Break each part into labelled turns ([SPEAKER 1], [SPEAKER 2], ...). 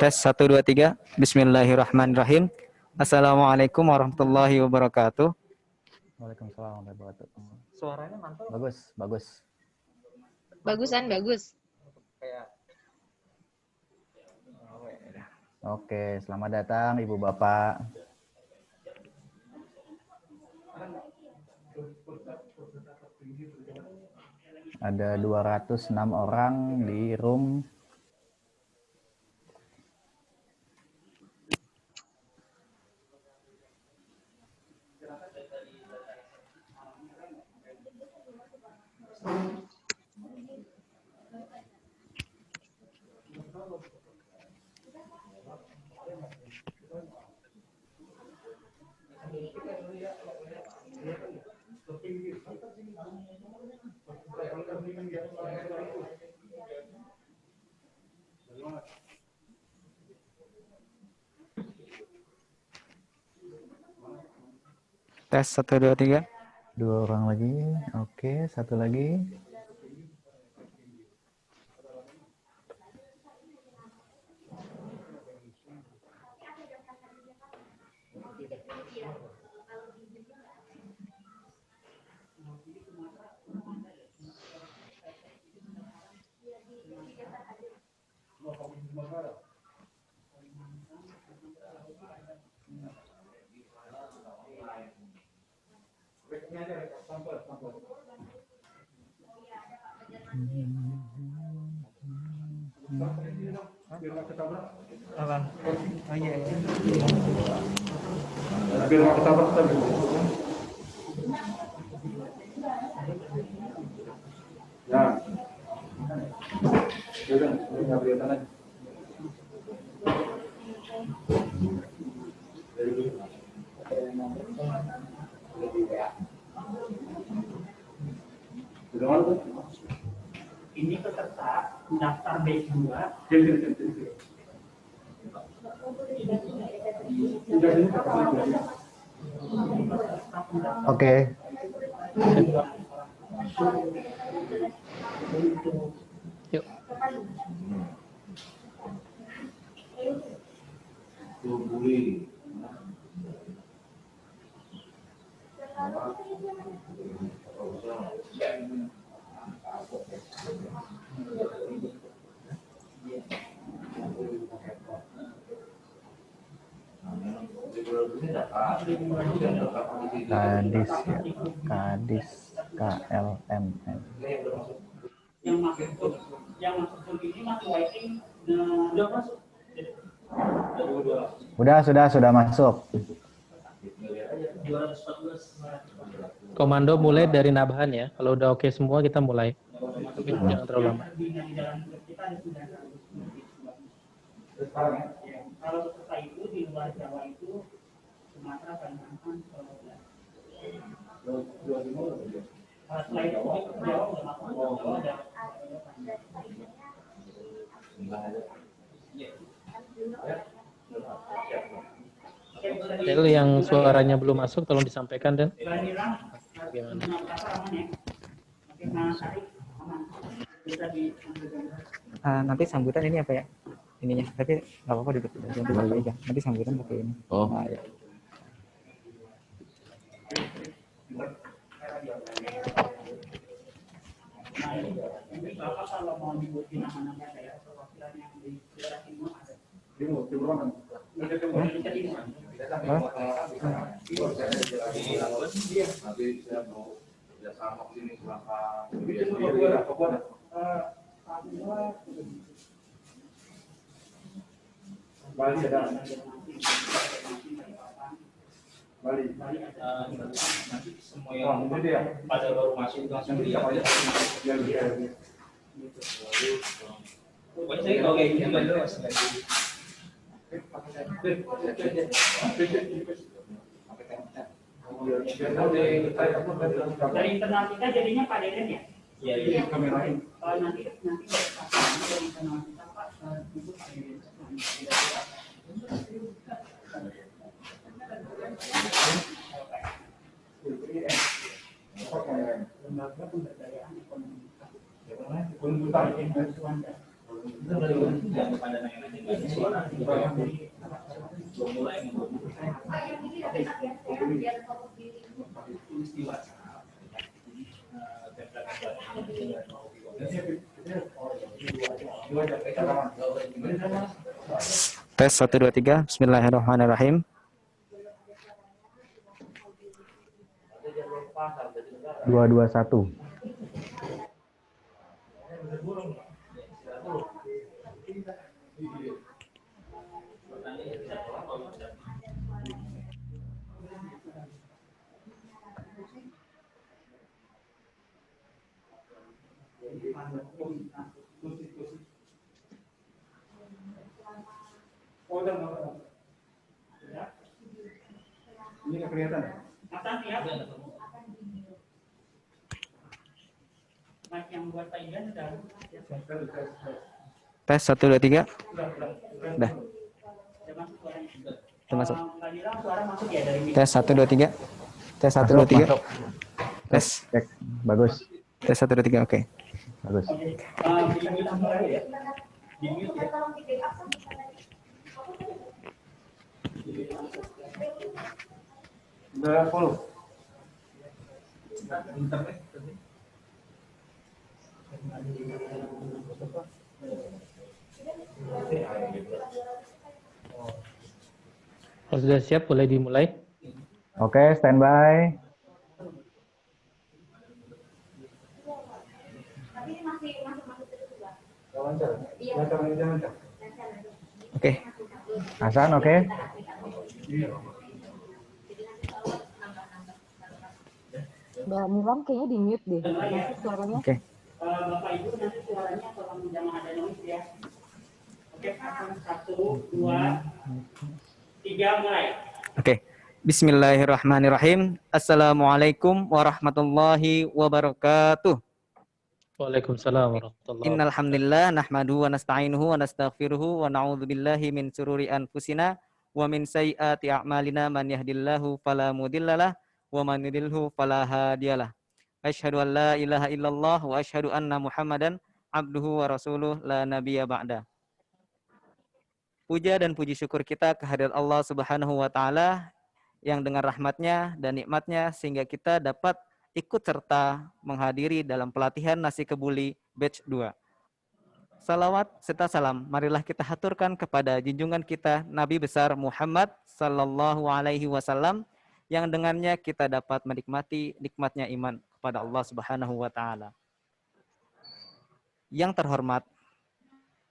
[SPEAKER 1] Tes 1 2 3. Bismillahirrahmanirrahim. Assalamualaikum warahmatullahi wabarakatuh.
[SPEAKER 2] Waalaikumsalam warahmatullahi wabarakatuh.
[SPEAKER 1] Suaranya mantap.
[SPEAKER 2] Bagus.
[SPEAKER 3] Bagus.
[SPEAKER 2] Oke, selamat datang Ibu Bapak. Ada 206 orang di room.
[SPEAKER 1] Tes 1 2 3.
[SPEAKER 2] 2 orang lagi. Oke, 1 lagi.
[SPEAKER 4] Ini peserta daftar B2.
[SPEAKER 2] Oke.
[SPEAKER 1] Yuk.
[SPEAKER 2] Kadis KLMN.
[SPEAKER 4] Yang masuk ini masih waiting. Udah masuk.
[SPEAKER 2] Sudah masuk.
[SPEAKER 5] Komando mulai dari Nabhan ya. Kalau udah oke semua kita mulai. Tapi jangan terlalu lama.
[SPEAKER 4] Kalau peserta itu di luar Jawa itu Sumatera, Kalimantan, Sulawesi. Setelah itu Jawa udah masuk. Jawa ada.
[SPEAKER 5] Del yang suaranya belum masuk tolong disampaikan Dan. Bagaimana?
[SPEAKER 1] Nanti sambutan ini apa ya? Ininya, tapi nggak apa-apa duduk aja. Nanti sambutan pakai ini.
[SPEAKER 2] Oh.
[SPEAKER 1] Nah, ya.
[SPEAKER 4] Jadi Bapak kalau mau nyebutin nama-nama daerah perwakilan yang di daerah timur ada.
[SPEAKER 6] Nanti saya mau kerjasama sini selama Bali ada. Bali nanti semua yang pada baru masuk langsung lihat aja. Pokoknya saya kalau kayak gini nggak jelas lagi.
[SPEAKER 4] Dari internal kita jadinya Pak Deden ya?
[SPEAKER 6] Iya. Kamerain.
[SPEAKER 4] Nanti dari internal kita Pak itu Pak Deden. Lembaga Pemberdayaan Ekonomi.
[SPEAKER 6] Itu jangan pada nanya-nanya nggak ada suara. Mulai istiwa.
[SPEAKER 1] Tes 1 2 3. Bismillahirrahmanirrahim.
[SPEAKER 2] 221.
[SPEAKER 4] Ini nggak kelihatan. Mata siap. Mic yang buat Pak Ian udah.
[SPEAKER 1] Tes 1 2 3. Udah.
[SPEAKER 4] Udah masuk suaranya.
[SPEAKER 1] Udah masuk.
[SPEAKER 4] Mbak Dila, suara masuk ya dari mic.
[SPEAKER 1] Tes 1 2 3. Tes 1 2 3.
[SPEAKER 2] Masuk.
[SPEAKER 1] Tes.
[SPEAKER 2] Cek. Bagus.
[SPEAKER 1] Tes 1 2 3. Oke.
[SPEAKER 2] Bagus.
[SPEAKER 4] Oke. Di mute mulai ya. Di mute ya.
[SPEAKER 6] Udah follow.
[SPEAKER 5] Kalau sudah siap, boleh dimulai.
[SPEAKER 2] Oke, standby.
[SPEAKER 1] Oke.
[SPEAKER 2] Hasan, oke.
[SPEAKER 3] Mbak Nilam kayaknya di mute deh. Masuk suaranya.
[SPEAKER 1] Oke.
[SPEAKER 4] Bapak Ibu nanti suaranya tolong jangan ada noise ya. Oke, 1 2 3 mulai.
[SPEAKER 1] Oke. Bismillahirrahmanirrahim. Assalamualaikum warahmatullahi wabarakatuh.
[SPEAKER 5] Waalaikumsalam warahmatullahi wabarakatuh.
[SPEAKER 1] Innal hamdalillah nahmaduhu wa nasta'inuhu wa nastaghfiruhu wa na'udzu billahi min shururi anfusina wa min sayyiati a'malina man yahdihillahu fala mudhillalah wa man yudhlilhu fala hadiyalah. Asyhadu an la ilaha illallah wa asyhadu anna Muhammadan abduhu wa rasuluh la nabiyya ba'da. Puja dan puji syukur kita kehadirat Allah Subhanahu wa taala yang dengan rahmatnya dan nikmatnya sehingga kita dapat ikut serta menghadiri dalam pelatihan nasi kebuli batch 2. Salawat serta salam marilah kita haturkan kepada junjungan kita Nabi besar Muhammad sallallahu alaihi wasallam yang dengannya kita dapat menikmati nikmatnya iman kepada Allah Subhanahu wa taala. Yang terhormat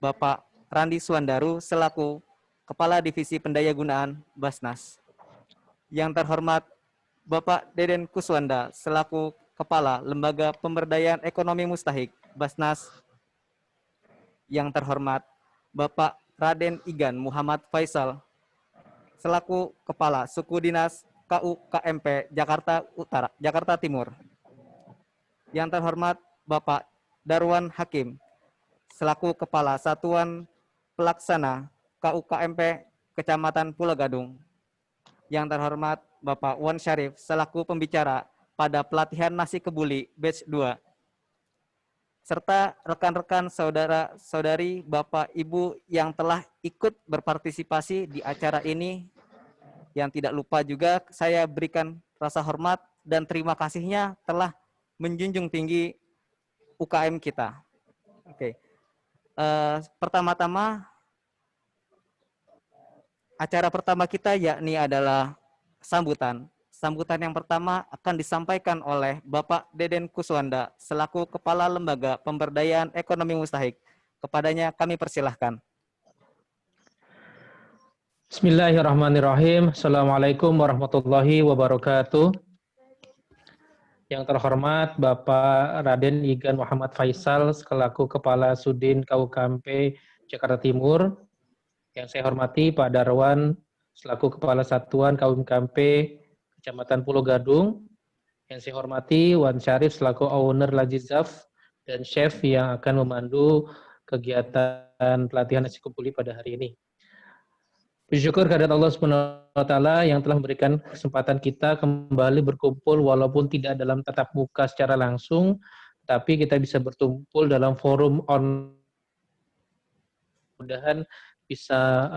[SPEAKER 1] Bapak Randi Suwandaru selaku Kepala Divisi Pendayagunaan Basnas. Yang terhormat Bapak Deden Kuswanda selaku Kepala Lembaga Pemberdayaan Ekonomi Mustahik Basnas. Yang terhormat Bapak Raden Igan Muhammad Faisal selaku Kepala Suku Dinas KUKMP Jakarta Utara, Jakarta Timur. Yang terhormat Bapak Darwan Hakim selaku Kepala Satuan Pelaksana KUKMP Kecamatan Pulau Gadung. Yang terhormat Bapak Wan Syarif selaku pembicara pada pelatihan nasi kebuli batch 2. Serta rekan-rekan saudara-saudari, Bapak Ibu yang telah ikut berpartisipasi di acara ini. Yang tidak lupa juga saya berikan rasa hormat dan terima kasihnya telah menjunjung tinggi UKM kita. Oke. Pertama-tama acara pertama kita yakni adalah sambutan. Sambutan yang pertama akan disampaikan oleh Bapak Deden Kuswanda selaku Kepala Lembaga Pemberdayaan Ekonomi Mustahik. Kepadanya kami persilahkan.
[SPEAKER 5] Bismillahirrahmanirrahim. Assalamualaikum warahmatullahi wabarakatuh. Yang terhormat Bapak Raden Igan Muhammad Faisal selaku Kepala Sudin KUKMP Jakarta Timur. Yang saya hormati Pak Darwan selaku Kepala Satuan KUKMP Kecamatan Pulau Gadung. Yang saya hormati Wan Syarif selaku owner Lazizaf dan chef yang akan memandu kegiatan pelatihan nasi kebuli pada hari ini. Puji syukur kehadirat Allah Subhanahu wa taala yang telah memberikan kesempatan kita kembali berkumpul walaupun tidak dalam tatap muka secara langsung, tapi kita bisa bertumpul dalam forum mudah-mudahan bisa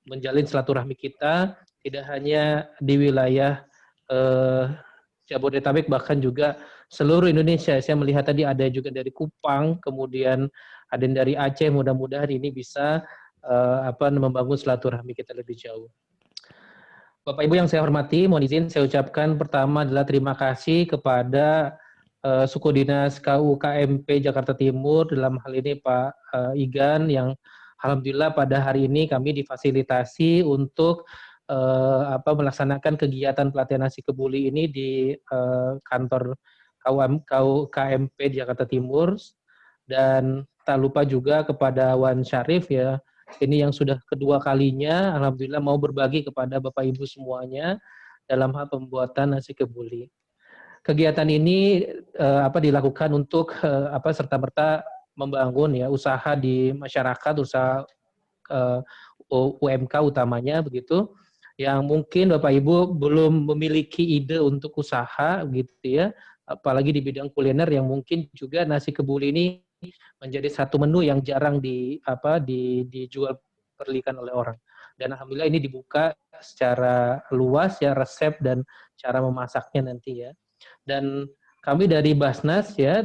[SPEAKER 5] menjalin silaturahmi kita tidak hanya di wilayah Jabodetabek, bahkan juga seluruh Indonesia. Saya melihat tadi ada juga dari Kupang, kemudian ada yang dari Aceh. Mudah-mudahan ini bisa membangun silaturahmi kita lebih jauh. Bapak Ibu yang saya hormati, mohon izin saya ucapkan pertama adalah terima kasih kepada Suku Dinas KUKMP Jakarta Timur, dalam hal ini Pak Igan, yang alhamdulillah pada hari ini kami difasilitasi untuk melaksanakan kegiatan pelatihan nasi kebuli ini di kantor KUKMP di Jakarta Timur. Dan tak lupa juga kepada Wan Syarif ya, ini yang sudah kedua kalinya, alhamdulillah mau berbagi kepada Bapak Ibu semuanya dalam hal pembuatan nasi kebuli. Kegiatan ini dilakukan untuk serta-merta membangun ya usaha di masyarakat, usaha UMK utamanya begitu, yang mungkin Bapak Ibu belum memiliki ide untuk usaha gitu ya, apalagi di bidang kuliner yang mungkin juga nasi kebuli ini menjadi satu menu yang jarang dijual perlikan oleh orang. Dan alhamdulillah ini dibuka secara luas ya resep dan cara memasaknya nanti ya. Dan kami dari Basnas ya,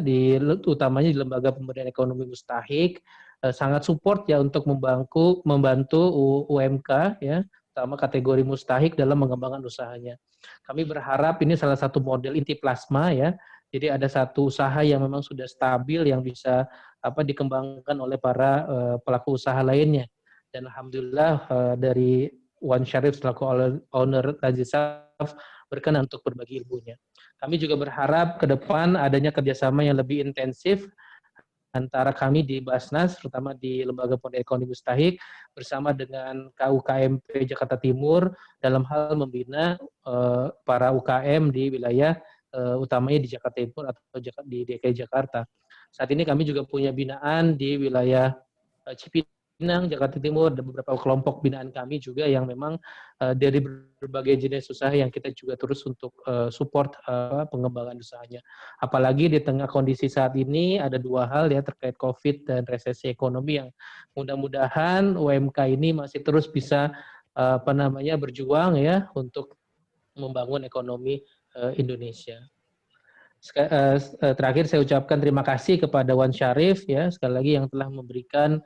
[SPEAKER 5] utamanya di Lembaga Pemberdayaan Ekonomi Mustahik, sangat support ya untuk membantu UMK ya, terutama kategori mustahik dalam mengembangkan usahanya. Kami berharap ini salah satu model inti plasma ya. Jadi ada satu usaha yang memang sudah stabil yang bisa dikembangkan oleh para pelaku usaha lainnya. Dan alhamdulillah dari Wan Syarif selaku owner Lazisaf berkenan untuk berbagi ilmunya. Kami juga berharap ke depan adanya kerjasama yang lebih intensif antara kami di Basnas, terutama di Lembaga Pemberdayaan Ekonomi Mustahik, bersama dengan KUKMP Jakarta Timur dalam hal membina para UKM di wilayah utamanya di Jakarta Timur atau di DKI Jakarta. Saat ini kami juga punya binaan di wilayah Cipinang, Jakarta Timur, ada beberapa kelompok binaan kami juga yang memang dari berbagai jenis usaha yang kita juga terus untuk support pengembangan usahanya. Apalagi di tengah kondisi saat ini ada dua hal ya terkait COVID dan resesi ekonomi yang mudah-mudahan UMK ini masih terus bisa berjuang ya untuk membangun ekonomi Indonesia. Terakhir saya ucapkan terima kasih kepada Wan Syarif ya sekali lagi yang telah memberikan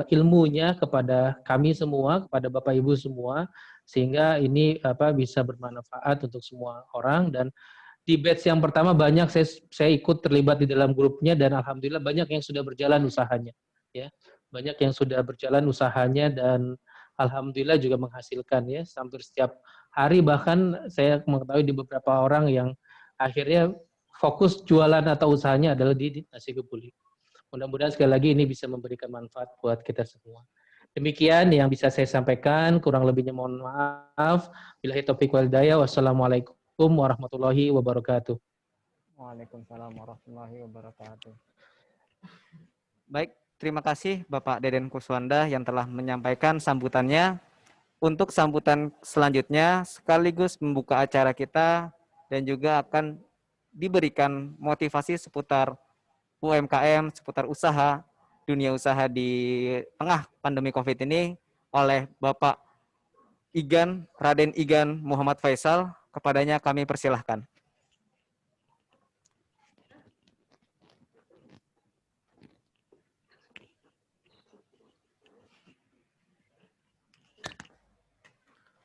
[SPEAKER 5] ilmunya kepada kami semua, kepada Bapak Ibu semua, sehingga ini bisa bermanfaat untuk semua orang. Dan di batch yang pertama banyak saya ikut terlibat di dalam grupnya dan alhamdulillah banyak yang sudah berjalan usahanya ya. Banyak yang sudah berjalan usahanya dan alhamdulillah juga menghasilkan ya, hampir setiap hari, bahkan saya mengetahui di beberapa orang yang akhirnya fokus jualan atau usahanya adalah di nasi kebuli. Mudah-mudahan sekali lagi ini bisa memberikan manfaat buat kita semua. Demikian yang bisa saya sampaikan, kurang lebihnya mohon maaf. Billahi taufiq wal hidayah. Wassalamualaikum warahmatullahi wabarakatuh.
[SPEAKER 1] Waalaikumsalam warahmatullahi wabarakatuh. Baik, terima kasih Bapak Deden Kuswanda yang telah menyampaikan sambutannya. Untuk sambutan selanjutnya sekaligus membuka acara kita dan juga akan diberikan motivasi seputar UMKM, seputar usaha, dunia usaha di tengah pandemi COVID ini oleh Bapak Raden Igan Muhammad Faisal. Kepadanya kami persilahkan.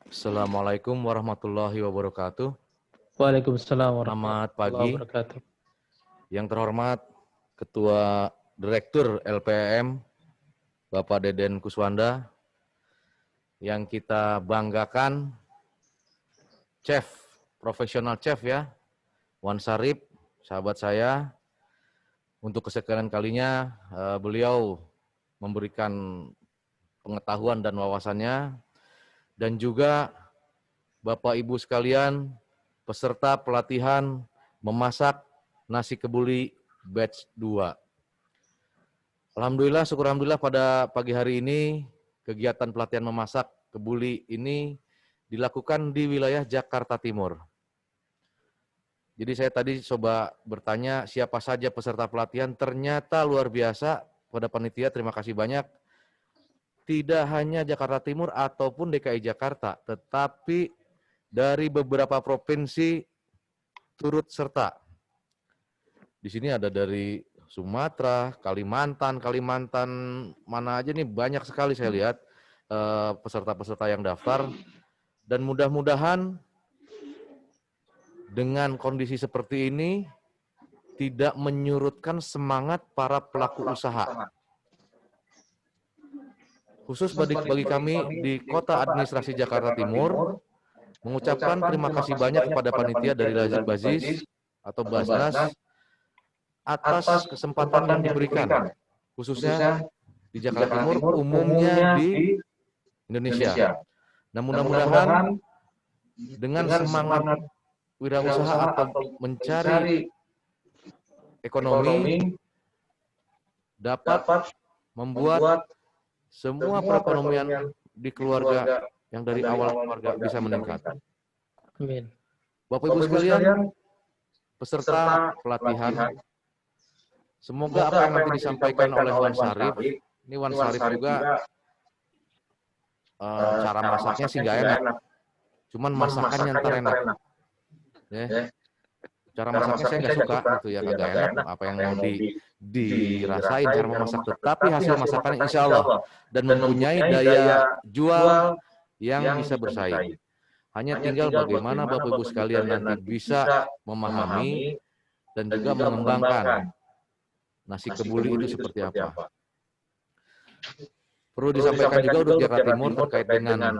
[SPEAKER 7] Assalamualaikum warahmatullahi wabarakatuh.
[SPEAKER 5] Waalaikumsalam
[SPEAKER 7] Selamat
[SPEAKER 5] warahmatullahi
[SPEAKER 7] pagi.
[SPEAKER 5] wabarakatuh.
[SPEAKER 7] Yang terhormat Ketua Direktur LPM, Bapak Deden Kuswanda, yang kita banggakan, chef, profesional chef ya, Wan Syarif, sahabat saya. Untuk kesekian kalinya beliau memberikan pengetahuan dan wawasannya, dan juga Bapak Ibu sekalian, peserta pelatihan memasak nasi kebuli batch 2. Alhamdulillah, syukur alhamdulillah pada pagi hari ini kegiatan pelatihan memasak kebuli ini dilakukan di wilayah Jakarta Timur. Jadi saya tadi coba bertanya siapa saja peserta pelatihan, ternyata luar biasa pada panitia, terima kasih banyak. Tidak hanya Jakarta Timur ataupun DKI Jakarta, tetapi dari beberapa provinsi turut serta. Di sini ada dari Sumatera, Kalimantan mana aja nih, banyak sekali saya lihat peserta-peserta yang daftar. Dan mudah-mudahan dengan kondisi seperti ini tidak menyurutkan semangat para pelaku usaha. Khusus bagi kami di Kota Administrasi Jakarta Timur, mengucapkan terima kasih banyak kepada panitia dari Lazib Bazis atau Basnas atas kesempatan yang diberikan, khususnya di Jakarta Timur, umumnya di Indonesia. Nah, mudah-mudahan dengan semangat wirausaha atau mencari ekonomi dapat membuat semua perekonomian di keluarga yang dari awal keluarga bisa meningkat.
[SPEAKER 5] Amin.
[SPEAKER 7] Bapak Ibu sekalian, peserta pelatihan, semoga apa yang nanti disampaikan oleh Wan Sarif, ini Wan Sarif juga cara masaknya sih nggak enak, cuman masakannya ntar enak. Ya. Cara masaknya saya nggak suka gitu ya, kagak enak apa yang mau dirasain cara memasak, tetapi hasil masakannya insya Allah dan mempunyai daya jual yang bisa bersaing. Hanya tinggal bagaimana Bapak Ibu sekalian nanti bisa memahami dan juga mengembangkan nasi kebuli itu seperti apa. Perlu disampaikan juga untuk Jakarta Timur terkait dengan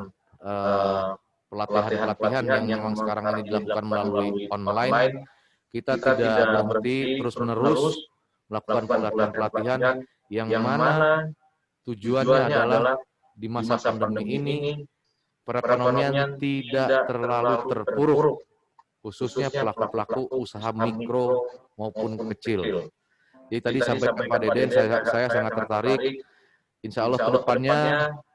[SPEAKER 7] pelatihan-pelatihan yang memang sekarang ini dilakukan melalui online. Kita tidak berhenti terus-menerus melakukan pelatihan-pelatihan yang mana tujuannya adalah di masa pandemi ini perekonomian tidak terlalu terpuruk, khususnya pelaku-pelaku usaha mikro maupun kecil. Jadi tadi sampaikan Pak Deden, saya sangat tertarik. Insya Allah ke depannya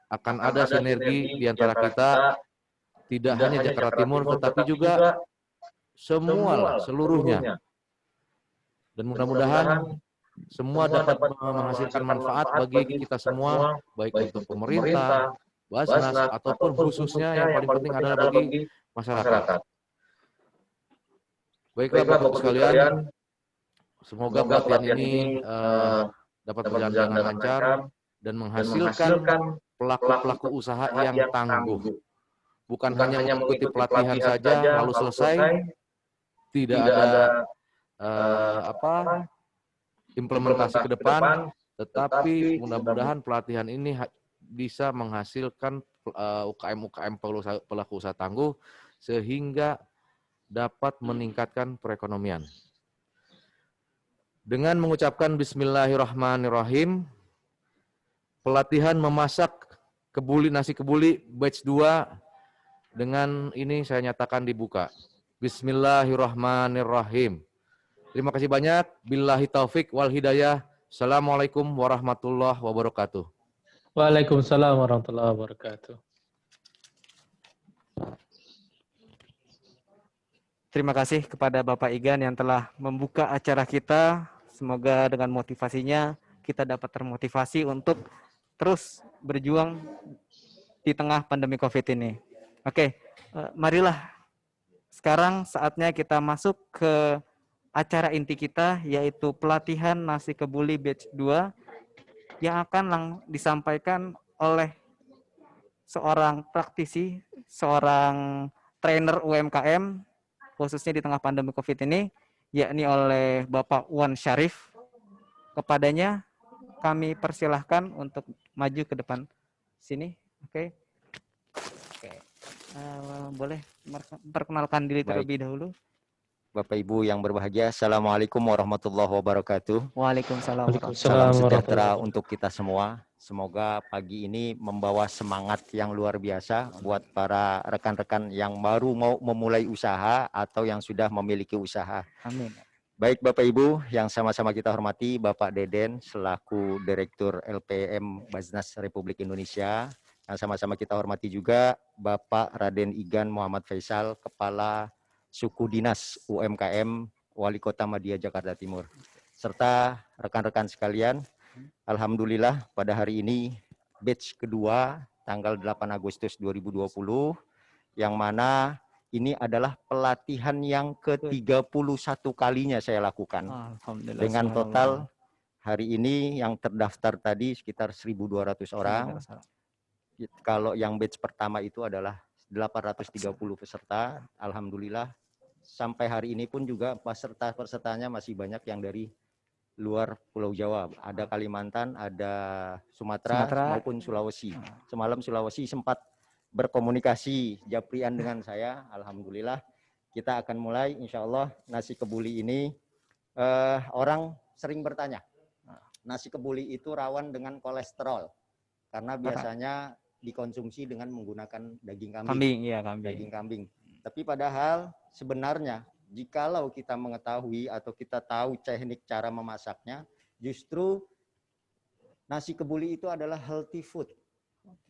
[SPEAKER 7] akan ada sinergi di antara kita, tidak hanya Jakarta Timur, tetapi juga semua seluruhnya. Dan mudah-mudahan semua dapat menghasilkan manfaat bagi kita semua, baik untuk pemerintah, Basnas, ataupun khususnya yang paling penting adalah bagi masyarakat. Baiklah Bapak Ibu sekalian, semoga pelatihan ini dapat berjalan dengan lancar dan menghasilkan pelaku-pelaku usaha yang tangguh. Bukan hanya mengikuti pelatihan saja lalu selesai, tidak ada implementasi ke depan, tetapi mudah-mudahan pelatihan ini bisa menghasilkan UKM-UKM pelaku usaha tangguh sehingga dapat meningkatkan perekonomian. Dengan mengucapkan Bismillahirrahmanirrahim, pelatihan memasak nasi kebuli batch 2 dengan ini saya nyatakan dibuka. Bismillahirrahmanirrahim. Terima kasih banyak. Billahi taufik wal hidayah. Assalamualaikum warahmatullahi wabarakatuh.
[SPEAKER 5] Waalaikumsalam warahmatullahi wabarakatuh.
[SPEAKER 1] Terima kasih kepada Bapak Igan yang telah membuka acara kita. Semoga dengan motivasinya kita dapat termotivasi untuk terus berjuang di tengah pandemi COVID ini. Oke, marilah sekarang saatnya kita masuk ke acara inti kita, yaitu pelatihan nasi kebuli batch 2 yang akan disampaikan oleh seorang praktisi, seorang trainer UMKM, khususnya di tengah pandemi COVID ini, yakni oleh Bapak Wan Syarif. Kepadanya kami persilahkan untuk maju ke depan sini. Oke. Boleh perkenalkan diri terlebih dahulu.
[SPEAKER 8] Bapak Ibu yang berbahagia, Assalamualaikum warahmatullahi wabarakatuh.
[SPEAKER 1] Waalaikumsalam.
[SPEAKER 8] Salam sejahtera untuk kita semua. Semoga pagi ini membawa semangat yang luar biasa buat para rekan-rekan yang baru mau memulai usaha atau yang sudah memiliki usaha.
[SPEAKER 1] Amin.
[SPEAKER 8] Baik Bapak Ibu yang sama-sama kita hormati, Bapak Deden selaku Direktur LPM Basnas Republik Indonesia. Yang sama-sama kita hormati juga Bapak Raden Igan Muhammad Faisal, Kepala suku dinas UMKM Wali Kota Madia Jakarta Timur. Serta rekan-rekan sekalian, alhamdulillah pada hari ini batch kedua tanggal 8 Agustus 2020 yang mana ini adalah pelatihan yang ke-31 kalinya saya lakukan.
[SPEAKER 1] Alhamdulillah.
[SPEAKER 8] Dengan
[SPEAKER 1] subhanallah.
[SPEAKER 8] total hari ini yang terdaftar tadi sekitar 1.200 orang. Kalau yang batch pertama itu adalah 830 peserta. Alhamdulillah sampai hari ini pun juga pesertanya masih banyak yang dari luar Pulau Jawa. Ada Kalimantan, ada Sumatera maupun Sulawesi. Semalam Sulawesi sempat berkomunikasi Japrian dengan saya. Alhamdulillah kita akan mulai insya Allah nasi kebuli ini. Orang sering bertanya, nasi kebuli itu rawan dengan kolesterol karena biasanya dikonsumsi dengan menggunakan daging kambing. Daging kambing. Tapi padahal sebenarnya jikalau kita mengetahui atau kita tahu teknik cara memasaknya, justru nasi kebuli itu adalah healthy food.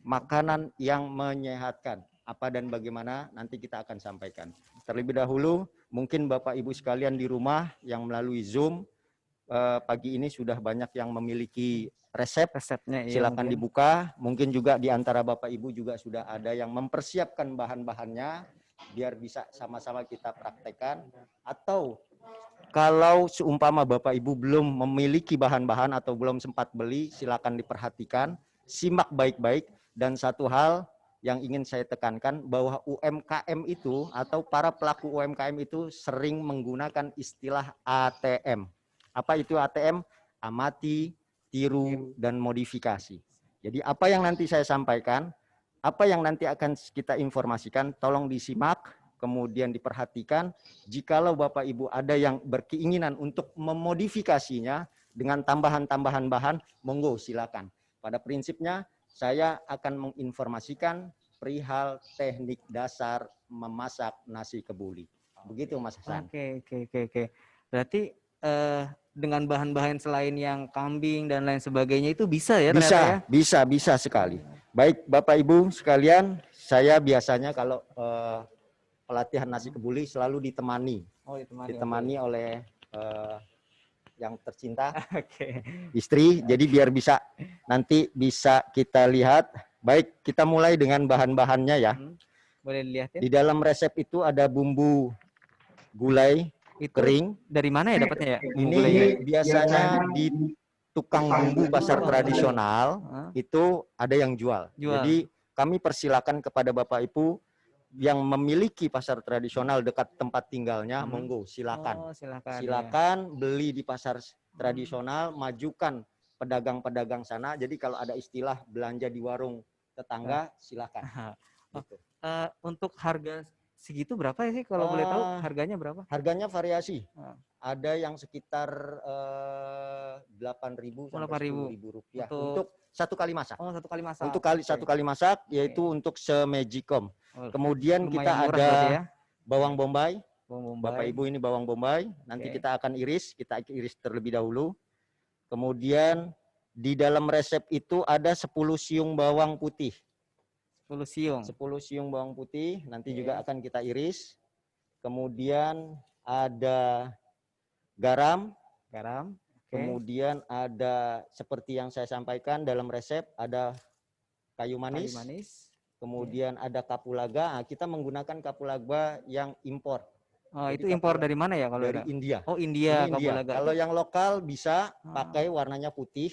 [SPEAKER 8] Makanan yang menyehatkan. Apa dan bagaimana nanti kita akan sampaikan. Terlebih dahulu, mungkin Bapak Ibu sekalian di rumah yang melalui Zoom, pagi ini sudah banyak yang memiliki resepnya. Silakan dibuka. Mungkin juga di antara Bapak Ibu juga sudah ada yang mempersiapkan bahan-bahannya, biar bisa sama-sama kita praktekkan. Atau kalau seumpama Bapak Ibu belum memiliki bahan-bahan atau belum sempat beli, silakan diperhatikan, simak baik-baik. Dan satu hal yang ingin saya tekankan bahwa UMKM itu atau para pelaku UMKM itu sering menggunakan istilah ATM. Apa itu ATM? Amati, tiru, dan modifikasi. Jadi apa yang nanti saya sampaikan, apa yang nanti akan kita informasikan, tolong disimak, kemudian diperhatikan. Jikalau Bapak Ibu ada yang berkeinginan untuk memodifikasinya dengan tambahan-tambahan bahan, monggo silakan. Pada prinsipnya, saya akan menginformasikan perihal teknik dasar memasak nasi kebuli. Begitu Mas Hasan.
[SPEAKER 1] Oke. Berarti dengan bahan-bahan selain yang kambing dan lain sebagainya itu bisa ya?
[SPEAKER 8] Bisa sekali. Baik Bapak Ibu sekalian, saya biasanya kalau pelatihan nasi kebuli selalu ditemani. Ditemani oleh yang tercinta, istri. Jadi biar bisa nanti bisa kita lihat. Baik, kita mulai dengan bahan-bahannya ya.
[SPEAKER 1] Boleh dilihatin.
[SPEAKER 8] Di dalam resep itu ada bumbu gulai kering.
[SPEAKER 1] Dari mana ya dapatnya ya?
[SPEAKER 8] Ini biasanya di tukang bumbu pasar tradisional itu ada yang jual. Jadi kami persilakan kepada Bapak Ibu yang memiliki pasar tradisional dekat tempat tinggalnya, monggo silakan. Silakan beli di pasar tradisional, majukan pedagang-pedagang sana. Jadi kalau ada istilah belanja di warung tetangga, silakan. Gitu.
[SPEAKER 1] Untuk harga segitu berapa ya sih kalau boleh tahu? Harganya berapa?
[SPEAKER 8] Harganya variasi. Ada yang sekitar 8.000 sampai 10.000 rupiah untuk satu kali masak.
[SPEAKER 1] Satu kali masak.
[SPEAKER 8] Untuk satu kali masak, yaitu untuk semejikom. Kemudian kita ada bawang bombay. Bapak Ibu ini bawang bombay. Nanti kita akan iris. Kita iris terlebih dahulu. Kemudian di dalam resep itu ada 10 siung bawang putih.
[SPEAKER 1] 10 siung.
[SPEAKER 8] 10 siung bawang putih. Nanti juga akan kita iris. Kemudian ada garam. Kemudian ada seperti yang saya sampaikan dalam resep, ada kayu manis. Kemudian ada kapulaga. Nah, kita menggunakan kapulaga yang impor.
[SPEAKER 1] Itu impor dari mana ya kalau
[SPEAKER 8] dari India?
[SPEAKER 1] Oh, India.
[SPEAKER 8] Kapulaga. Kalau yang lokal bisa pakai warnanya putih.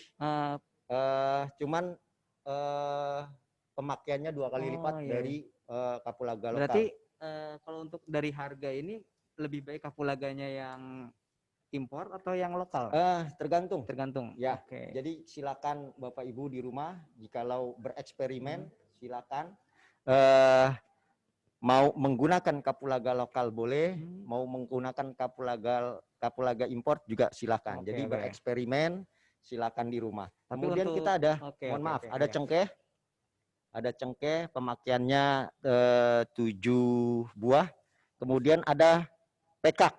[SPEAKER 8] Cuman pemakaiannya 2 kali lipat dari kapulaga lokal.
[SPEAKER 1] Berarti kalau untuk dari harga ini lebih baik kapulaganya yang impor atau yang lokal?
[SPEAKER 8] Tergantung. Ya. Jadi silakan Bapak Ibu di rumah, jikalau bereksperimen, silakan. Mau menggunakan kapulaga lokal boleh, mau menggunakan kapulaga impor juga silakan. Jadi bereksperimen, silakan di rumah. Kemudian kita ada, ada cengkeh. Ada cengkeh, pemakaiannya 7 buah. Kemudian ada pekak.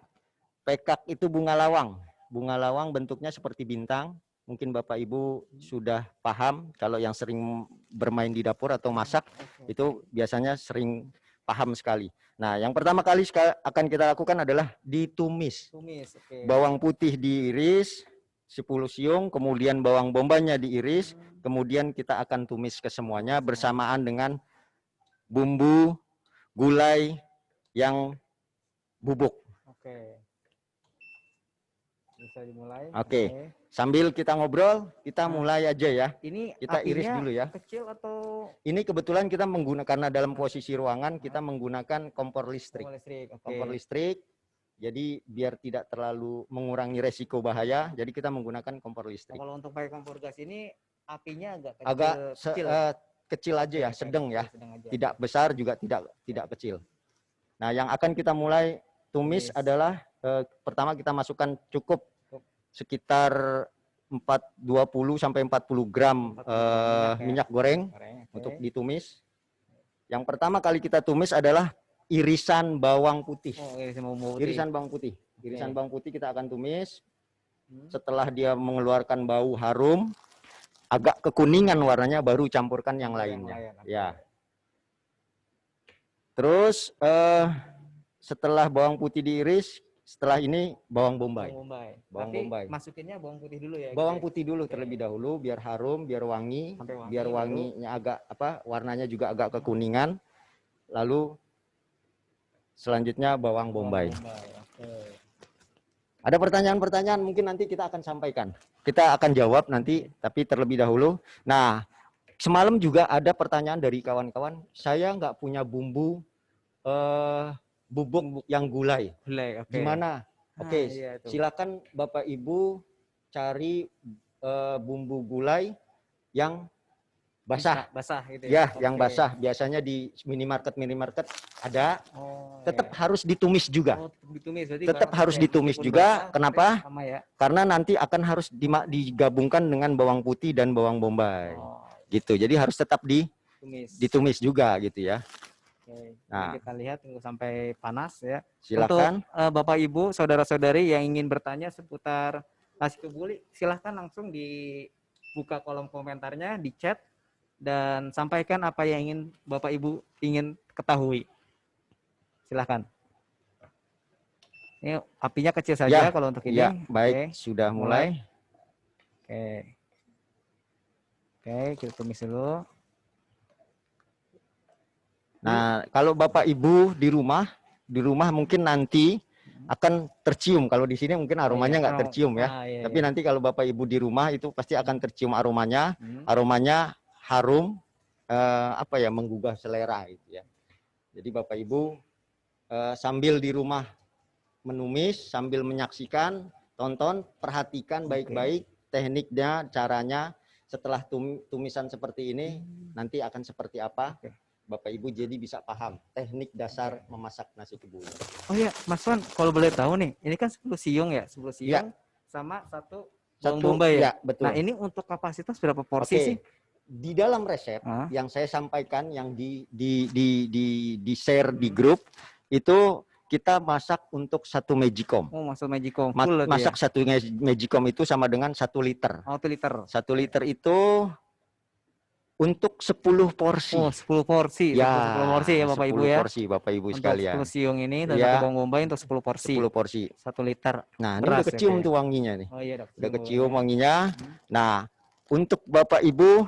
[SPEAKER 8] Pekak itu bunga lawang. Bunga lawang bentuknya seperti bintang. Mungkin Bapak Ibu sudah paham kalau yang sering bermain di dapur atau masak itu biasanya sering paham sekali. Nah, yang pertama kali akan kita lakukan adalah ditumis.
[SPEAKER 1] Tumis, oke.
[SPEAKER 8] Bawang putih diiris 10 siung, kemudian bawang bombaynya diiris, kemudian kita akan tumis kesemuanya bersamaan dengan bumbu gulai yang bubuk.
[SPEAKER 1] Oke. Bisa dimulai.
[SPEAKER 8] Oke. Sambil kita ngobrol, kita mulai aja ya.
[SPEAKER 1] Ini
[SPEAKER 8] Kita iris
[SPEAKER 1] apinya
[SPEAKER 8] dulu ya.
[SPEAKER 1] kecil atau
[SPEAKER 8] Ini kebetulan kita menggunakan, karena dalam posisi ruangan kita menggunakan kompor listrik.
[SPEAKER 1] listrik? Oke.
[SPEAKER 8] Kompor listrik, jadi biar tidak terlalu mengurangi resiko bahaya, jadi kita menggunakan kompor listrik.
[SPEAKER 1] Kalau untuk pakai kompor gas ini apinya agak kecil.
[SPEAKER 8] Agak
[SPEAKER 1] kecil.
[SPEAKER 8] kecil aja ya,
[SPEAKER 1] Oke,
[SPEAKER 8] sedang ya.
[SPEAKER 1] sedang aja.
[SPEAKER 8] Tidak besar juga tidak kecil. Nah, yang akan kita mulai tumis adalah pertama kita masukkan cukup sekitar 20 sampai 40 gram minyak goreng
[SPEAKER 1] Oke.
[SPEAKER 8] untuk ditumis. Yang pertama kali kita tumis adalah irisan bawang putih.
[SPEAKER 1] Oh, irisan bawang putih.
[SPEAKER 8] Irisan bawang putih. Irisan
[SPEAKER 1] Oke.
[SPEAKER 8] bawang putih kita akan tumis. Setelah dia mengeluarkan bau harum, agak kekuningan warnanya, baru campurkan yang lainnya.
[SPEAKER 1] lain, oke.
[SPEAKER 8] Ya. Terus setelah bawang putih diiris, setelah ini bawang bombay.
[SPEAKER 1] Bawang bombay.
[SPEAKER 8] Bawang
[SPEAKER 1] Tapi
[SPEAKER 8] bombay.
[SPEAKER 1] masukinnya bawang putih dulu ya.
[SPEAKER 8] Bawang
[SPEAKER 1] gitu ya?
[SPEAKER 8] putih dulu terlebih dahulu biar harum, biar wangi,
[SPEAKER 1] Sampai wangi,
[SPEAKER 8] biar
[SPEAKER 1] baru
[SPEAKER 8] wanginya agak warnanya juga agak kekuningan. Lalu selanjutnya bawang bombay.
[SPEAKER 1] Oke.
[SPEAKER 8] Ada pertanyaan-pertanyaan mungkin nanti kita akan sampaikan. Kita akan jawab nanti, tapi terlebih dahulu. Nah, semalam juga ada pertanyaan dari kawan-kawan, saya nggak punya bumbu bubuk yang gulai.
[SPEAKER 1] Gulai, oke.
[SPEAKER 8] Gimana? Oke,
[SPEAKER 1] iya tuh.
[SPEAKER 8] silakan Bapak Ibu cari bumbu gulai yang basah.
[SPEAKER 1] Basah gitu
[SPEAKER 8] Ya,
[SPEAKER 1] ya.
[SPEAKER 8] yang
[SPEAKER 1] Oke.
[SPEAKER 8] basah. Biasanya di minimarket ada.
[SPEAKER 1] Oh,
[SPEAKER 8] Tetap
[SPEAKER 1] iya.
[SPEAKER 8] harus ditumis juga.
[SPEAKER 1] Oh, ditumis berarti
[SPEAKER 8] Tetap
[SPEAKER 1] barang
[SPEAKER 8] harus
[SPEAKER 1] yang
[SPEAKER 8] ditumis
[SPEAKER 1] meskipun
[SPEAKER 8] juga.
[SPEAKER 1] basah,
[SPEAKER 8] Kenapa?
[SPEAKER 1] tapi sama ya.
[SPEAKER 8] Karena nanti akan harus digabungkan dengan bawang putih dan bawang bombay.
[SPEAKER 1] Oh,
[SPEAKER 8] Gitu. Jadi harus tetap
[SPEAKER 1] tumis.
[SPEAKER 8] ditumis juga gitu ya.
[SPEAKER 1] Oke.
[SPEAKER 8] Nah.
[SPEAKER 1] Jadi kita lihat tunggu sampai panas ya.
[SPEAKER 8] Silakan.
[SPEAKER 1] Untuk Bapak Ibu, saudara-saudari yang ingin bertanya seputar nasi kebuli, silahkan langsung dibuka kolom komentarnya, di chat, dan sampaikan apa yang ingin Bapak Ibu ingin ketahui. Silahkan. Ini apinya kecil saja
[SPEAKER 8] Ya,
[SPEAKER 1] kalau untuk ini.
[SPEAKER 8] Ya, baik.
[SPEAKER 1] Oke.
[SPEAKER 8] Sudah mulai.
[SPEAKER 1] Oke. Oke, kita tumis dulu.
[SPEAKER 8] Nah, kalau Bapak Ibu di rumah mungkin nanti akan tercium. Kalau di sini mungkin aromanya nggak tercium ya.
[SPEAKER 1] Iya,
[SPEAKER 8] Tapi nanti kalau Bapak Ibu di rumah itu pasti akan tercium aromanya.
[SPEAKER 1] Hmm.
[SPEAKER 8] Aromanya harum, menggugah selera gitu ya. Jadi Bapak Ibu sambil di rumah menumis, sambil menyaksikan, tonton, perhatikan baik-baik tekniknya, caranya. Setelah tumisan seperti ini, nanti akan seperti apa? Bapak Ibu jadi bisa paham teknik dasar memasak nasi kebuli.
[SPEAKER 1] Oh iya, Mas Wan, kalau boleh tahu nih, ini kan 10 siung ya, 10 siung
[SPEAKER 8] Ya.
[SPEAKER 1] sama satu bawang bombay ya.
[SPEAKER 8] Betul.
[SPEAKER 1] Nah, ini untuk kapasitas berapa porsi
[SPEAKER 8] Oke.
[SPEAKER 1] sih?
[SPEAKER 8] Di dalam resep
[SPEAKER 1] Hah?
[SPEAKER 8] yang saya sampaikan, yang di share di grup, itu kita masak untuk 1 magicom.
[SPEAKER 1] Oh, masuk magicom full berarti
[SPEAKER 8] Masak
[SPEAKER 1] ya?
[SPEAKER 8] 1 magicom itu sama dengan 1 liter.
[SPEAKER 1] Oh, 1 liter.
[SPEAKER 8] 1 liter itu untuk 10 porsi.
[SPEAKER 1] Oh, 10 porsi.
[SPEAKER 8] Ya,
[SPEAKER 1] 10 porsi ya Bapak Ibu
[SPEAKER 8] 10
[SPEAKER 1] ya.
[SPEAKER 8] porsi Bapak Ibu
[SPEAKER 1] Untuk
[SPEAKER 8] sekalian.
[SPEAKER 1] 10 siung ini dan
[SPEAKER 8] Ya.
[SPEAKER 1] 1 bawang bombay untuk 10 porsi.
[SPEAKER 8] 10 porsi.
[SPEAKER 1] 1 liter.
[SPEAKER 8] Nah, ini
[SPEAKER 1] Beras
[SPEAKER 8] udah
[SPEAKER 1] ya,
[SPEAKER 8] kecium
[SPEAKER 1] Pak ya?
[SPEAKER 8] tuh wanginya nih.
[SPEAKER 1] Oh iya,
[SPEAKER 8] Udah kecium wanginya. Nah, untuk Bapak Ibu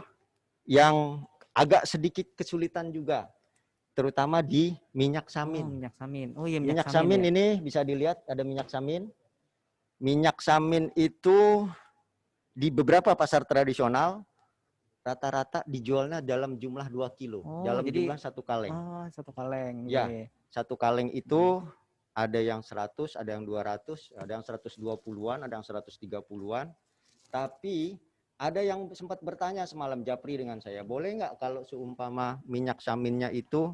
[SPEAKER 8] yang agak sedikit kesulitan juga, terutama di minyak
[SPEAKER 1] Oh,
[SPEAKER 8] samin.
[SPEAKER 1] minyak samin. Oh iya,
[SPEAKER 8] Minyak samin
[SPEAKER 1] ya.
[SPEAKER 8] ini bisa dilihat ada minyak samin. Minyak samin itu di beberapa pasar tradisional rata-rata dijualnya dalam jumlah 2 kilo.
[SPEAKER 1] Oh,
[SPEAKER 8] dalam
[SPEAKER 1] jadi-
[SPEAKER 8] jumlah 1 kaleng.
[SPEAKER 1] Oh, 1 kaleng.
[SPEAKER 8] Ya.
[SPEAKER 1] Iya.
[SPEAKER 8] 1 kaleng itu ada yang 100, ada yang 200, ada yang 120-an, ada yang 130-an. Tapi ada yang sempat bertanya semalam Japri dengan saya, boleh nggak kalau seumpama minyak saminnya itu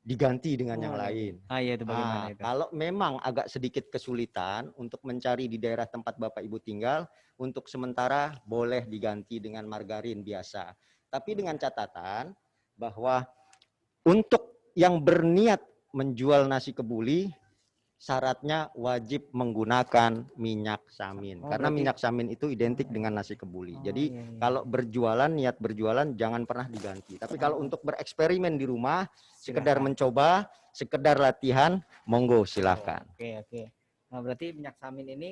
[SPEAKER 8] diganti dengan yang
[SPEAKER 1] Oh,
[SPEAKER 8] lain?
[SPEAKER 1] Ah iya, itu bagaimana itu?
[SPEAKER 8] Kalau memang agak sedikit kesulitan untuk mencari di daerah tempat Bapak Ibu tinggal, untuk sementara boleh diganti dengan margarin biasa. Tapi dengan catatan bahwa untuk yang berniat menjual nasi kebuli, syaratnya wajib menggunakan minyak samin.
[SPEAKER 1] Oh,
[SPEAKER 8] Karena
[SPEAKER 1] berarti-
[SPEAKER 8] minyak samin itu identik dengan nasi kebuli.
[SPEAKER 1] Oh,
[SPEAKER 8] Jadi
[SPEAKER 1] iya, iya.
[SPEAKER 8] kalau berjualan, niat berjualan jangan pernah diganti. Tapi kalau untuk bereksperimen di rumah, sekedar
[SPEAKER 1] Silakan.
[SPEAKER 8] mencoba, sekedar latihan, monggo silakan.
[SPEAKER 1] Oke, oke. Nah, berarti minyak samin ini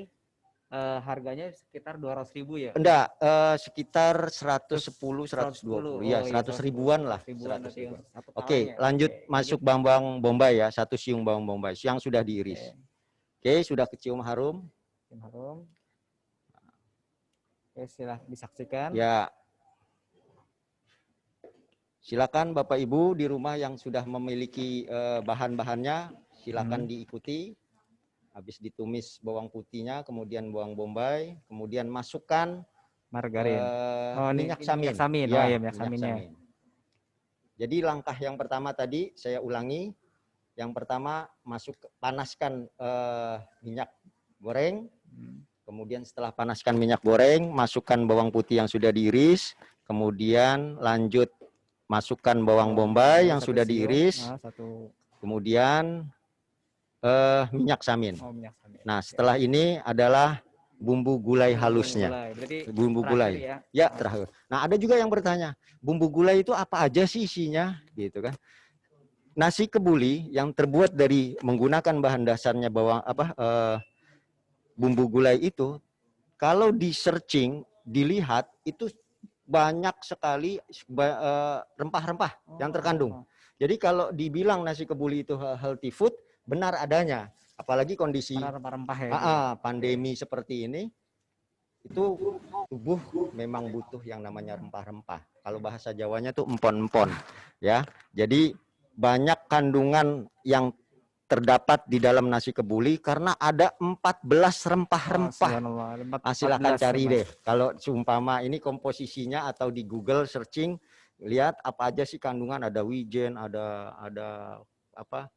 [SPEAKER 1] harganya sekitar 200.000 ya?
[SPEAKER 8] Enggak, sekitar 110, 120. Iya,
[SPEAKER 1] Oh,
[SPEAKER 8] 100 ribuan lah.
[SPEAKER 1] 100 ribuan
[SPEAKER 8] 100
[SPEAKER 1] nanti
[SPEAKER 8] ribuan.
[SPEAKER 1] untuk satu
[SPEAKER 8] Oke,
[SPEAKER 1] kaleng ya?
[SPEAKER 8] lanjut
[SPEAKER 1] Oke,
[SPEAKER 8] masuk bawang bombay ya, 1 siung bawang bombay yang sudah diiris. Oke, sudah kecium harum.
[SPEAKER 1] Bikin harum. Oke, silahkan disaksikan.
[SPEAKER 8] Ya. Silakan Bapak Ibu di rumah yang sudah memiliki bahan-bahannya, silakan diikuti. Habis ditumis bawang putihnya, kemudian bawang bombay, kemudian masukkan
[SPEAKER 1] Margarin.
[SPEAKER 8] minyak samin.
[SPEAKER 1] Minyak samin.
[SPEAKER 8] Ya,
[SPEAKER 1] Oh iya, minyak saminnya.
[SPEAKER 8] samin. Jadi langkah yang pertama tadi saya ulangi. Yang pertama panaskan minyak goreng. Kemudian setelah panaskan minyak goreng, masukkan bawang putih yang sudah diiris. Kemudian lanjut masukkan bawang bombay yang sudah diiris. Kemudian minyak samin.
[SPEAKER 1] Oh, minyak samin.
[SPEAKER 8] Nah, setelah ini adalah bumbu gulai halusnya. Bumbu gulai. Ya, terakhir. Nah, ada juga yang bertanya, bumbu gulai itu apa aja sih isinya? Gitu kan. Nasi kebuli yang terbuat dari menggunakan bahan dasarnya bumbu gulai itu, kalau di searching, dilihat itu banyak sekali rempah-rempah yang terkandung. Jadi kalau dibilang nasi kebuli itu healthy food, benar adanya. Apalagi kondisi
[SPEAKER 1] rempah-rempah ya.
[SPEAKER 8] Pandemi seperti ini, itu tubuh memang butuh yang namanya rempah-rempah. Kalau bahasa Jawanya tuh empon-empon, ya. Jadi banyak kandungan yang terdapat di dalam nasi kebuli karena ada 14 rempah-rempah. Silakan cari deh. Kalau seumpama ini komposisinya atau di Google searching, lihat apa aja sih kandungan, ada wijen, ada apa?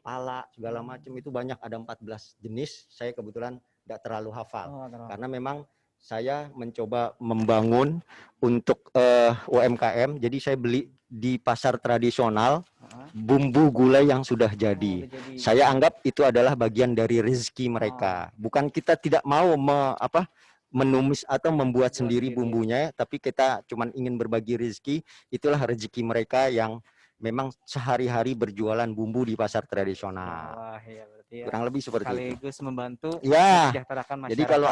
[SPEAKER 8] Pala, segala macam itu banyak, ada 14 jenis. Saya kebetulan tidak terlalu hafal. Karena memang saya mencoba membangun untuk UMKM, jadi saya beli di pasar tradisional bumbu gulai yang sudah jadi. Saya anggap itu adalah bagian dari rezeki mereka. Bukan kita tidak mau menumis atau membuat sendiri bumbunya, tapi kita cuma ingin berbagi rezeki. Itulah rezeki mereka yang memang sehari-hari berjualan bumbu di pasar tradisional.
[SPEAKER 1] Wah, ya, berarti ya,
[SPEAKER 8] kurang lebih seperti itu.
[SPEAKER 1] Sekaligus membantu
[SPEAKER 8] mensejahterakan masyarakat. Jadi kalau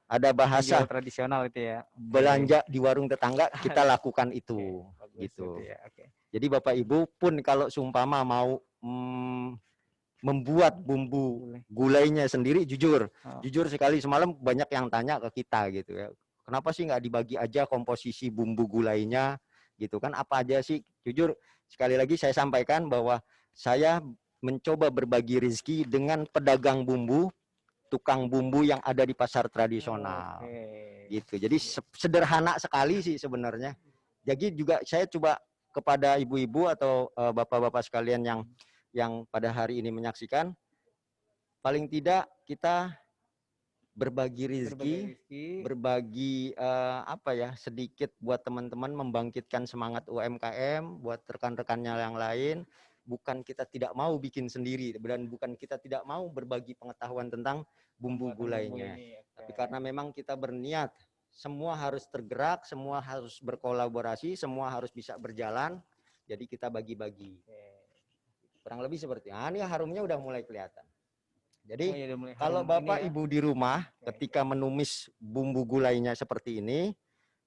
[SPEAKER 8] ada bahasa
[SPEAKER 1] tradisional itu ya,
[SPEAKER 8] belanja di warung tetangga, kita lakukan itu. Gitu.
[SPEAKER 1] Ya,
[SPEAKER 8] Jadi Bapak Ibu pun kalau seumpama mau membuat bumbu gulainya sendiri, jujur sekali semalam banyak yang tanya ke kita gitu ya. Kenapa sih nggak dibagi aja komposisi bumbu gulainya gitu kan? Apa aja sih? Jujur sekali lagi saya sampaikan bahwa saya mencoba berbagi rezeki dengan pedagang bumbu, tukang bumbu yang ada di pasar tradisional. Gitu. Jadi sederhana sekali sih sebenarnya. Jadi juga saya coba kepada ibu-ibu atau bapak-bapak sekalian yang pada hari ini menyaksikan, paling tidak kita berbagi rezeki, berbagi sedikit buat teman-teman, membangkitkan semangat UMKM, buat rekan-rekannya yang lain. Bukan kita tidak mau bikin sendiri, dan bukan kita tidak mau berbagi pengetahuan tentang bumbu gulainya. Tapi karena memang kita berniat, semua harus tergerak, semua harus berkolaborasi, semua harus bisa berjalan, jadi kita bagi-bagi. Kurang lebih seperti ini. Harumnya udah mulai kelihatan. Jadi kalau Bapak Ibu di rumah ketika menumis bumbu gulainya seperti ini,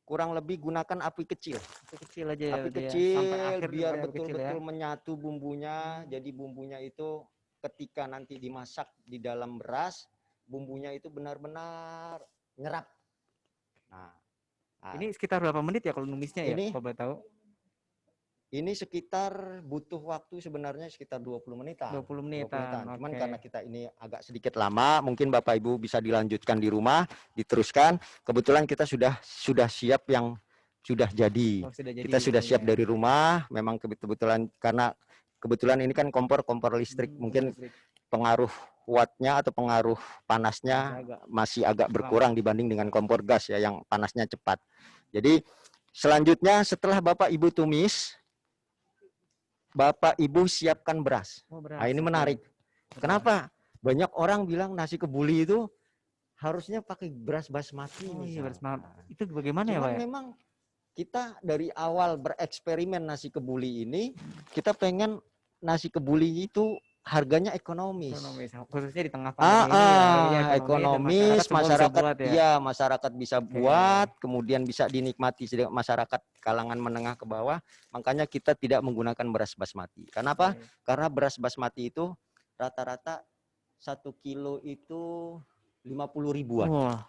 [SPEAKER 8] kurang lebih gunakan api kecil.
[SPEAKER 1] Api kecil aja ya.
[SPEAKER 8] Api kecil biar betul-betul menyatu bumbunya. Jadi bumbunya itu ketika nanti dimasak di dalam beras, bumbunya itu benar-benar nyerap. Nah,
[SPEAKER 1] ini sekitar berapa menit ya kalau numisnya ya? Kalau boleh tahu?
[SPEAKER 8] Ini sekitar butuh waktu sebenarnya sekitar 20 menitan.
[SPEAKER 1] 20 menitan.
[SPEAKER 8] Cuman karena kita ini agak sedikit lama, mungkin Bapak Ibu bisa dilanjutkan di rumah, diteruskan. Kebetulan kita sudah siap yang sudah jadi. Kita sudah siap dari rumah, memang kebetulan karena kebetulan ini kan kompor listrik, mungkin pengaruh wattnya atau pengaruh panasnya masih agak berkurang dibanding dengan kompor gas ya yang panasnya cepat. Jadi selanjutnya setelah Bapak Ibu tumis, Bapak Ibu siapkan beras. Nah, ini menarik. Kenapa? Banyak orang bilang nasi kebuli itu harusnya pakai beras basmati.
[SPEAKER 1] Itu bagaimana ya, Pak?
[SPEAKER 8] Memang kita dari awal bereksperimen nasi kebuli ini, kita pengen nasi kebuli itu harganya ekonomis.
[SPEAKER 1] Ekonomis, khususnya di tengah pandemi ini ya, harganya
[SPEAKER 8] Ekonomis,
[SPEAKER 1] dan semua bisa
[SPEAKER 8] masyarakat
[SPEAKER 1] buat ya.
[SPEAKER 8] iya, masyarakat bisa
[SPEAKER 1] Oke.
[SPEAKER 8] buat, kemudian bisa dinikmati masyarakat kalangan menengah ke bawah. Makanya kita tidak menggunakan beras basmati. Kenapa?
[SPEAKER 1] Oke.
[SPEAKER 8] Karena beras basmati itu rata-rata 1 kilo itu 50 ribuan.
[SPEAKER 1] Wah,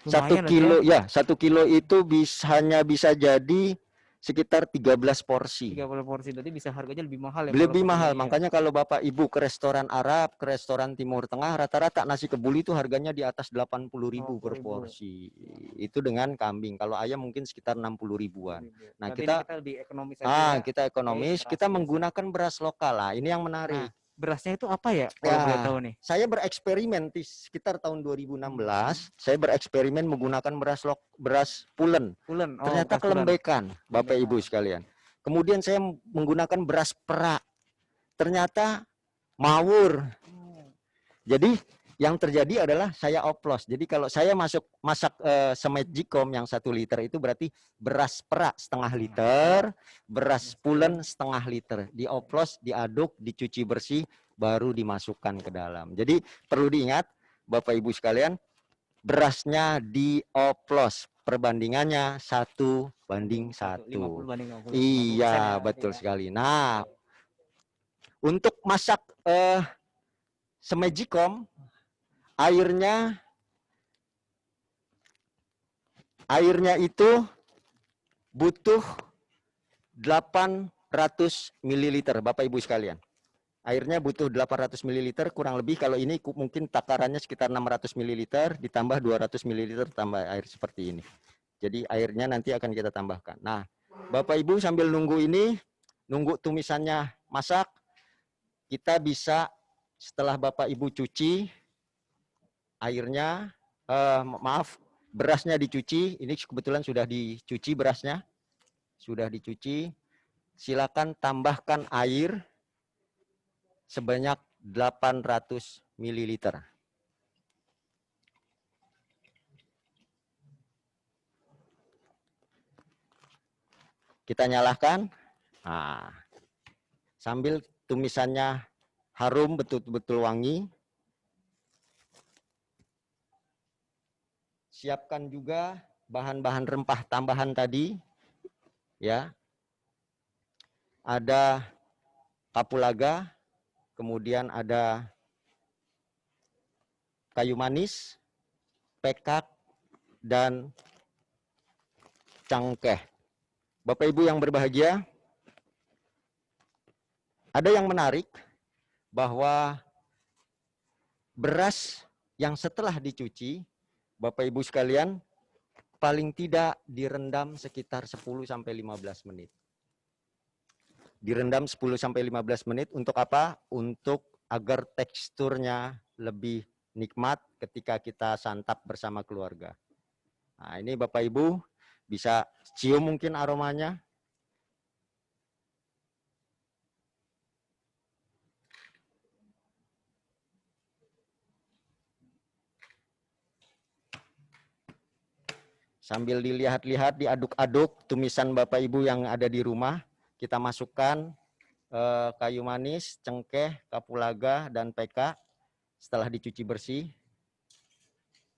[SPEAKER 8] 1
[SPEAKER 1] lumayan
[SPEAKER 8] kilo
[SPEAKER 1] ya.
[SPEAKER 8] ya, 1 kilo itu hanya bisa jadi sekitar 13 porsi.
[SPEAKER 1] 30 porsi, berarti bisa harganya lebih mahal ya.
[SPEAKER 8] Lebih
[SPEAKER 1] kalau
[SPEAKER 8] mahal,
[SPEAKER 1] pakai ini ya.
[SPEAKER 8] makanya kalau Bapak Ibu ke restoran Arab, ke restoran Timur Tengah, rata-rata nasi kebuli itu harganya di atas 80.000 per
[SPEAKER 1] 80.000.
[SPEAKER 8] porsi. Itu dengan kambing. Kalau ayam mungkin sekitar 60 ribuan. Nah,
[SPEAKER 1] Berarti ini kita lebih ekonomis aja ya.
[SPEAKER 8] kita ekonomis,
[SPEAKER 1] Oke,
[SPEAKER 8] kita
[SPEAKER 1] beras biasa.
[SPEAKER 8] menggunakan beras lokal lah. Ini yang
[SPEAKER 1] Nah,
[SPEAKER 8] menarik.
[SPEAKER 1] berasnya itu apa ya kalau boleh tahu nih?
[SPEAKER 8] Saya bereksperimen di sekitar tahun 2016, saya bereksperimen menggunakan beras pulen.
[SPEAKER 1] Pulen.
[SPEAKER 8] Ternyata
[SPEAKER 1] beras pulen.
[SPEAKER 8] kelembekan, Bapak Ibu sekalian. Kemudian saya menggunakan beras perak. Ternyata mawur. Jadi yang terjadi adalah saya oplos. Jadi kalau saya masak semejicom yang 1 liter itu berarti beras perak setengah liter, beras pulen setengah liter. Dioplos, diaduk, dicuci bersih, baru dimasukkan ke dalam. Jadi perlu diingat Bapak Ibu sekalian, berasnya dioplos. Perbandingannya 1:1.
[SPEAKER 1] 50/50.
[SPEAKER 8] Iya,
[SPEAKER 1] 50% ya,
[SPEAKER 8] betul
[SPEAKER 1] berarti ya.
[SPEAKER 8] sekali. Nah, untuk masak semejicom, airnya itu butuh 800 ml, Bapak Ibu sekalian. Airnya butuh 800 ml, kurang lebih kalau ini mungkin takarannya sekitar 600 ml, ditambah 200 ml tambah air seperti ini. Jadi airnya nanti akan kita tambahkan. Nah, Bapak Ibu sambil nunggu ini, nunggu tumisannya masak, kita bisa setelah Bapak Ibu cuci airnya, berasnya dicuci, ini kebetulan sudah dicuci berasnya, sudah dicuci, silakan tambahkan air sebanyak 800 ml. Kita nyalakan. Nah, sambil tumisannya harum, betul-betul wangi. Siapkan juga bahan-bahan rempah tambahan tadi. Ya. Ada kapulaga, kemudian ada kayu manis, pekak, dan cangkeh. Bapak Ibu yang berbahagia, ada yang menarik bahwa beras yang setelah dicuci, Bapak Ibu sekalian, paling tidak direndam sekitar 10-15 menit. Direndam 10-15 menit untuk apa? Untuk agar teksturnya lebih nikmat ketika kita santap bersama keluarga. Nah, ini Bapak Ibu bisa cium mungkin aromanya. Sambil dilihat-lihat, diaduk-aduk tumisan Bapak Ibu yang ada di rumah, kita masukkan kayu manis, cengkeh, kapulaga, dan peka setelah dicuci bersih.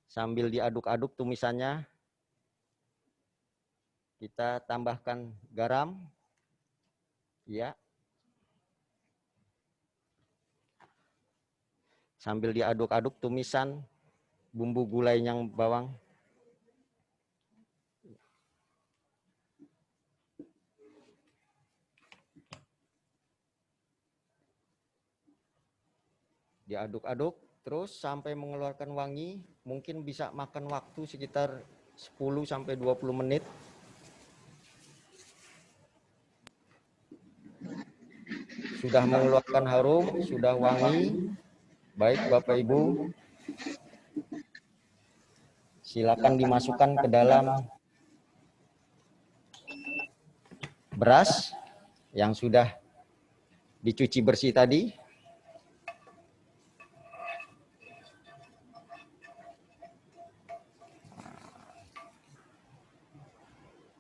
[SPEAKER 8] Sambil diaduk-aduk tumisannya, kita tambahkan garam. Ya. Sambil diaduk-aduk tumisan bumbu gulai yang bawang. Diaduk-aduk terus sampai mengeluarkan wangi, mungkin bisa makan waktu sekitar 10-20 menit. Sudah mengeluarkan harum, sudah wangi. Baik Bapak Ibu, silakan dimasukkan ke dalam beras yang sudah dicuci bersih tadi.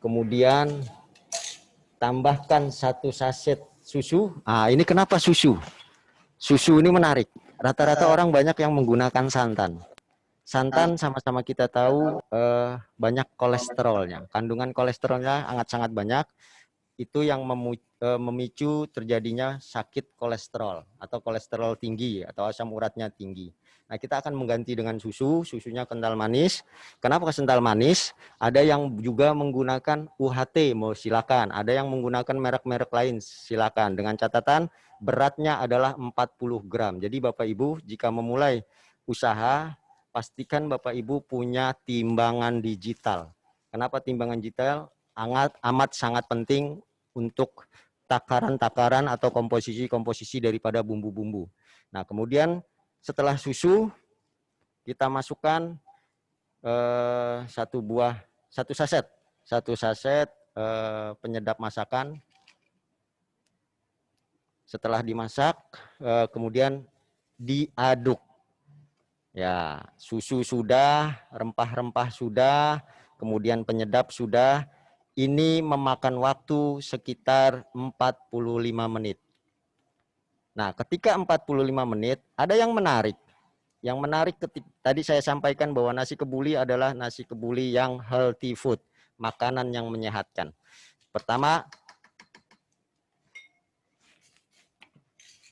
[SPEAKER 8] Kemudian tambahkan 1 saset susu. Ini kenapa susu? Susu ini menarik. Rata-rata orang banyak yang menggunakan santan. Santan sama-sama kita tahu banyak kolesterolnya. Kandungan kolesterolnya sangat banyak. Itu yang memicu terjadinya sakit kolesterol atau kolesterol tinggi atau asam uratnya tinggi. Nah, kita akan mengganti dengan susu, susunya kental manis. Kenapa kental manis? Ada yang juga menggunakan UHT, mau silakan. Ada yang menggunakan merek-merek lain, silakan. Dengan catatan beratnya adalah 40 gram. Jadi Bapak Ibu jika memulai usaha, pastikan Bapak Ibu punya timbangan digital. Kenapa timbangan digital? Amat sangat penting untuk takaran-takaran atau komposisi-komposisi daripada bumbu-bumbu. Nah, kemudian setelah susu kita masukkan satu saset penyedap masakan. Setelah dimasak kemudian diaduk. Ya, susu sudah, rempah-rempah sudah, kemudian penyedap sudah. Ini memakan waktu sekitar 45 menit. Nah, ketika 45 menit, ada yang menarik. Yang menarik tadi saya sampaikan bahwa nasi kebuli adalah nasi kebuli yang healthy food, makanan yang menyehatkan. Pertama,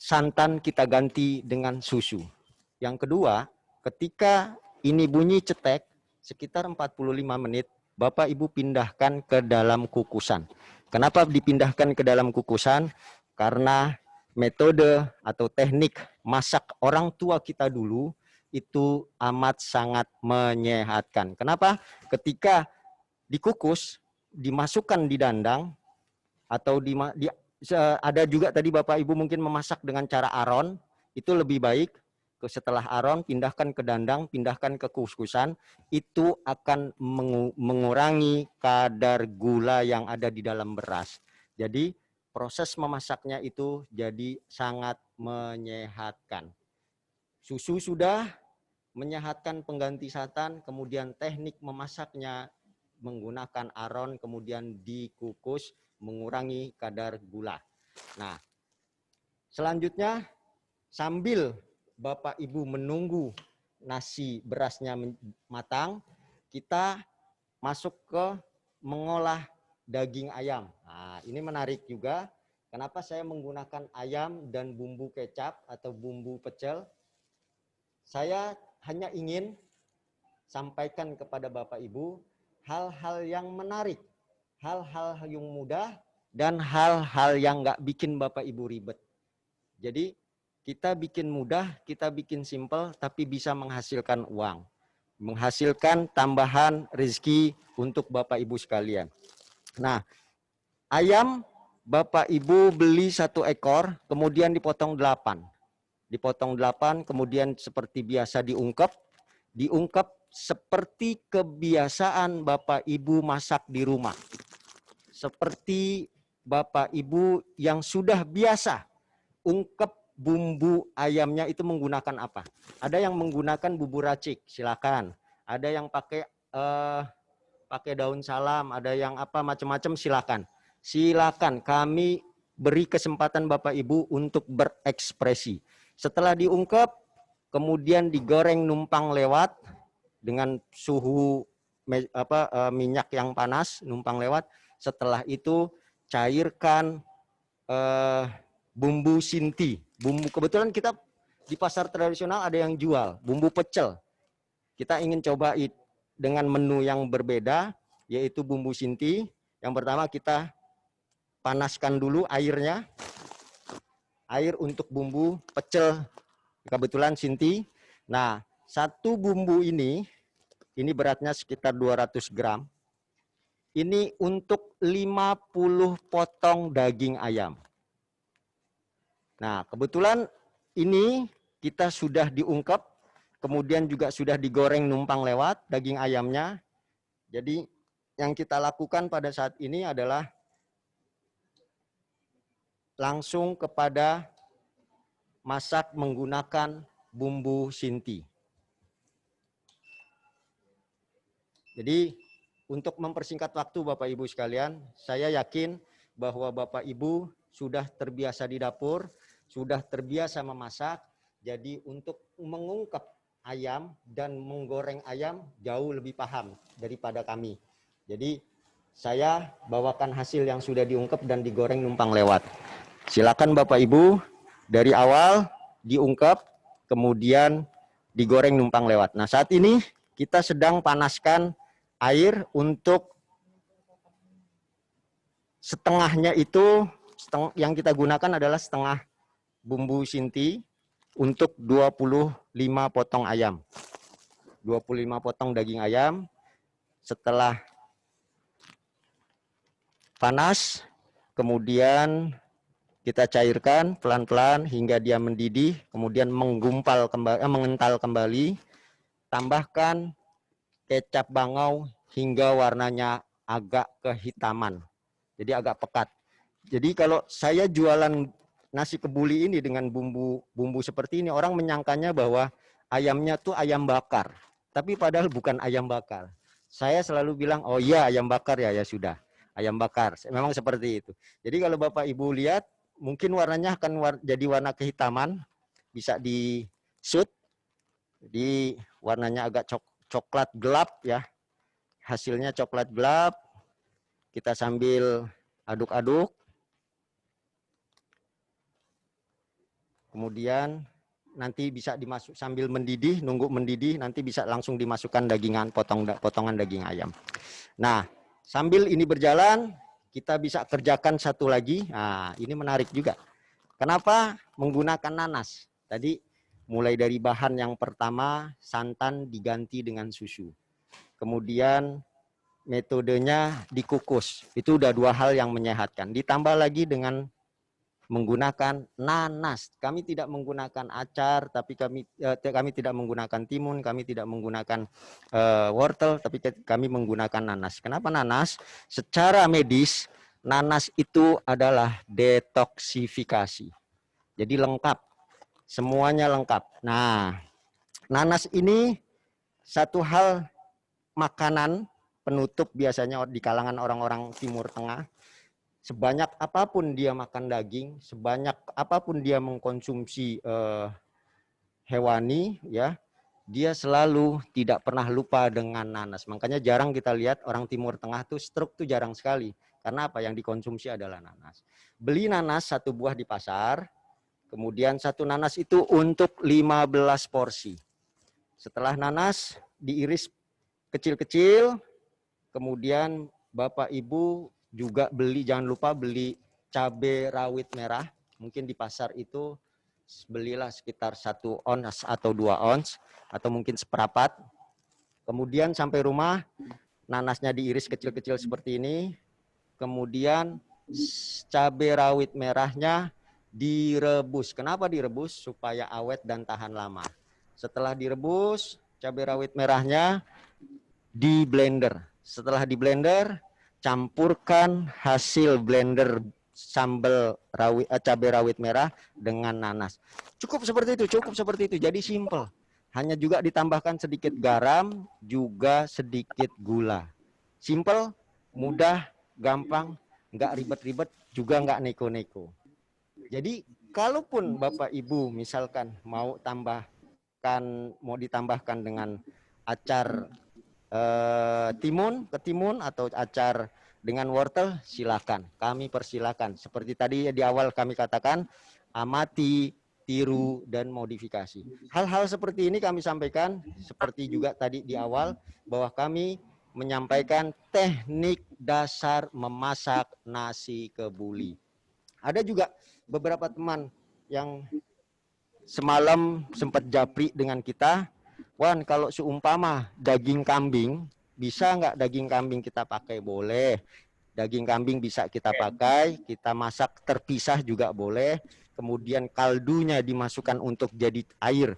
[SPEAKER 8] santan kita ganti dengan susu. Yang kedua, ketika ini bunyi cetek, sekitar 45 menit, Bapak Ibu pindahkan ke dalam kukusan. Kenapa dipindahkan ke dalam kukusan? Karena metode atau teknik masak orang tua kita dulu itu amat sangat menyehatkan. Kenapa? Ketika dikukus, dimasukkan di dandang, atau ada juga tadi Bapak Ibu mungkin memasak dengan cara aron, itu lebih baik. Setelah aron, pindahkan ke dandang, pindahkan ke kukusan, itu akan mengurangi kadar gula yang ada di dalam beras. Jadi proses memasaknya itu jadi sangat menyehatkan. Susu sudah menyehatkan pengganti santan, kemudian teknik memasaknya menggunakan aron, kemudian dikukus, mengurangi kadar gula. Nah, selanjutnya sambil Bapak Ibu menunggu nasi berasnya matang, kita masuk ke mengolah daging ayam. Nah, ini menarik juga. Kenapa saya menggunakan ayam dan bumbu kecap atau bumbu pecel? Saya hanya ingin sampaikan kepada Bapak Ibu hal-hal yang menarik, hal-hal yang mudah, dan hal-hal yang nggak bikin Bapak Ibu ribet. Jadi kita bikin mudah, kita bikin simple, tapi bisa menghasilkan uang. Menghasilkan tambahan rezeki untuk Bapak Ibu sekalian. Nah, ayam Bapak Ibu beli 1 ekor, kemudian dipotong 8. Dipotong 8, kemudian seperti biasa diungkep. Diungkep seperti kebiasaan Bapak Ibu masak di rumah. Seperti Bapak Ibu yang sudah biasa ungkep bumbu ayamnya itu menggunakan apa? Ada yang menggunakan bumbu racik, silakan. Ada yang pakai daun salam, ada yang apa macam-macam, silakan. Silakan, kami beri kesempatan Bapak Ibu untuk berekspresi. Setelah diungkep, kemudian digoreng numpang lewat dengan suhu minyak yang panas, numpang lewat. Setelah itu cairkan bumbu sinti. Bumbu, kebetulan kita di pasar tradisional ada yang jual bumbu pecel. Kita ingin coba dengan menu yang berbeda, yaitu bumbu sinti. Yang pertama kita panaskan dulu airnya. Air untuk bumbu pecel, kebetulan sinti. Nah, 1 bumbu ini beratnya sekitar 200 gram. Ini untuk 50 potong daging ayam. Nah, kebetulan ini kita sudah diungkep, kemudian juga sudah digoreng numpang lewat daging ayamnya. Jadi yang kita lakukan pada saat ini adalah langsung kepada masak menggunakan bumbu sinti. Jadi untuk mempersingkat waktu Bapak Ibu sekalian, saya yakin bahwa Bapak Ibu sudah terbiasa di dapur, sudah terbiasa memasak. Jadi untuk mengungkep ayam dan menggoreng ayam jauh lebih paham daripada kami. Jadi saya bawakan hasil yang sudah diungkep dan digoreng numpang lewat. Silakan Bapak Ibu dari awal diungkep, kemudian digoreng numpang lewat. Nah, saat ini kita sedang panaskan air untuk setengahnya itu, yang kita gunakan adalah setengah bumbu Sinti untuk 25 potong ayam. 25 potong daging ayam. Setelah panas, kemudian kita cairkan pelan-pelan hingga dia mendidih, kemudian mengental kembali, tambahkan kecap bangau hingga warnanya agak kehitaman, jadi agak pekat. Jadi kalau saya jualan nasi kebuli ini dengan bumbu seperti ini, orang menyangkanya bahwa ayamnya tuh ayam bakar, tapi padahal bukan ayam bakar. Saya selalu bilang, oh iya ayam bakar ya, ya sudah, ayam bakar. Memang seperti itu. Jadi kalau Bapak Ibu lihat, mungkin warnanya akan jadi warna kehitaman, bisa di shoot, jadi warnanya agak coklat gelap ya, hasilnya coklat gelap. Kita sambil aduk-aduk, kemudian nanti bisa dimasuk sambil mendidih, nunggu mendidih, nanti bisa langsung dimasukkan potongan daging ayam. Nah, sambil ini berjalan, kita bisa kerjakan satu lagi. Nah, ini menarik juga. Kenapa menggunakan nanas? Tadi mulai dari bahan yang pertama, santan diganti dengan susu. Kemudian metodenya dikukus. Itu udah dua hal yang menyehatkan. Ditambah lagi dengan menggunakan nanas. Kami tidak menggunakan acar, tapi kami tidak menggunakan timun, kami tidak menggunakan wortel, tapi kami menggunakan nanas. Kenapa nanas? Secara medis, nanas itu adalah detoksifikasi. Jadi lengkap, semuanya lengkap. Nah, nanas ini satu hal makanan penutup biasanya di kalangan orang-orang Timur Tengah. Sebanyak apapun dia makan daging, sebanyak apapun dia mengkonsumsi hewani, ya, dia selalu tidak pernah lupa dengan nanas. Makanya jarang kita lihat orang Timur Tengah tuh stroke tuh jarang sekali. Karena apa? Yang dikonsumsi adalah nanas. Beli nanas satu buah di pasar, kemudian satu nanas itu untuk 15 porsi. Setelah nanas diiris kecil-kecil, kemudian Bapak Ibu juga beli, jangan lupa beli cabai rawit merah. Mungkin di pasar itu belilah sekitar 1 ons atau 2 ons, atau mungkin seperempat. Kemudian sampai rumah, nanasnya diiris kecil-kecil seperti ini. Kemudian cabai rawit merahnya direbus. Kenapa direbus? Supaya awet dan tahan lama. Setelah direbus, cabai rawit merahnya di blender. Setelah di blender, campurkan hasil blender sambal cabai rawit merah dengan nanas. Cukup seperti itu, cukup seperti itu. Jadi simple. Hanya juga ditambahkan sedikit garam, juga sedikit gula. Simple, mudah, gampang, nggak ribet-ribet, juga nggak neko-neko. Jadi kalaupun Bapak Ibu misalkan mau ditambahkan dengan acar ketimun atau acar dengan wortel, silakan. Kami persilakan. Seperti tadi di awal kami katakan, amati, tiru, dan modifikasi. Hal-hal seperti ini kami sampaikan, seperti juga tadi di awal, bahwa kami menyampaikan teknik dasar memasak nasi kebuli. Ada juga beberapa teman yang semalam sempat japri dengan kita, Wan, kalau seumpama daging kambing, bisa nggak daging kambing kita pakai? Boleh. Daging kambing bisa kita pakai, kita masak terpisah juga boleh. Kemudian kaldunya dimasukkan untuk jadi air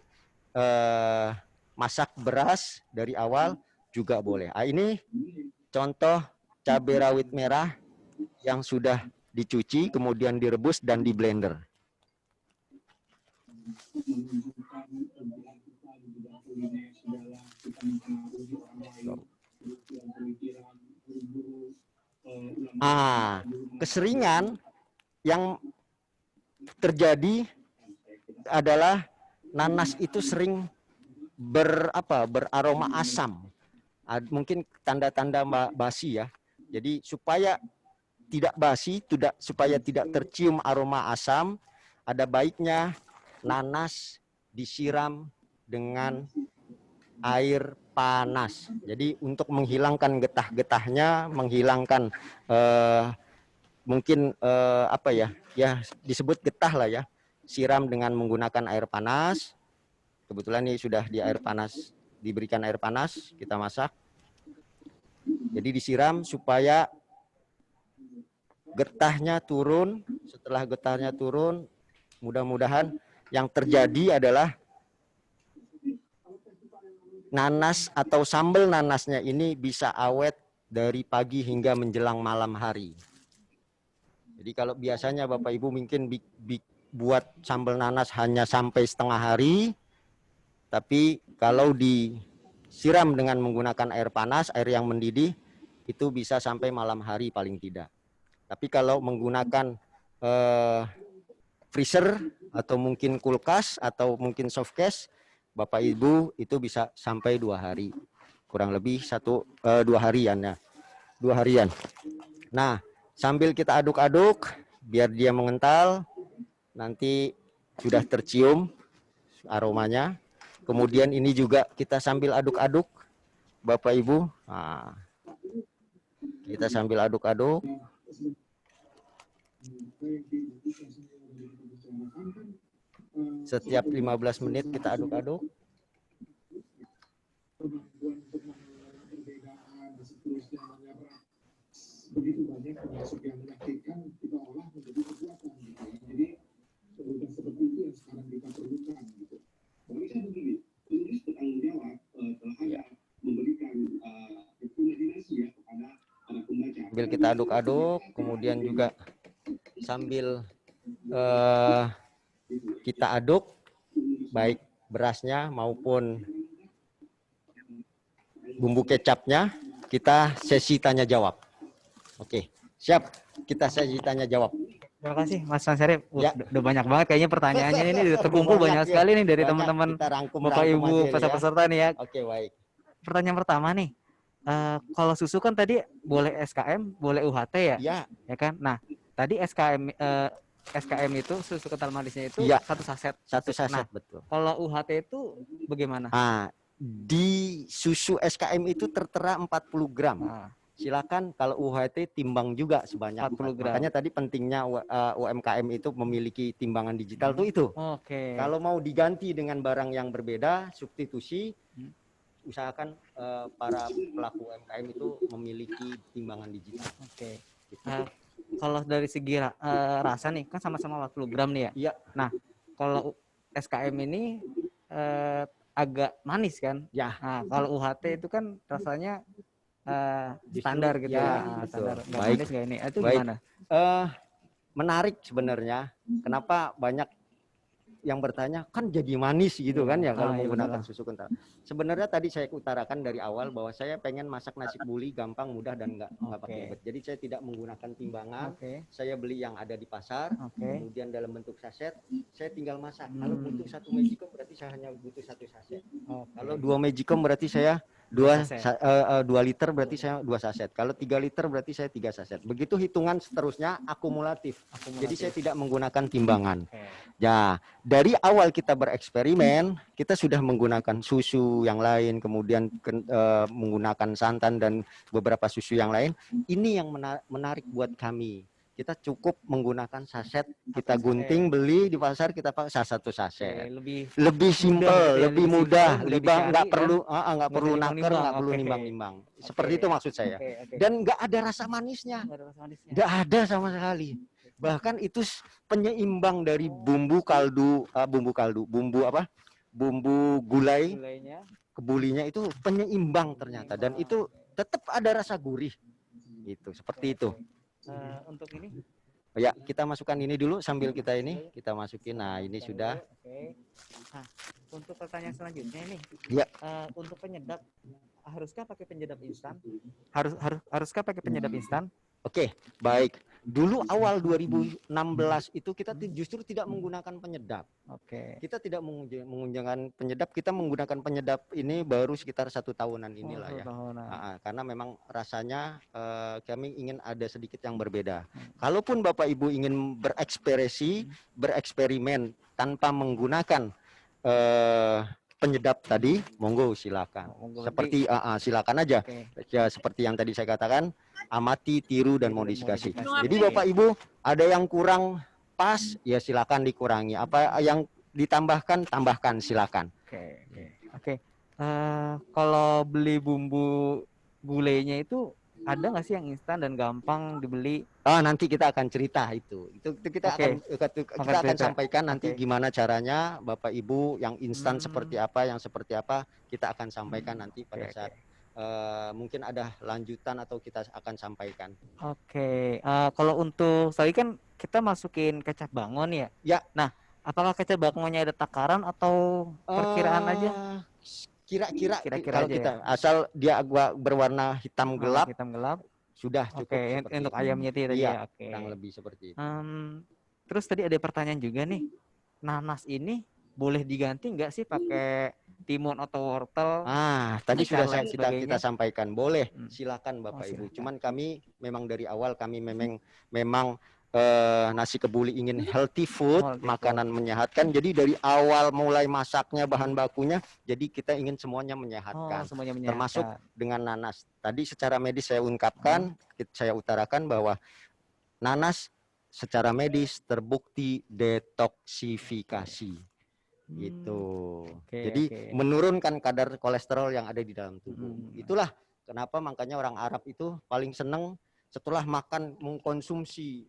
[SPEAKER 8] masak beras dari awal juga boleh. Ini contoh cabai rawit merah yang sudah dicuci, kemudian direbus dan di blender. Keseringan yang terjadi adalah nanas itu sering beraroma asam. Mungkin tanda-tanda basi ya. Jadi supaya tidak basi, supaya tidak tercium aroma asam, ada baiknya nanas disiram dengan air panas. Jadi untuk menghilangkan getah-getahnya, menghilangkan mungkin ya disebut getah lah ya. Siram dengan menggunakan air panas. Kebetulan ini sudah diberikan air panas, kita masak. Jadi disiram supaya getahnya turun. Setelah getahnya turun, mudah-mudahan yang terjadi adalah nanas atau sambal nanasnya ini bisa awet dari pagi hingga menjelang malam hari. Jadi kalau biasanya Bapak Ibu mungkin buat sambal nanas hanya sampai setengah hari, tapi kalau disiram dengan menggunakan air panas, air yang mendidih, itu bisa sampai malam hari paling tidak. Tapi kalau menggunakan freezer atau mungkin kulkas atau mungkin softcase, Bapak Ibu itu bisa sampai 2 hari, kurang lebih 2 harian ya, 2 harian. Nah, sambil kita aduk-aduk biar dia mengental, nanti sudah tercium aromanya. Kemudian ini juga kita sambil aduk-aduk, Bapak Ibu. Nah, kita sambil aduk-aduk. Setiap 15 menit kita aduk-aduk.
[SPEAKER 9] Begitu banyak termasuk yang menyakitkan kita olah menjadi kekuatan gitu ya. Jadi kebutuhan seperti itu yang sekarang kita perlukan gitu. Bagi saya begini, penulis bertanggung jawab telah ada memberikan rekomendasi ya kepada para pembaca.
[SPEAKER 8] Sambil kita aduk-aduk, kemudian juga sambil kita aduk baik berasnya maupun bumbu kecapnya, kita sesi tanya jawab. Oke, siap. Kita sesi tanya jawab.
[SPEAKER 1] Terima kasih Mas Syarif.
[SPEAKER 8] Ya.
[SPEAKER 1] Udah banyak banget kayaknya pertanyaannya ini terkumpul banyak sekali nih dari teman-teman Bapak Ibu peserta nih ya.
[SPEAKER 8] Oke, baik.
[SPEAKER 1] Pertanyaan pertama nih. Kalau susu kan tadi boleh SKM, boleh UHT ya?
[SPEAKER 8] Ya.
[SPEAKER 1] Ya kan? Nah, tadi SKM itu susu kental manisnya itu
[SPEAKER 8] Ya.
[SPEAKER 1] 1 saset.
[SPEAKER 8] 1 saset,
[SPEAKER 1] Nah,
[SPEAKER 8] betul.
[SPEAKER 1] kalau UHT itu bagaimana?
[SPEAKER 8] Di susu SKM itu tertera 40 gram. Silakan kalau UHT timbang juga sebanyak
[SPEAKER 1] 40 gram.
[SPEAKER 8] Makanya tadi pentingnya UMKM itu memiliki timbangan digital tuh itu.
[SPEAKER 1] Oke.
[SPEAKER 8] Kalau mau diganti dengan barang yang berbeda, substitusi, usahakan para pelaku UMKM itu memiliki timbangan digital.
[SPEAKER 1] Oke. Kalau dari segi rasa nih kan sama-sama 40 gram nih ya.
[SPEAKER 8] Iya.
[SPEAKER 1] Nah, kalau SKM ini agak manis kan?
[SPEAKER 8] Ya.
[SPEAKER 1] Nah, kalau UHT itu kan rasanya standar gitu
[SPEAKER 8] ya.
[SPEAKER 1] ya. Standar.
[SPEAKER 8] Baik.
[SPEAKER 1] Manis nggak ini? Itu
[SPEAKER 8] Baik.
[SPEAKER 1] gimana?
[SPEAKER 8] Menarik sebenarnya. Kenapa banyak yang bertanya kan jadi manis gitu kan ya kalau menggunakan susu kental. Sebenarnya tadi saya utarakan dari awal bahwa saya pengen masak nasi kebuli gampang, mudah dan nggak pakai ribet. Jadi saya tidak menggunakan timbangan. Saya beli yang ada di pasar, kemudian dalam bentuk saset, saya tinggal masak. Kalau butuh 1 magicom berarti saya hanya butuh 1 saset. Kalau 2 magicom berarti saya 2 liter berarti saya 2 saset. Kalau 3 liter berarti saya 3 saset. Begitu hitungan seterusnya akumulatif. Jadi saya tidak menggunakan timbangan. Ya, dari awal kita bereksperimen, kita sudah menggunakan susu yang lain, kemudian menggunakan santan dan beberapa susu yang lain. Ini yang menarik buat kami. Kita cukup menggunakan saset, kita gunting, beli di pasar, kita pakai 1 saset. Lebih simpel, lebih mudah, nggak perlu naker, nggak perlu nimbang-nimbang. Seperti itu maksud saya. Dan nggak ada rasa manisnya, nggak ada sama sekali. Bahkan itu penyeimbang dari bumbu gulai, kebulinya itu penyeimbang ternyata, dan itu tetap ada rasa gurih. Itu seperti itu.
[SPEAKER 1] Untuk ini?
[SPEAKER 8] Ya, kita masukkan ini dulu sambil kita masukin. Nah, ini sudah.
[SPEAKER 1] Nah, untuk pertanyaan selanjutnya ini.
[SPEAKER 8] Ya.
[SPEAKER 1] Untuk penyedap, haruskah pakai penyedap instan? Haruskah pakai penyedap instan?
[SPEAKER 8] Oke, baik. dulu awal 2016 itu kita justru tidak menggunakan penyedap.
[SPEAKER 1] Oke.
[SPEAKER 8] Kita tidak menggunakan penyedap, kita menggunakan penyedap ini baru sekitar 1 tahunan inilah ya. Karena memang rasanya kami ingin ada sedikit yang berbeda. Kalaupun Bapak Ibu ingin bereksperimen tanpa menggunakan penyedap tadi, monggo silakan. Seperti silakan aja. Ya, seperti yang tadi saya katakan, amati, tiru dan modifikasi. Jadi Bapak Ibu ada yang kurang pas, ya silakan dikurangi. Apa yang ditambahkan, tambahkan silakan.
[SPEAKER 1] Oke. Kalau beli bumbu gulainya itu ada nggak sih yang instan dan gampang dibeli?
[SPEAKER 8] Nanti kita akan cerita itu kita akan sampaikan nanti gimana caranya Bapak Ibu yang instan seperti apa, yang seperti apa kita akan sampaikan nanti pada saat mungkin ada lanjutan atau kita akan sampaikan.
[SPEAKER 1] Kalau untuk tadi kan kita masukin kecap bangon ya?
[SPEAKER 8] Ya.
[SPEAKER 1] Nah, apakah kecap bangonnya ada takaran atau perkiraan aja?
[SPEAKER 8] Kira-kira kalau
[SPEAKER 1] aja
[SPEAKER 8] kita asal dia berwarna hitam gelap, sudah cukup.
[SPEAKER 1] Untuk ayamnya itu
[SPEAKER 8] ya. Kurang lebih seperti itu.
[SPEAKER 1] Terus tadi ada pertanyaan juga nih, nanas ini boleh diganti nggak sih pakai timun atau wortel?
[SPEAKER 8] Tadi sudah kita sampaikan, boleh. Silakan Bapak Ibu. Cuman kami memang dari awal kami memang nasi kebuli ingin healthy food, makanan menyehatkan. Jadi dari awal mulai masaknya, bahan bakunya, jadi kita ingin semuanya menyehatkan. Termasuk dengan nanas. Tadi secara medis saya ungkapkan, saya utarakan bahwa nanas secara medis terbukti detoksifikasi. Gitu. Jadi menurunkan kadar kolesterol yang ada di dalam tubuh. Itulah kenapa makanya orang Arab itu paling seneng setelah makan mengkonsumsi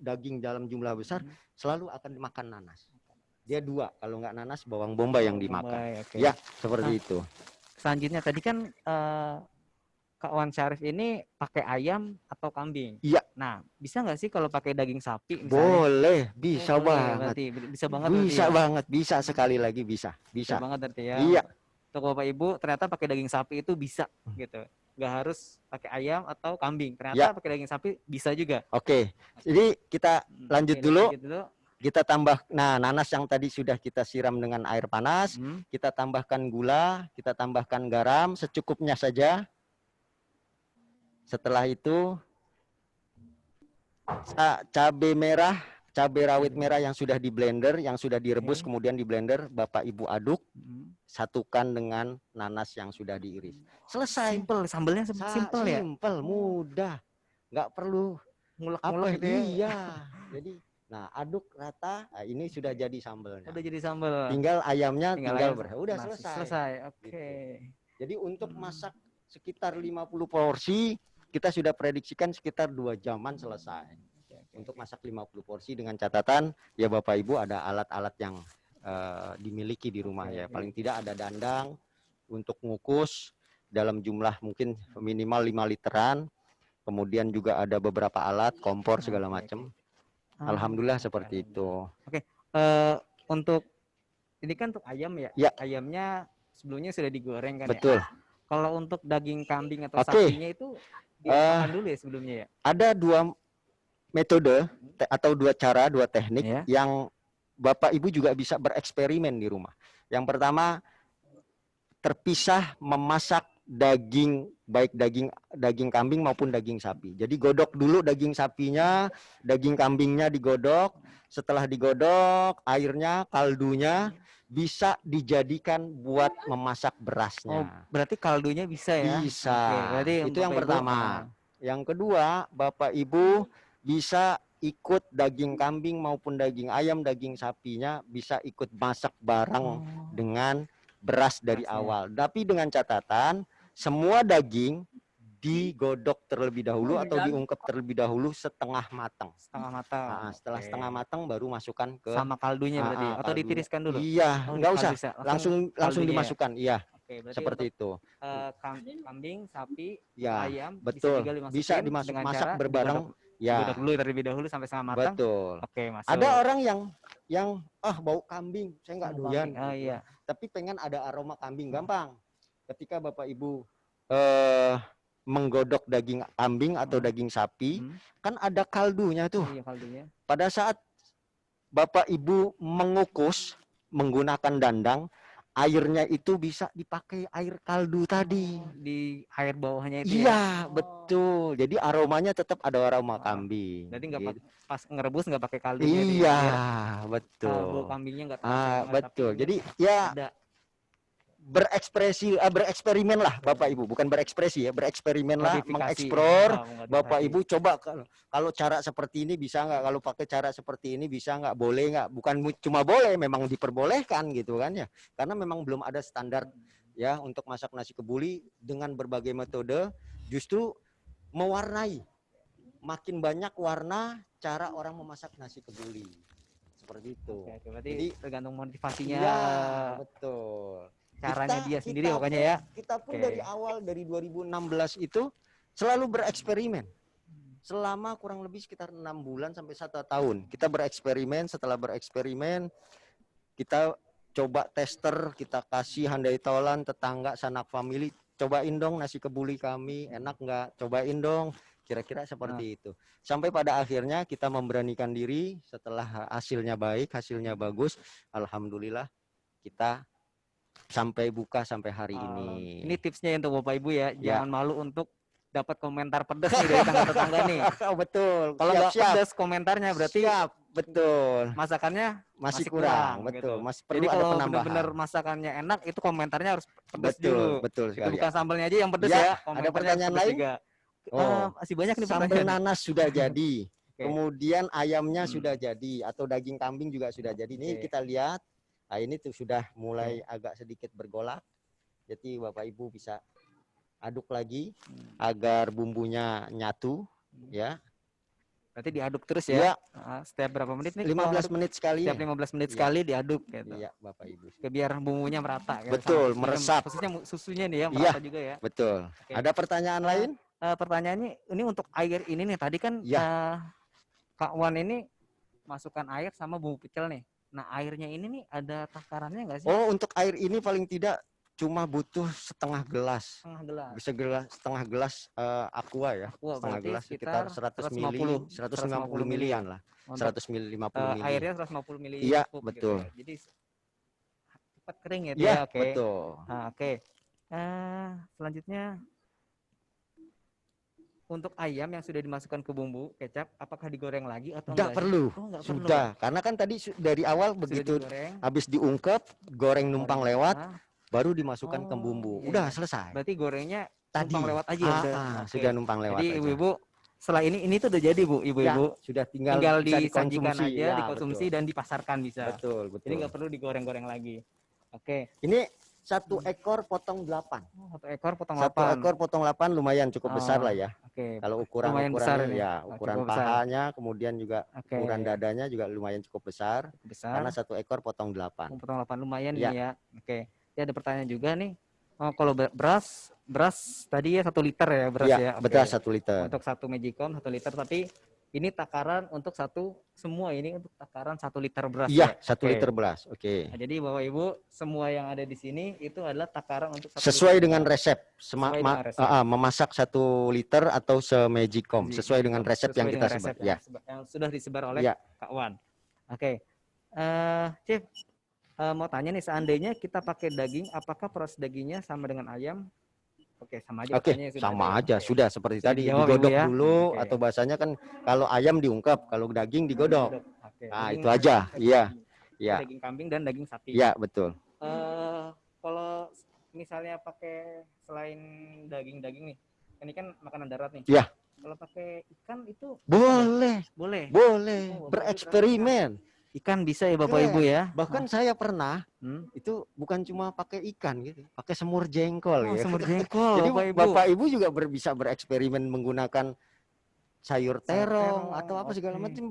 [SPEAKER 8] daging dalam jumlah besar, selalu akan makan nanas. Dia 2, kalau nggak nanas bawang bombay yang dimakan. Ya, seperti itu.
[SPEAKER 1] Selanjutnya tadi kan Kak Wan Syarif ini pakai ayam atau kambing?
[SPEAKER 8] Iya.
[SPEAKER 1] Nah, bisa nggak sih kalau pakai daging sapi misalnya?
[SPEAKER 8] Boleh, bisa banget.
[SPEAKER 1] Bisa banget.
[SPEAKER 8] Bisa banget, bisa sekali lagi bisa. Bisa
[SPEAKER 1] banget berarti ya.
[SPEAKER 8] Iya.
[SPEAKER 1] Untuk Bapak Ibu ternyata pakai daging sapi itu bisa gitu. Nggak harus pakai ayam atau kambing. Ternyata pakai daging sapi bisa juga.
[SPEAKER 8] Oke. Jadi kita lanjut dulu. Kita tambah, nanas yang tadi sudah kita siram dengan air panas. Kita tambahkan gula, kita tambahkan garam secukupnya saja. Setelah itu cabai merah, cabai rawit merah yang sudah di blender, yang sudah direbus kemudian di blender, Bapak Ibu aduk, satukan dengan nanas yang sudah diiris. Selesai.
[SPEAKER 1] Sambelnya simpel ya?
[SPEAKER 8] Simpel, mudah. Nggak perlu
[SPEAKER 1] ngulek-ngulek gitu ya.
[SPEAKER 8] Iya. Jadi aduk rata. Ini sudah jadi sambelnya.
[SPEAKER 1] Udah jadi sambel.
[SPEAKER 8] Tinggal ayamnya tinggal udah
[SPEAKER 1] selesai. Oke.
[SPEAKER 8] Gitu. Jadi untuk masak sekitar 50 porsi, kita sudah prediksikan sekitar 2 jaman selesai. Untuk masak 50 porsi dengan catatan ya Bapak Ibu ada alat-alat yang dimiliki di rumah ya. Paling tidak ada dandang untuk ngukus dalam jumlah mungkin minimal 5 literan. Kemudian juga ada beberapa alat, kompor segala macam. Alhamdulillah seperti itu.
[SPEAKER 1] Untuk ini kan untuk ayam ya?
[SPEAKER 8] Ya.
[SPEAKER 1] Ayamnya sebelumnya sudah digoreng kan?
[SPEAKER 8] Betul.
[SPEAKER 1] Ya? Kalau untuk daging kambing atau sapinya itu diapakan dulu ya sebelumnya ya?
[SPEAKER 8] Ada 2 metode atau 2 cara, 2 teknik yang Bapak Ibu juga bisa bereksperimen di rumah. Yang pertama, terpisah memasak daging, baik daging kambing maupun daging sapi. Jadi godok dulu daging sapinya, daging kambingnya digodok. Setelah digodok, airnya, kaldunya bisa dijadikan buat memasak berasnya.
[SPEAKER 1] Berarti kaldunya bisa ya?
[SPEAKER 8] Bisa. Itu yang pertama. Yang kedua, Bapak Ibu bisa ikut daging kambing maupun daging ayam, daging sapinya bisa ikut masak bareng dengan beras dari awal. Tapi dengan catatan semua daging digodok terlebih dahulu atau diungkep terlebih dahulu setengah matang. Setelah setengah matang baru masukkan ke
[SPEAKER 1] sama kaldunya berarti atau ditiriskan dulu?
[SPEAKER 8] Iya, enggak usah. Langsung dimasukkan. Iya. Seperti itu.
[SPEAKER 1] Kambing, sapi,
[SPEAKER 8] ya,
[SPEAKER 1] ayam
[SPEAKER 8] betul. Bisa dimasak berbareng. Ya.
[SPEAKER 1] Digodok dulu terlebih dahulu sampai setengah matang.
[SPEAKER 8] Betul.
[SPEAKER 1] Oke, masuk.
[SPEAKER 8] Ada orang yang bau kambing, saya nggak doyan.
[SPEAKER 1] Iya.
[SPEAKER 8] Tapi pengen ada aroma kambing, gampang. Ketika Bapak Ibu menggodok daging kambing atau daging sapi, kan ada kaldunya tuh.
[SPEAKER 1] Iya, kaldunya.
[SPEAKER 8] Pada saat Bapak Ibu mengukus menggunakan dandang, airnya itu bisa dipakai air kaldu tadi.
[SPEAKER 1] Di air bawahnya itu ya.
[SPEAKER 8] Iya, betul. Jadi aromanya tetap ada aroma kambing.
[SPEAKER 1] Jadi nggak
[SPEAKER 8] Gitu.
[SPEAKER 1] pas ngerebus nggak pakai kaldunya.
[SPEAKER 8] Iya,
[SPEAKER 1] Bau
[SPEAKER 8] betul.
[SPEAKER 1] kambingnya nggak
[SPEAKER 8] Betul. Jadi ya
[SPEAKER 1] ada.
[SPEAKER 8] bereksperimen lah Bapak Ibu, bukan berekspresi ya, bereksperimen lah,
[SPEAKER 1] Modifikasi.
[SPEAKER 8] mengeksplor.
[SPEAKER 1] Modifikasi.
[SPEAKER 8] Bapak Ibu coba kalau cara seperti ini bisa nggak, kalau pakai cara seperti ini bisa nggak, boleh nggak, bukan cuma boleh, memang diperbolehkan gitu kan ya, karena memang belum ada standar ya untuk masak nasi kebuli dengan berbagai metode, justru mewarnai, makin banyak warna cara orang memasak nasi kebuli seperti itu.
[SPEAKER 1] Oke, berarti
[SPEAKER 8] Jadi
[SPEAKER 1] tergantung motivasinya.
[SPEAKER 8] iya, betul.
[SPEAKER 1] Caranya dia sendiri pokoknya ya.
[SPEAKER 8] Kita pun
[SPEAKER 1] Oke.
[SPEAKER 8] dari awal dari 2016 itu selalu bereksperimen. Selama kurang lebih sekitar 6 bulan sampai 1 tahun. Kita bereksperimen, setelah bereksperimen kita coba tester, kita kasih handai taulan tetangga, sanak family, cobain dong nasi kebuli kami, enak nggak? Cobain dong. Kira-kira seperti itu. Sampai pada akhirnya kita memberanikan diri setelah hasilnya baik, hasilnya bagus. Alhamdulillah kita sampai buka sampai hari ini.
[SPEAKER 1] Ini tipsnya untuk Bapak Ibu ya,
[SPEAKER 8] Ya.
[SPEAKER 1] jangan malu untuk dapat komentar pedas nih dari tetangga-tetangga nih.
[SPEAKER 8] Betul.
[SPEAKER 1] Kalau nggak
[SPEAKER 8] Siap-siap.
[SPEAKER 1] pedas komentarnya berarti
[SPEAKER 8] Siap, betul.
[SPEAKER 1] masakannya
[SPEAKER 8] Masih kurang, betul.
[SPEAKER 1] gitu.
[SPEAKER 8] Masih
[SPEAKER 1] Jadi
[SPEAKER 8] perlu ada
[SPEAKER 1] kalau
[SPEAKER 8] penambahan.
[SPEAKER 1] benar-benar masakannya enak, itu komentarnya harus pedas
[SPEAKER 8] Betul,
[SPEAKER 1] dulu.
[SPEAKER 8] betul
[SPEAKER 1] Itu
[SPEAKER 8] sekali.
[SPEAKER 1] bukan sambalnya aja yang pedas
[SPEAKER 8] Ya,
[SPEAKER 1] ya.
[SPEAKER 8] ada
[SPEAKER 1] komentarnya
[SPEAKER 8] pertanyaan
[SPEAKER 1] harus pedas
[SPEAKER 8] lain?
[SPEAKER 1] juga.
[SPEAKER 8] Oh.
[SPEAKER 1] Masih banyak nih
[SPEAKER 8] Sambal
[SPEAKER 1] pertanyaan.
[SPEAKER 8] nanas sudah jadi.
[SPEAKER 1] Oke.
[SPEAKER 8] Kemudian ayamnya sudah jadi atau daging kambing juga sudah jadi. Ini
[SPEAKER 1] Oke.
[SPEAKER 8] kita lihat. Nah, ini tuh sudah mulai agak sedikit bergolak. Jadi Bapak Ibu bisa aduk lagi agar bumbunya nyatu ya.
[SPEAKER 1] Berarti diaduk terus
[SPEAKER 8] Iya.
[SPEAKER 1] ya. Setiap berapa menit nih?
[SPEAKER 8] 15 menit sekali.
[SPEAKER 1] Setiap 15 menit
[SPEAKER 8] Iya.
[SPEAKER 1] sekali diaduk gitu.
[SPEAKER 8] Iya, Bapak Ibu.
[SPEAKER 1] Biar bumbunya merata gitu.
[SPEAKER 8] Betul,
[SPEAKER 1] Sama
[SPEAKER 8] meresap.
[SPEAKER 1] Khususnya susunya nih ya,
[SPEAKER 8] Iya.
[SPEAKER 1] merata juga ya.
[SPEAKER 8] Betul.
[SPEAKER 1] Oke.
[SPEAKER 8] Ada pertanyaan lain?
[SPEAKER 1] Pertanyaannya ini untuk air ini nih. Tadi kan Kak Wan ini masukkan air sama bumbu pecel nih. Nah, airnya ini nih ada takarannya nggak sih?
[SPEAKER 8] Oh, untuk air ini paling tidak cuma butuh setengah gelas.
[SPEAKER 1] Setengah gelas.
[SPEAKER 8] Bisa setengah gelas aqua ya.
[SPEAKER 1] Aqua,
[SPEAKER 8] Setengah
[SPEAKER 1] berarti
[SPEAKER 8] gelas
[SPEAKER 1] sekitar
[SPEAKER 8] sekitar 100 mili, 150 milian lah.
[SPEAKER 1] Untuk,
[SPEAKER 8] 150 mili.
[SPEAKER 1] airnya 150 mili.
[SPEAKER 8] Iya,
[SPEAKER 1] cukup
[SPEAKER 8] betul.
[SPEAKER 1] Gitu ya. Jadi cepat kering gitu
[SPEAKER 8] Iya,
[SPEAKER 1] ya. Oke.
[SPEAKER 8] betul.
[SPEAKER 1] Nah, oke. Selanjutnya untuk ayam yang sudah dimasukkan ke bumbu kecap, apakah digoreng lagi atau
[SPEAKER 8] Enggak perlu.
[SPEAKER 1] Oh, nggak perlu.
[SPEAKER 8] Sudah. Karena kan tadi dari awal
[SPEAKER 1] Sudah
[SPEAKER 8] begitu
[SPEAKER 1] digoreng.
[SPEAKER 8] habis diungkep, goreng numpang lewat,
[SPEAKER 1] Nah,
[SPEAKER 8] baru dimasukkan ke bumbu.
[SPEAKER 1] iya.
[SPEAKER 8] Udah selesai.
[SPEAKER 1] berarti gorengnya
[SPEAKER 8] Tadi
[SPEAKER 1] numpang lewat aja. Oke.
[SPEAKER 8] sudah numpang lewat
[SPEAKER 1] Jadi
[SPEAKER 8] aja.
[SPEAKER 1] ibu-ibu setelah ini tuh udah jadi Bu, ibu-ibu.
[SPEAKER 8] Ya, sudah tinggal
[SPEAKER 1] Tinggal
[SPEAKER 8] bisa
[SPEAKER 1] disajikan
[SPEAKER 8] dikonsumsi.
[SPEAKER 1] aja,
[SPEAKER 8] Ya,
[SPEAKER 1] dikonsumsi
[SPEAKER 8] betul.
[SPEAKER 1] dan dipasarkan bisa.
[SPEAKER 8] Betul, betul.
[SPEAKER 1] Jadi nggak perlu digoreng-goreng lagi. Oke.
[SPEAKER 8] Ini 1 ekor potong 8.
[SPEAKER 1] 1 ekor potong
[SPEAKER 8] 1
[SPEAKER 1] 8.
[SPEAKER 8] ekor potong 8 lumayan cukup besar lah ya.
[SPEAKER 1] Oke.
[SPEAKER 8] Kalau
[SPEAKER 1] Lumayan besar
[SPEAKER 8] ukuran-ukurannya
[SPEAKER 1] ini.
[SPEAKER 8] ya,
[SPEAKER 1] Oh,
[SPEAKER 8] ukuran
[SPEAKER 1] cukup besar.
[SPEAKER 8] pahanya, kemudian juga
[SPEAKER 1] Oke.
[SPEAKER 8] ukuran dadanya juga lumayan cukup besar.
[SPEAKER 1] Besar.
[SPEAKER 8] Karena 1 ekor potong 8.
[SPEAKER 1] Potong 8 lumayan
[SPEAKER 8] Ya.
[SPEAKER 1] nih ya. Oke. Ya ada pertanyaan juga nih. Oh, kalau beras tadi ya 1 liter ya beras
[SPEAKER 8] Iya,
[SPEAKER 1] ya. Oke.
[SPEAKER 8] beras 1 liter.
[SPEAKER 1] Untuk 1 Magicom 1 liter, tapi ini takaran untuk semua ini untuk takaran 1 liter beras
[SPEAKER 8] Iya,
[SPEAKER 1] ya.
[SPEAKER 8] 1
[SPEAKER 1] Oke.
[SPEAKER 8] liter beras. Oke.
[SPEAKER 1] Nah, jadi Bapak Ibu semua yang ada di sini itu adalah takaran untuk 1
[SPEAKER 8] Sesuai
[SPEAKER 1] liter
[SPEAKER 8] dengan
[SPEAKER 1] beras.
[SPEAKER 8] resep.
[SPEAKER 1] Sesuai dengan resep.
[SPEAKER 8] Memasak 1 liter atau semagicom sesuai dengan resep
[SPEAKER 1] Sesuai
[SPEAKER 8] yang kita
[SPEAKER 1] dengan
[SPEAKER 8] sebut.
[SPEAKER 1] resep
[SPEAKER 8] Ya.
[SPEAKER 1] yang sudah disebar oleh
[SPEAKER 8] Ya.
[SPEAKER 1] Kak Wan. Oke. Chief, mau tanya nih, seandainya kita pakai daging, apakah proses dagingnya sama dengan ayam? Oke, sama aja.
[SPEAKER 8] Oke,
[SPEAKER 1] pertanyaannya sudah
[SPEAKER 8] sama
[SPEAKER 1] ada ya.
[SPEAKER 8] aja.
[SPEAKER 1] Oke.
[SPEAKER 8] Sudah seperti
[SPEAKER 1] Sudah
[SPEAKER 8] tadi,
[SPEAKER 1] dijawab,
[SPEAKER 8] digodok
[SPEAKER 1] Ibu ya?
[SPEAKER 8] dulu
[SPEAKER 1] Oke.
[SPEAKER 8] atau bahasanya kan kalau ayam diungkep, kalau daging digodok.
[SPEAKER 1] Oke,
[SPEAKER 8] Nah,
[SPEAKER 1] daging-
[SPEAKER 8] itu aja. Iya.
[SPEAKER 1] daging-
[SPEAKER 8] Iya.
[SPEAKER 1] Daging kambing dan daging sapi.
[SPEAKER 8] Iya, betul.
[SPEAKER 1] Kalau misalnya pakai selain daging-daging nih, ini kan makanan darat nih.
[SPEAKER 8] Iya.
[SPEAKER 1] Kalau pakai ikan itu
[SPEAKER 8] Boleh.
[SPEAKER 1] boleh.
[SPEAKER 8] Boleh.
[SPEAKER 1] Oh, Bapak Ibu
[SPEAKER 8] Bereksperimen.
[SPEAKER 1] Ikan bisa ya Bapak
[SPEAKER 8] Keren.
[SPEAKER 1] Ibu ya.
[SPEAKER 8] Bahkan saya pernah itu bukan cuma pakai ikan gitu, pakai semur jengkol
[SPEAKER 1] Oh,
[SPEAKER 8] ya.
[SPEAKER 1] semur jengkol,
[SPEAKER 8] Jadi
[SPEAKER 1] Bapak Ibu.
[SPEAKER 8] Bapak Ibu juga bisa bereksperimen menggunakan sayur terong
[SPEAKER 1] terong,
[SPEAKER 8] atau apa segala
[SPEAKER 1] oke.
[SPEAKER 8] macam,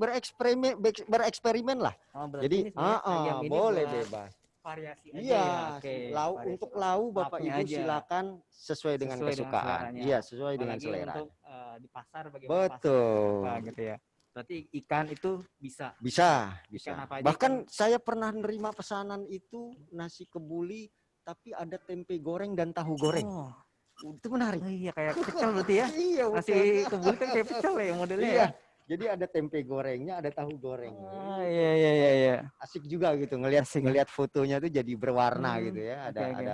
[SPEAKER 8] bereksperimen lah.
[SPEAKER 1] Oh, berarti
[SPEAKER 8] Jadi
[SPEAKER 1] ini sebenarnya ayam ini
[SPEAKER 8] boleh
[SPEAKER 1] buat
[SPEAKER 8] bebas.
[SPEAKER 1] variasi aja
[SPEAKER 8] Iya,
[SPEAKER 1] ya. Oke,
[SPEAKER 8] lau
[SPEAKER 1] variasi.
[SPEAKER 8] untuk lau Bapak
[SPEAKER 1] Lauknya
[SPEAKER 8] Ibu
[SPEAKER 1] aja.
[SPEAKER 8] silakan sesuai dengan
[SPEAKER 1] Sesuai dengan
[SPEAKER 8] kesukaan.
[SPEAKER 1] seleranya.
[SPEAKER 8] Iya, sesuai dengan
[SPEAKER 1] Apalagi
[SPEAKER 8] selera.
[SPEAKER 1] Untuk di pasar bagaimana
[SPEAKER 8] Betul.
[SPEAKER 1] pasar gitu ya. Berarti ikan itu bisa.
[SPEAKER 8] Bisa, bisa.
[SPEAKER 1] Ikan apa aja,
[SPEAKER 8] Bahkan
[SPEAKER 1] ikan-
[SPEAKER 8] saya pernah nerima pesanan itu nasi kebuli tapi ada tempe goreng dan tahu goreng.
[SPEAKER 1] Oh,
[SPEAKER 8] Itu menarik.
[SPEAKER 1] Oh, iya kayak pecel berarti ya.
[SPEAKER 8] Iya,
[SPEAKER 1] Nasi kebuli kan kayak pecel ya modelnya
[SPEAKER 8] Iya.
[SPEAKER 1] ya.
[SPEAKER 8] Jadi ada tempe gorengnya, ada tahu gorengnya.
[SPEAKER 1] Oh, iya iya iya iya.
[SPEAKER 8] Asik juga gitu ngelihat
[SPEAKER 1] Asik ya.
[SPEAKER 8] ngelihat fotonya tuh jadi berwarna gitu ya.
[SPEAKER 1] Oke, oke.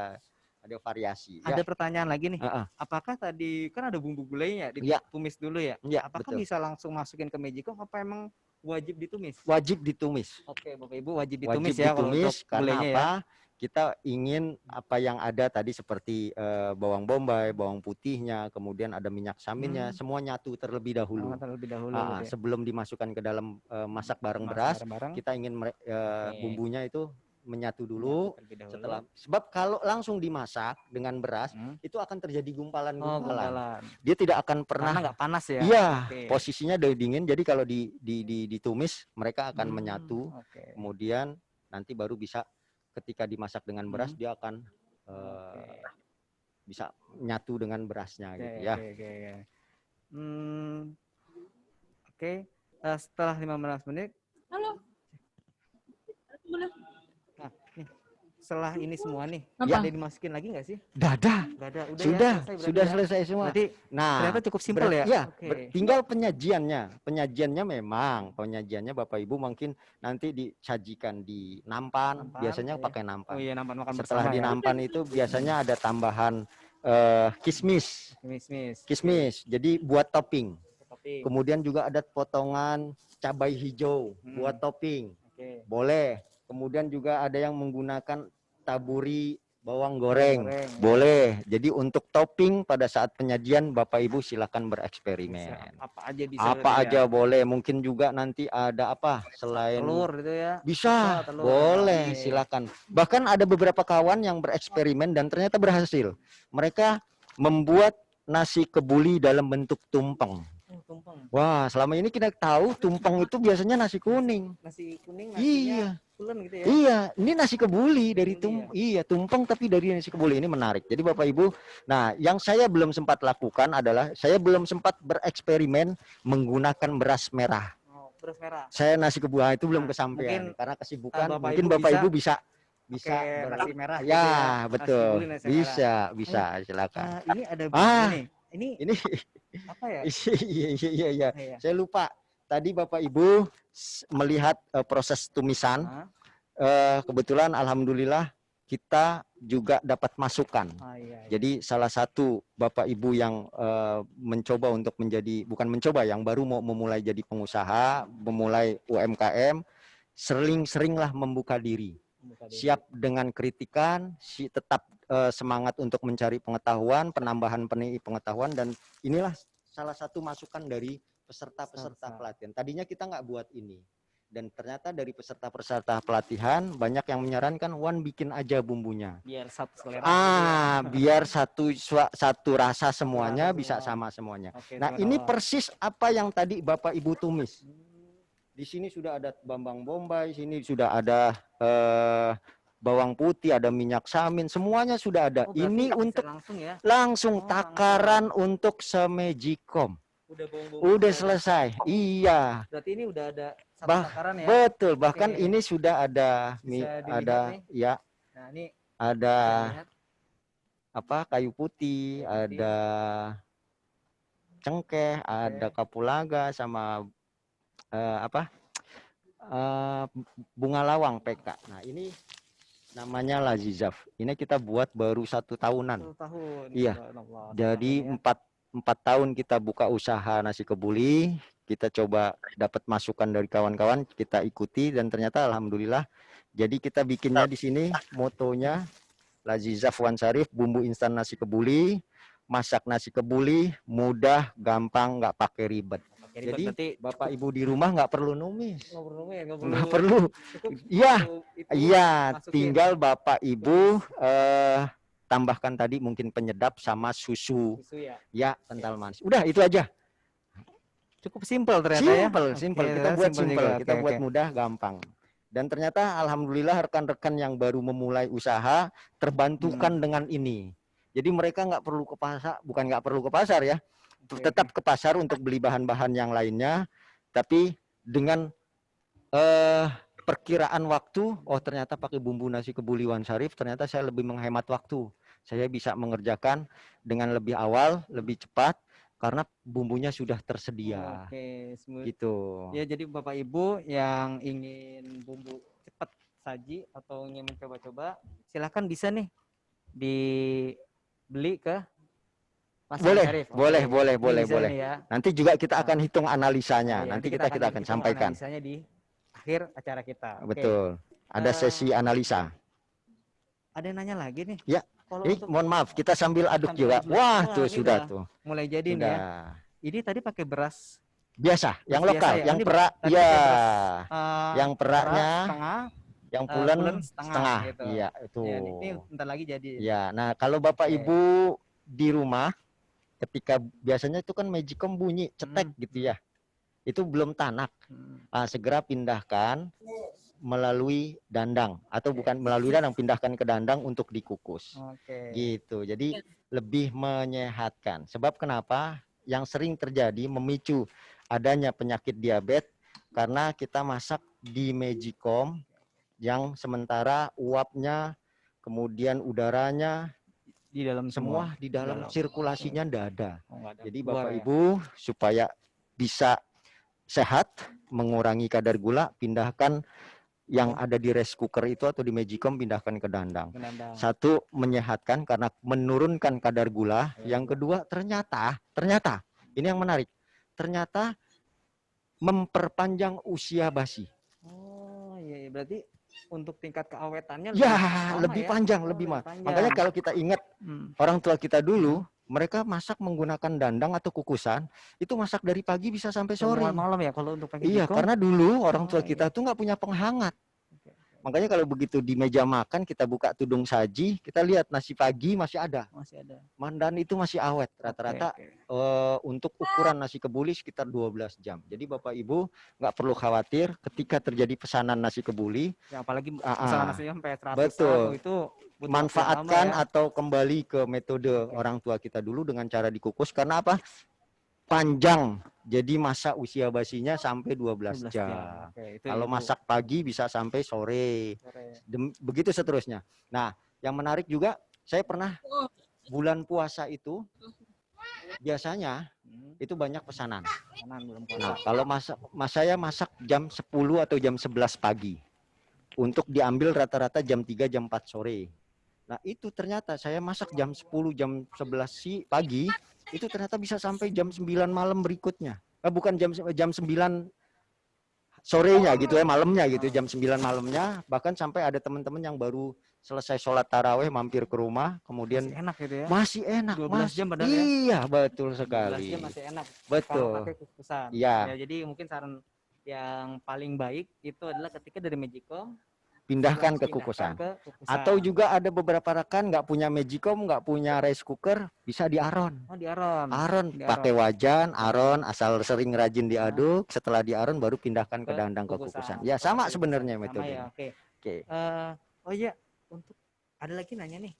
[SPEAKER 8] Ada variasi.
[SPEAKER 1] Ada pertanyaan lagi nih.
[SPEAKER 8] Heeh.
[SPEAKER 1] Apakah tadi kan ada bumbu gulainya
[SPEAKER 8] Iya.
[SPEAKER 1] ditumis dulu ya?
[SPEAKER 8] Iya,
[SPEAKER 1] Apakah
[SPEAKER 8] betul.
[SPEAKER 1] bisa langsung masukin ke magicom apa emang wajib ditumis?
[SPEAKER 8] Wajib ditumis.
[SPEAKER 1] Oke, Bapak Ibu wajib
[SPEAKER 8] Wajib
[SPEAKER 1] ditumis ya kalau untuk
[SPEAKER 8] ditumis karena
[SPEAKER 1] gulainya
[SPEAKER 8] apa?
[SPEAKER 1] ya.
[SPEAKER 8] Kita ingin apa yang ada tadi seperti bawang bombay, bawang putihnya, kemudian ada minyak saminnya, semua nyatu terlebih dahulu.
[SPEAKER 1] Terlebih dahulu
[SPEAKER 8] Ah,
[SPEAKER 1] gitu ya.
[SPEAKER 8] sebelum dimasukkan ke dalam masak bareng
[SPEAKER 1] Masak
[SPEAKER 8] beras,
[SPEAKER 1] bareng-bareng.
[SPEAKER 8] kita ingin bumbunya itu menyatu dulu.
[SPEAKER 1] Terlebih dahulu.
[SPEAKER 8] Setelah sebab kalau langsung dimasak dengan beras itu akan terjadi gumpalan-gumpalan.
[SPEAKER 1] gumpalan.
[SPEAKER 8] Dia tidak akan pernah
[SPEAKER 1] Karena nggak panas ya.
[SPEAKER 8] Iya,
[SPEAKER 1] Oke.
[SPEAKER 8] posisinya dari dingin. Jadi kalau ditumis mereka akan menyatu.
[SPEAKER 1] Oke.
[SPEAKER 8] Kemudian nanti baru bisa ketika dimasak dengan beras dia akan bisa nyatu dengan berasnya
[SPEAKER 1] Oke,
[SPEAKER 8] gitu ya.
[SPEAKER 1] Oke. Oke. Setelah 15 menit.
[SPEAKER 3] Halo.
[SPEAKER 1] Nah, nih. Setelah ini semua nih,
[SPEAKER 3] Apa?
[SPEAKER 1] ada dimasukin lagi nggak sih?
[SPEAKER 8] Dadah.
[SPEAKER 1] Nggak ada. Udah
[SPEAKER 8] Sudah,
[SPEAKER 1] ya, selesai
[SPEAKER 8] sudah
[SPEAKER 1] berarti ya?
[SPEAKER 8] selesai semua.
[SPEAKER 1] Berarti
[SPEAKER 8] Nah,
[SPEAKER 1] ternyata cukup simpel ya?
[SPEAKER 8] Iya,
[SPEAKER 1] Oke.
[SPEAKER 8] tinggal penyajiannya. Penyajiannya memang, penyajiannya Bapak Ibu mungkin nanti disajikan di nampan, biasanya
[SPEAKER 1] iya.
[SPEAKER 8] pakai nampan.
[SPEAKER 1] Oh iya, nampan makan
[SPEAKER 8] Setelah
[SPEAKER 1] bersama
[SPEAKER 8] di
[SPEAKER 1] ya.
[SPEAKER 8] nampan itu biasanya ada tambahan kismis. Kismis. Jadi buat topping.
[SPEAKER 1] Topping.
[SPEAKER 8] Kemudian juga ada potongan cabai hijau buat topping.
[SPEAKER 1] Oke.
[SPEAKER 8] Boleh. Kemudian juga ada yang menggunakan taburi bawang goreng.
[SPEAKER 1] Goreng.
[SPEAKER 8] Boleh. Jadi untuk topping pada saat penyajian Bapak Ibu silakan bereksperimen.
[SPEAKER 1] Apa aja bisa.
[SPEAKER 8] Apa
[SPEAKER 1] berarti
[SPEAKER 8] aja
[SPEAKER 1] ya?
[SPEAKER 8] boleh. Mungkin juga nanti ada apa selain
[SPEAKER 1] Telur gitu ya.
[SPEAKER 8] bisa,
[SPEAKER 1] telur.
[SPEAKER 8] boleh,
[SPEAKER 1] Oke.
[SPEAKER 8] silakan. Bahkan ada beberapa kawan yang bereksperimen dan ternyata berhasil. Mereka membuat nasi kebuli dalam bentuk tumpeng.
[SPEAKER 1] Tumpeng.
[SPEAKER 8] Wah, selama ini kita tahu tumpeng itu biasanya nasi kuning.
[SPEAKER 1] Nasi kuning,
[SPEAKER 8] Iya.
[SPEAKER 1] nasinya pulen gitu ya.
[SPEAKER 8] Iya, ini nasi kebuli dari iya, tumpeng tapi dari nasi kebuli ini menarik. Jadi Bapak Ibu, nah yang saya belum sempat lakukan adalah saya belum sempat bereksperimen menggunakan beras merah.
[SPEAKER 1] Oh, beras merah.
[SPEAKER 8] Saya nasi kebuli itu belum
[SPEAKER 1] Nah,
[SPEAKER 8] kesampaian
[SPEAKER 1] mungkin,
[SPEAKER 8] karena kesibukan.
[SPEAKER 1] Bapak
[SPEAKER 8] Mungkin
[SPEAKER 1] Ibu
[SPEAKER 8] Bapak
[SPEAKER 1] bisa
[SPEAKER 8] Ibu bisa
[SPEAKER 1] pakai nasi merah gitu
[SPEAKER 8] ya,
[SPEAKER 1] ya. Nasi
[SPEAKER 8] betul.
[SPEAKER 1] kebuli, nasi merah.
[SPEAKER 8] Bisa, silakan.
[SPEAKER 1] Ini ada bumbu nih.
[SPEAKER 8] Ini
[SPEAKER 1] Apa ya?
[SPEAKER 8] iya.
[SPEAKER 1] Iya.
[SPEAKER 8] Saya lupa. Tadi Bapak Ibu melihat proses tumisan. Kebetulan alhamdulillah kita juga dapat masukan.
[SPEAKER 1] Iya.
[SPEAKER 8] Jadi salah satu Bapak Ibu yang mencoba untuk menjadi, bukan mencoba, yang baru mau memulai jadi pengusaha, memulai UMKM, seringlah membuka diri. Siap dengan kritikan, tetap semangat untuk mencari pengetahuan, penambahan pengetahuan, dan inilah salah satu masukan dari peserta-peserta pelatihan. Tadinya kita nggak buat ini. Dan ternyata dari peserta-peserta pelatihan banyak yang menyarankan, Wan bikin aja bumbunya.
[SPEAKER 1] Biar satu selera.
[SPEAKER 8] Biar satu rasa semuanya bisa sama semuanya.
[SPEAKER 1] Oke,
[SPEAKER 8] nah, ini persis apa yang tadi Bapak Ibu tumis. Di sini sudah ada bawang bombay, sini sudah ada bawang putih, ada minyak samin, semuanya sudah ada. Ini untuk langsung takaran untuk semegicom. Udah selesai. Iya.
[SPEAKER 1] Berarti ini udah ada satu takaran ya.
[SPEAKER 8] Betul, bahkan ini sudah ada
[SPEAKER 1] nih.
[SPEAKER 8] Ya.
[SPEAKER 1] Nah, ini
[SPEAKER 8] ada apa? Kayu putih, ada cengkeh, ada kapulaga sama bunga lawang PK. Nah, ini namanya lazizaf. Ini kita buat baru 1 tahunan.
[SPEAKER 1] 1 tahun.
[SPEAKER 8] Iya. Jadi 4 tahun kita buka usaha nasi kebuli. Kita coba dapat masukan dari kawan-kawan, kita ikuti dan ternyata alhamdulillah. Jadi kita bikinnya di sini motonya lazizaf Wan Syarif, bumbu instan nasi kebuli. Masak nasi kebuli mudah, gampang, nggak pakai ribet. Jadi Bapak Ibu di rumah nggak perlu numis. Nggak perlu. Iya, tinggal Bapak Ibu tambahkan tadi mungkin penyedap sama susu. Ya, kental manis. Udah itu aja.
[SPEAKER 1] Cukup simpel ternyata
[SPEAKER 8] Simpel. Kita buat simpel, kita buat mudah, gampang. Dan ternyata alhamdulillah rekan-rekan yang baru memulai usaha terbantukan dengan ini. Jadi mereka nggak perlu ke pasar, bukan nggak perlu ke pasar ya. Tetap ke pasar untuk beli bahan-bahan yang lainnya, tapi dengan perkiraan waktu, oh ternyata pakai bumbu nasi kebuli Wan Syarif, ternyata saya lebih menghemat waktu. saya bisa mengerjakan dengan lebih awal, lebih cepat karena bumbunya sudah tersedia.
[SPEAKER 1] Oke, smooth.
[SPEAKER 8] Gitu.
[SPEAKER 1] Ya, jadi Bapak Ibu yang ingin bumbu cepat saji atau ingin mencoba-coba, silakan bisa nih dibeli ke Pasar
[SPEAKER 8] Boleh,
[SPEAKER 1] Syarif. Oke,
[SPEAKER 8] boleh, boleh,
[SPEAKER 1] ini
[SPEAKER 8] boleh,
[SPEAKER 1] bisa
[SPEAKER 8] boleh.
[SPEAKER 1] nih ya.
[SPEAKER 8] Nanti juga kita
[SPEAKER 1] Nah.
[SPEAKER 8] akan hitung analisanya.
[SPEAKER 1] Iya,
[SPEAKER 8] Nanti kita akan
[SPEAKER 1] hitung
[SPEAKER 8] sampaikan.
[SPEAKER 1] analisanya di akhir acara kita. Oke.
[SPEAKER 8] Betul. Ada sesi analisa.
[SPEAKER 1] Ada yang nanya lagi nih.
[SPEAKER 8] Ya.
[SPEAKER 1] Kalau
[SPEAKER 8] Ini
[SPEAKER 1] untuk
[SPEAKER 8] mohon maaf, kita sambil aduk
[SPEAKER 1] sambil
[SPEAKER 8] juga.
[SPEAKER 1] aduk dulu.
[SPEAKER 8] Wah,
[SPEAKER 1] Wah,
[SPEAKER 8] tuh
[SPEAKER 1] ini
[SPEAKER 8] sudah
[SPEAKER 1] udah
[SPEAKER 8] tuh.
[SPEAKER 1] mulai jadi nih ya.
[SPEAKER 8] Sudah.
[SPEAKER 1] Ini tadi pakai beras
[SPEAKER 8] Biasa, yang
[SPEAKER 1] biasa
[SPEAKER 8] lokal,
[SPEAKER 1] ya?
[SPEAKER 8] yang
[SPEAKER 1] Ini
[SPEAKER 8] perak,
[SPEAKER 1] tadi
[SPEAKER 8] ya.
[SPEAKER 1] pakai beras,
[SPEAKER 8] Yang peraknya,
[SPEAKER 1] setengah,
[SPEAKER 8] yang
[SPEAKER 1] pulen
[SPEAKER 8] pulen setengah.
[SPEAKER 1] gitu.
[SPEAKER 8] Iya, itu.
[SPEAKER 1] Ya, ini bentar lagi jadi.
[SPEAKER 8] Ya, nah kalau Bapak
[SPEAKER 1] Oke.
[SPEAKER 8] Ibu di rumah, ketika biasanya itu kan magicom bunyi, cetek gitu ya. Itu belum tanak. Segera pindahkan melalui dandang atau bukan melalui dandang, pindahkan ke dandang untuk dikukus.
[SPEAKER 1] Oke.
[SPEAKER 8] Gitu. Jadi lebih menyehatkan. Sebab kenapa? Yang sering terjadi memicu adanya penyakit diabetes karena kita masak di magicom yang sementara uapnya, kemudian udaranya
[SPEAKER 1] Di dalam
[SPEAKER 8] semua di dalam sirkulasinya ndak ada. Jadi Bapak
[SPEAKER 1] ya?
[SPEAKER 8] Ibu supaya bisa sehat, mengurangi kadar gula, pindahkan yang ada di rice cooker itu atau di magicom, pindahkan ke dandang. Satu, menyehatkan karena menurunkan kadar gula. Yang kedua, ternyata ini yang menarik. Ternyata memperpanjang usia basi.
[SPEAKER 1] Oh, iya, berarti untuk tingkat keawetannya
[SPEAKER 8] Lebih panjang, lebih
[SPEAKER 1] panjang.
[SPEAKER 8] Makanya kalau kita ingat orang tua kita dulu, mereka masak menggunakan dandang atau kukusan, itu masak dari pagi bisa sampai sore.
[SPEAKER 1] Malam ya kalau untuk pakai
[SPEAKER 8] Iya,
[SPEAKER 1] magicom?
[SPEAKER 8] karena dulu orang tua kita tuh nggak punya penghangat. Makanya kalau begitu di meja makan kita buka tudung saji, kita lihat nasi pagi masih ada.
[SPEAKER 1] Masih ada.
[SPEAKER 8] Mandan itu masih awet. Rata-rata untuk ukuran nasi kebuli sekitar 12 jam. Jadi Bapak Ibu nggak perlu khawatir ketika terjadi pesanan nasi kebuli.
[SPEAKER 1] Ya, apalagi pesanan nasinya sampai 100
[SPEAKER 8] betul.
[SPEAKER 1] Itu
[SPEAKER 8] manfaatkan atau kembali ke metode orang tua kita dulu dengan cara dikukus. Karena apa? Panjang. Jadi masa usia basinya sampai 12 jam. Kalau masak pagi bisa sampai sore. Begitu seterusnya. Nah, yang menarik juga, saya pernah bulan puasa itu biasanya itu banyak pesanan. Nah, kalau saya masak jam 10 atau jam 11 pagi. Untuk diambil rata-rata jam 3, jam 4 sore. Nah, itu ternyata saya masak jam 10, jam 11 pagi. Itu ternyata bisa sampai jam 9 malam berikutnya. Bukan jam 9 sorenya gitu ya, malamnya gitu, jam 9 malamnya. Bahkan sampai ada teman-teman yang baru selesai sholat taraweh mampir ke rumah, kemudian
[SPEAKER 1] masih enak gitu ya.
[SPEAKER 8] Masih enak,
[SPEAKER 1] 12 jam padahal ya.
[SPEAKER 8] Iya, betul sekali.
[SPEAKER 1] 12 jam masih enak.
[SPEAKER 8] Betul.
[SPEAKER 1] Kalau pakai kukusan.
[SPEAKER 8] Iya.
[SPEAKER 1] Ya, jadi mungkin saran yang paling baik itu adalah ketika dari magicom
[SPEAKER 8] pindahkan ke kukusan. Atau juga ada beberapa rekan nggak punya magicom, nggak punya rice cooker, bisa di aron.
[SPEAKER 1] Oh, di aron.
[SPEAKER 8] Aron, pakai wajan, aron, asal sering rajin diaduk. Setelah di aron baru pindahkan ke dandang ke kukusan. Ya sama sebenarnya metodenya.
[SPEAKER 1] Ya, oke. Oh iya, untuk ada lagi nanya nih.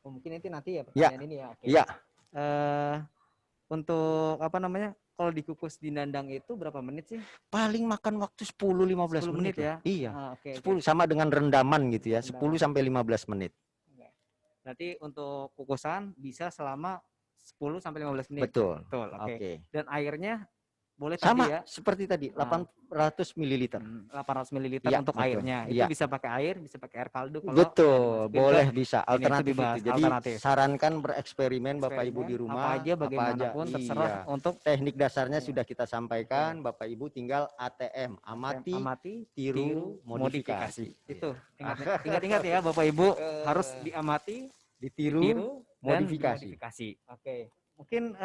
[SPEAKER 1] Oh, mungkin itu nanti ya pertanyaan ini ya. Oke.
[SPEAKER 8] Iya.
[SPEAKER 1] Untuk apa namanya? Kalau dikukus di dandang itu berapa menit sih?
[SPEAKER 8] Paling makan waktu 10-15 menit
[SPEAKER 1] ya.
[SPEAKER 8] Iya. 10 sama dengan rendaman gitu ya, 10 sampai 15 menit.
[SPEAKER 1] Berarti untuk kukusan bisa selama 10 sampai 15 menit.
[SPEAKER 8] Betul.
[SPEAKER 1] Oke. Dan airnya boleh
[SPEAKER 8] sama
[SPEAKER 1] tadi ya?
[SPEAKER 8] Seperti tadi, 800 ml.
[SPEAKER 1] 800 ml
[SPEAKER 8] ya,
[SPEAKER 1] untuk
[SPEAKER 8] betul.
[SPEAKER 1] airnya. Itu bisa pakai air, bisa pakai air kaldu.
[SPEAKER 8] Betul, boleh bisa. Alternatif itu. Jadi
[SPEAKER 1] alternatif.
[SPEAKER 8] sarankan bereksperimen Bapak Ibu di rumah.
[SPEAKER 1] Apa aja bagaimanapun terserah. Untuk
[SPEAKER 8] teknik dasarnya sudah kita sampaikan. Bapak Ibu tinggal ATM, amati, tiru, modifikasi.
[SPEAKER 1] Itu ingat-ingat ya Bapak Ibu, harus diamati,
[SPEAKER 8] ditiru, modifikasi.
[SPEAKER 1] Oke. Mungkin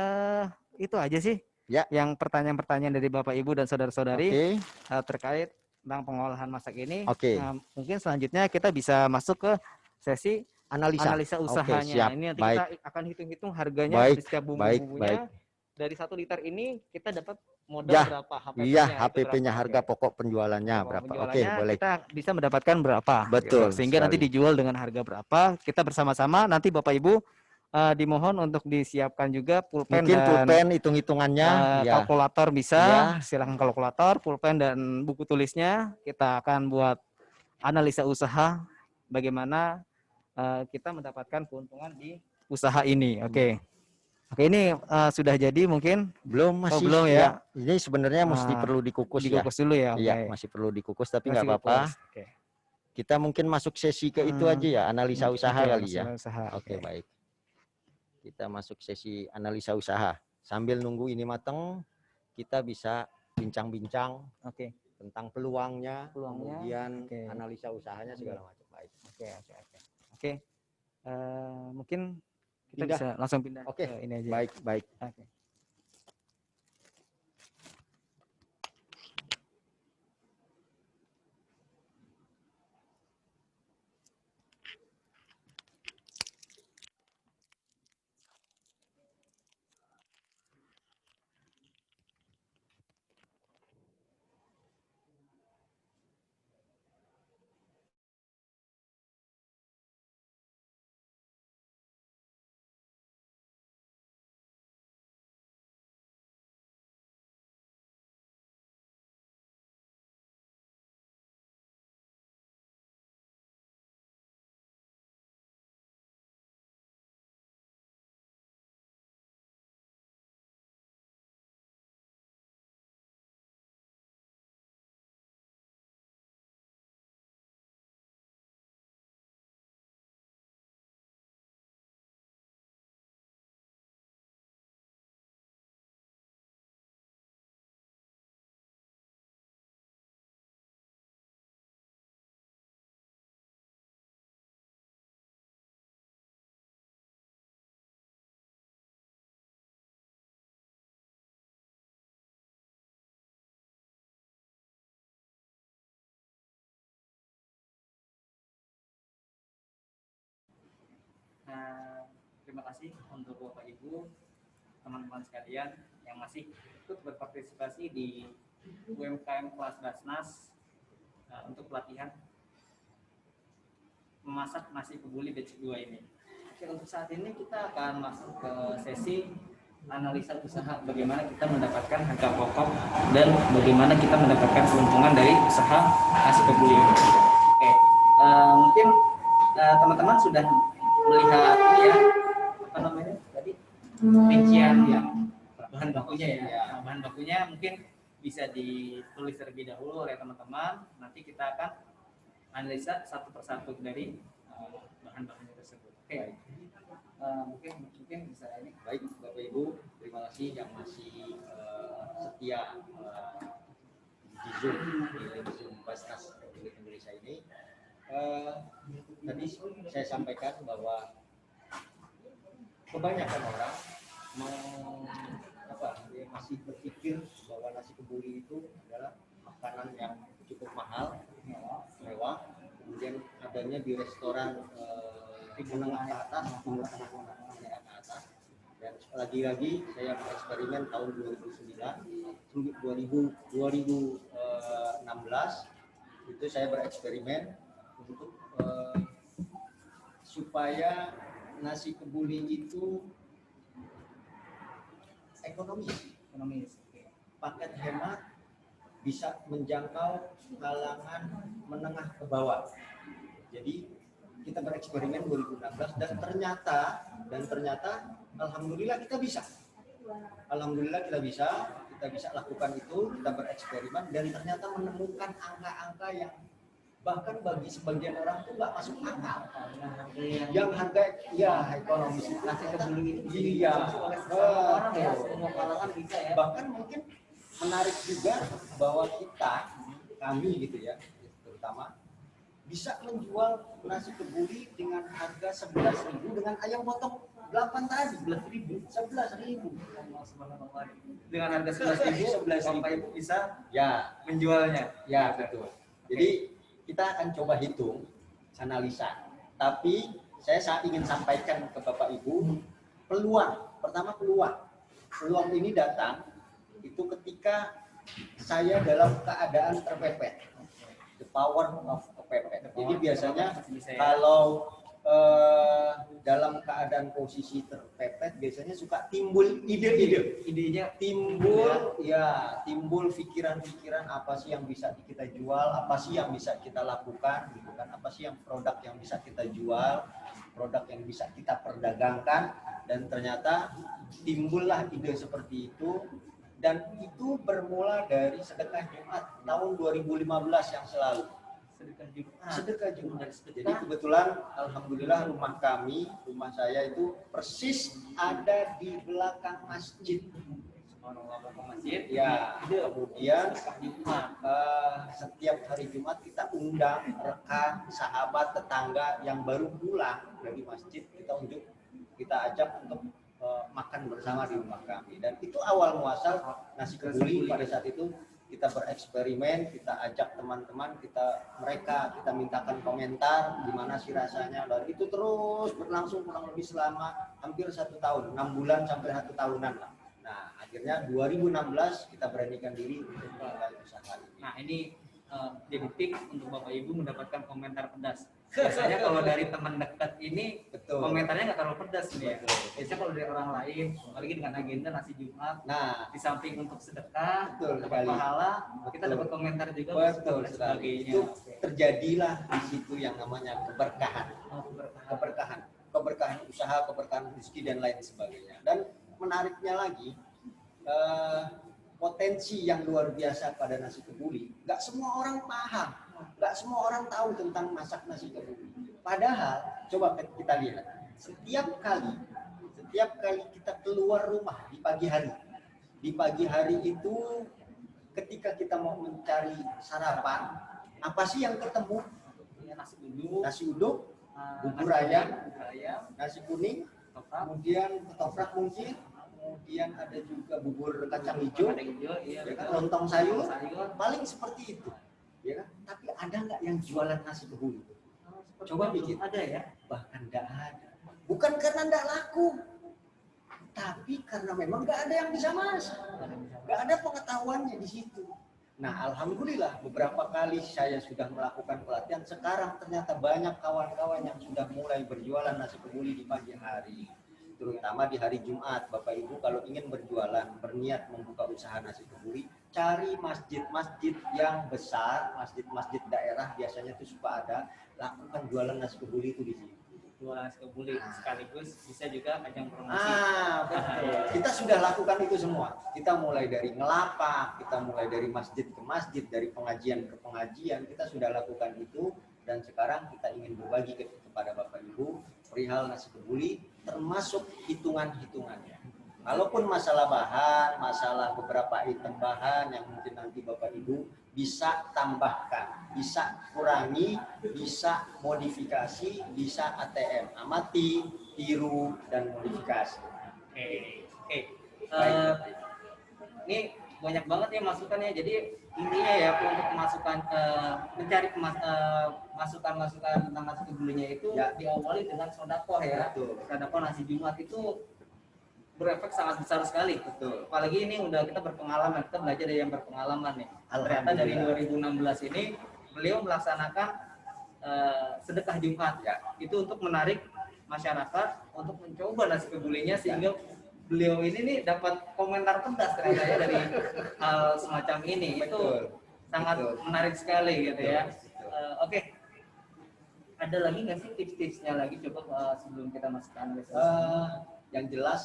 [SPEAKER 1] itu aja sih.
[SPEAKER 8] Ya.
[SPEAKER 1] Yang pertanyaan-pertanyaan dari Bapak Ibu dan saudara-saudari terkait tentang pengolahan masak ini. Nah, mungkin selanjutnya kita bisa masuk ke sesi analisa usahanya. Ini nanti kita akan hitung-hitung harganya dari setiap bumbu-bumbunya. Dari 1 liter ini kita dapat modal berapa HPP-nya?
[SPEAKER 8] Iya, HPP-nya harga pokok penjualannya berapa? Oke, boleh.
[SPEAKER 1] Kita bisa mendapatkan berapa?
[SPEAKER 8] Betul.
[SPEAKER 1] Gitu. Sehingga nanti dijual dengan harga berapa? Kita bersama-sama nanti Bapak Ibu dimohon untuk disiapkan juga pulpen.
[SPEAKER 8] Mungkin pulpen hitung-hitungannya,
[SPEAKER 1] kalkulator bisa, silakan kalkulator, pulpen dan buku tulisnya. Kita akan buat analisa usaha bagaimana kita mendapatkan keuntungan di usaha ini. Oke. Oke, ini sudah jadi mungkin?
[SPEAKER 8] Belum, masih.
[SPEAKER 1] belum ya?
[SPEAKER 8] Ini sebenarnya mesti perlu dikukus ya.
[SPEAKER 1] Dikukus dulu ya.
[SPEAKER 8] Iya,
[SPEAKER 1] Oke.
[SPEAKER 8] masih perlu dikukus tapi
[SPEAKER 1] Masih
[SPEAKER 8] nggak apa-apa.
[SPEAKER 1] kukus. Oke.
[SPEAKER 8] Kita mungkin masuk sesi ke itu aja ya, analisa usaha
[SPEAKER 1] Oke,
[SPEAKER 8] kali ya.
[SPEAKER 1] usaha.
[SPEAKER 8] Oke, baik. Kita masuk sesi analisa usaha. Sambil nunggu ini matang, kita bisa bincang-bincang
[SPEAKER 1] Oke.
[SPEAKER 8] tentang peluangnya, kemudian analisa usahanya segala macam. Baik.
[SPEAKER 1] Oke. Mungkin kita
[SPEAKER 8] Pindah.
[SPEAKER 1] bisa langsung pindah
[SPEAKER 8] Oke.
[SPEAKER 1] ke ini aja.
[SPEAKER 8] Baik.
[SPEAKER 1] Oke. Terima kasih untuk Bapak Ibu, teman-teman sekalian yang masih ikut berpartisipasi di UMKM kelas Basnas untuk pelatihan memasak nasi kebuli batch 2 ini. Oke, untuk saat ini kita akan masuk ke sesi analisa usaha, bagaimana kita mendapatkan harga pokok dan bagaimana kita mendapatkan keuntungan dari usaha nasi kebuli ini. Oke, mungkin teman-teman sudah melihat ini ya, apa namanya tadi, rincian yang bahan bakunya ya. Bahan bakunya mungkin bisa ditulis terlebih dahulu oleh teman-teman. Nanti kita akan analisa satu persatu dari bahan-bahannya tersebut. Oke. Mungkin bisa ini.
[SPEAKER 8] Baik, Bapak Ibu, terima kasih yang masih setia di Zoom Basnas Republik Indonesia ini. Tadi saya sampaikan bahwa kebanyakan orang masih berpikir bahwa nasi kebuli itu adalah makanan yang cukup mahal, mewah, kemudian adanya di restoran menengah ke atas, menengah ke atas. Dan lagi-lagi saya bereksperimen tahun 2016 itu saya bereksperimen untuk supaya nasi kebuli itu ekonomis. Paket hemat bisa menjangkau kalangan menengah ke bawah. Jadi kita bereksperimen 2016 dan ternyata alhamdulillah kita bisa. Kita bisa lakukan itu, kita bereksperimen dan ternyata menemukan angka-angka yang bahkan bagi sebagian orang itu nggak masuk akal. Yang harga ekonomis nasi kebuli itu orang ya, semua kalangan bisa ya. Bahkan mungkin menarik juga bahwa kami gitu ya, terutama bisa menjual nasi kebuli dengan harga 11.000 dengan ayam potong 8 tadi 11.000. Dengan harga 11.000 Bapak Ibu bisa menjualnya. Ya, betul. Jadi kita akan coba hitung analisa. Tapi saya ingin sampaikan ke Bapak Ibu peluang. Pertama peluang ini datang itu ketika saya dalam keadaan terpepet. The power of kepepet. Jadi biasanya kalau dalam keadaan posisi terpepet biasanya suka timbul idenya timbul pikiran-pikiran apa sih yang bisa kita jual, apa sih yang bisa kita lakukan gitu kan, apa sih yang produk yang bisa kita jual, produk yang bisa kita perdagangkan, dan ternyata timbullah ide seperti itu. Dan itu bermula dari sedekah Jumat tahun 2015 yang selalu. Sedekah Jumat. Jadi kebetulan alhamdulillah rumah saya itu persis ada di belakang masjid. Ya, kemudian setiap hari Jumat kita undang rekan, sahabat, tetangga yang baru pulang dari masjid, kita ajak untuk makan bersama di rumah kami. Dan itu awal muasal nasi kebuli. Pada saat itu kita bereksperimen, kita ajak teman-teman, kita mintakan komentar gimana sih rasanya, dan itu terus berlangsung kurang lebih selama hampir 1 tahun, 6 bulan sampai 1 tahunan lah. Nah, akhirnya 2016 kita beranikan diri untuk mulai usaha ini.
[SPEAKER 1] Nah, ini jadi tips untuk Bapak Ibu mendapatkan komentar pedas. Biasanya kalau dari teman dekat ini komentarnya nggak terlalu pedas nih ya. Biasanya kalau dari orang lain, apalagi dengan agenda nasi Jumat, di samping untuk sedekah, dapat pahala, kita dapat komentar juga.
[SPEAKER 8] Betul sekali. Itu terjadilah di situ yang namanya keberkahan, keberkahan usaha, keberkahan rezeki dan lain sebagainya. Dan menariknya lagi, potensi yang luar biasa pada nasi kebuli, nggak semua orang paham, nggak semua orang tahu tentang masak nasi kebuli. Padahal, coba kita lihat, setiap kali kita keluar rumah di pagi hari itu, ketika kita mau mencari sarapan, apa sih yang ketemu? Nasi uduk, bubur ayam, nasi kuning, kemudian ketoprak mungkin, kemudian ada juga bubur kacang hijau, ya kan, lontong sayur, paling seperti itu, ya kan. Tapi ada nggak yang jualan nasi kebuli? Coba pikir. Ada ya? Bahkan nggak ada. Bukan karena nggak laku, tapi karena memang nggak ada yang bisa masak, nggak ada pengetahuannya di situ. Nah, alhamdulillah beberapa kali saya sudah melakukan pelatihan. Sekarang ternyata banyak kawan-kawan yang sudah mulai berjualan nasi kebuli di pagi hari. Terutama di hari Jumat, Bapak Ibu kalau ingin berjualan, berniat membuka usaha nasi kebuli, cari masjid-masjid yang besar, masjid-masjid daerah biasanya itu suka ada, lakukan jualan nasi kebuli itu di sini.
[SPEAKER 1] Jualan nasi kebuli sekaligus bisa juga ajang promosi.
[SPEAKER 8] Betul. Kita sudah lakukan itu semua. Kita mulai dari ngelapak, kita mulai dari masjid ke masjid, dari pengajian ke pengajian, kita sudah lakukan itu. Dan sekarang kita ingin berbagi kepada Bapak Ibu perihal nasi kebuli, termasuk hitungan-hitungannya. Kalaupun masalah bahan, masalah beberapa item bahan yang mungkin nanti Bapak Ibu bisa tambahkan, bisa kurangi, bisa modifikasi, bisa ATM, amati, tiru, dan modifikasi.
[SPEAKER 1] Oke. Ini banyak banget ya masukannya. Jadi intinya ya untuk mencari masukan-masukan tentang nasi kebulinya itu diawali dengan sodakoh ya. Sodakoh nasi Jumat itu berefek sangat besar sekali.
[SPEAKER 8] Betul.
[SPEAKER 1] Apalagi ini udah kita berpengalaman, kita belajar dari yang berpengalaman nih. Ternyata dari 2016 ini beliau melaksanakan sedekah Jumat ya. Itu untuk menarik masyarakat untuk mencoba nasi kebulinya sehingga beliau ini nih dapat komentar pedas ternyata ya dari hal semacam ini. Itu sangat menarik sekali gitu ya. Oke. Ada lagi nggak sih tips-tipsnya lagi coba sebelum kita masuk ke analisis?
[SPEAKER 8] Yang jelas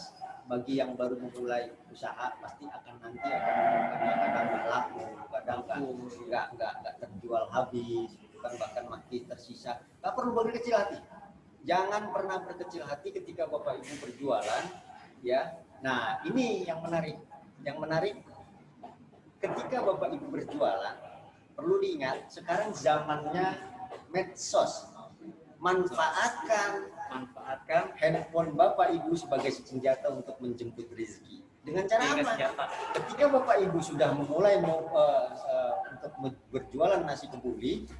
[SPEAKER 8] bagi yang baru memulai usaha pasti akan kadang nggak laku, kadang nggak terjual habis, kan bahkan masih tersisa. Nggak perlu berkecil hati. Jangan pernah berkecil hati ketika Bapak Ibu berjualan, ya. Nah, ini yang menarik. Yang menarik ketika Bapak Ibu berjualan, perlu diingat sekarang zamannya medsos. Manfaatkan handphone Bapak Ibu sebagai senjata untuk menjemput rezeki. Dengan cara apa? Ketika Bapak Ibu sudah memulai untuk berjualan nasi kebuli,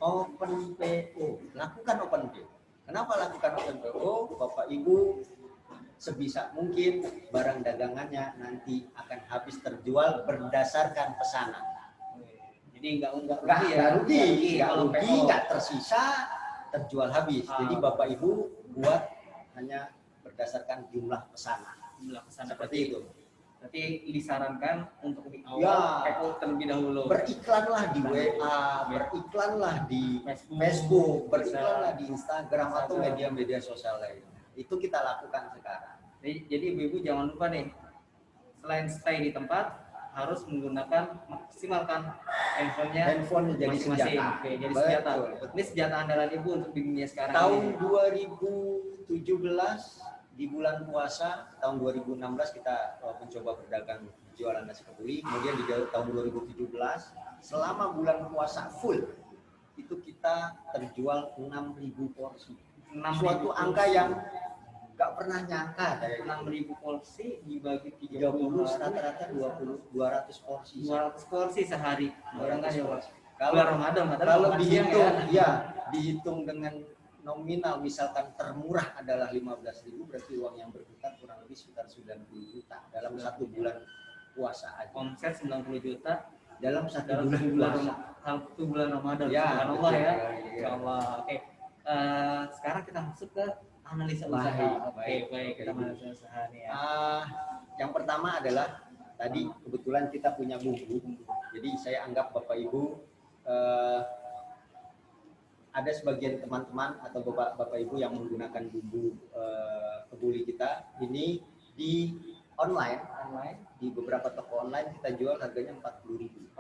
[SPEAKER 8] open PO, lakukan open PO. Kenapa lakukan open PO? Bapak Ibu sebisa mungkin barang dagangannya nanti akan habis terjual berdasarkan pesanan.
[SPEAKER 1] Jadi nggak rugi,
[SPEAKER 8] nggak tersisa.
[SPEAKER 10] terjual habis. Jadi Bapak Ibu buat hanya berdasarkan jumlah pesanan.
[SPEAKER 1] Jumlah pesan
[SPEAKER 10] Seperti itu.
[SPEAKER 1] Berarti disarankan untuk di awal
[SPEAKER 10] Ya.
[SPEAKER 1] PO terlebih dahulu.
[SPEAKER 10] Beriklanlah di WA, beriklanlah di Facebook, beriklanlah di Instagram atau media-media sosial lain. Itu kita lakukan sekarang.
[SPEAKER 1] Jadi ibu-ibu jangan lupa nih, selain stay di tempat, harus menggunakan maksimalkan handphone
[SPEAKER 10] jadi
[SPEAKER 1] masing-masing.
[SPEAKER 10] senjata.
[SPEAKER 1] Oke, jadi senjata.
[SPEAKER 10] Betul.
[SPEAKER 1] Ini senjata andalan ibu untuk di dunia sekarang.
[SPEAKER 10] Tahun
[SPEAKER 1] ini.
[SPEAKER 10] 2017 di bulan puasa, tahun 2016 kita mencoba berdagang jualan nasi kebuli. Kemudian di tahun 2017 selama bulan puasa full itu kita terjual 6.000 porsi.
[SPEAKER 1] 6.000
[SPEAKER 10] Suatu angka yang nggak pernah nyangka.
[SPEAKER 1] 6.000 porsi dibagi
[SPEAKER 10] 30 rata-rata 200 porsi.
[SPEAKER 1] 200 porsi sehari. Bayangkan ya, Pak.
[SPEAKER 10] Kalau
[SPEAKER 1] Bulan Ramadan,
[SPEAKER 10] kalau
[SPEAKER 1] makan siang
[SPEAKER 10] dihitung,
[SPEAKER 1] ya.
[SPEAKER 10] ya dihitung dengan nominal misalkan termurah adalah 15.000, berarti uang yang berputar kurang lebih sekitar 90 juta dalam satu bulan puasa aja.
[SPEAKER 1] Omset 90 juta
[SPEAKER 10] Dalam satu
[SPEAKER 1] dalam
[SPEAKER 10] bulan puasa.
[SPEAKER 1] satu bulan Ramadan.
[SPEAKER 10] Ya,
[SPEAKER 1] Subhanallah
[SPEAKER 10] betul.
[SPEAKER 1] ya.
[SPEAKER 10] Ya.
[SPEAKER 1] Insyaallah. Oke. Sekarang kita masuk ke analisa
[SPEAKER 10] Baik,
[SPEAKER 1] usaha.
[SPEAKER 10] baik.
[SPEAKER 1] Baik, kita analisa usaha nih ya.
[SPEAKER 10] Yang pertama adalah tadi kebetulan kita punya bumbu, jadi saya anggap Bapak Ibu ada sebagian teman-teman atau bapak ibu yang menggunakan bumbu kebuli kita ini di online di beberapa toko online kita jual harganya 40.000.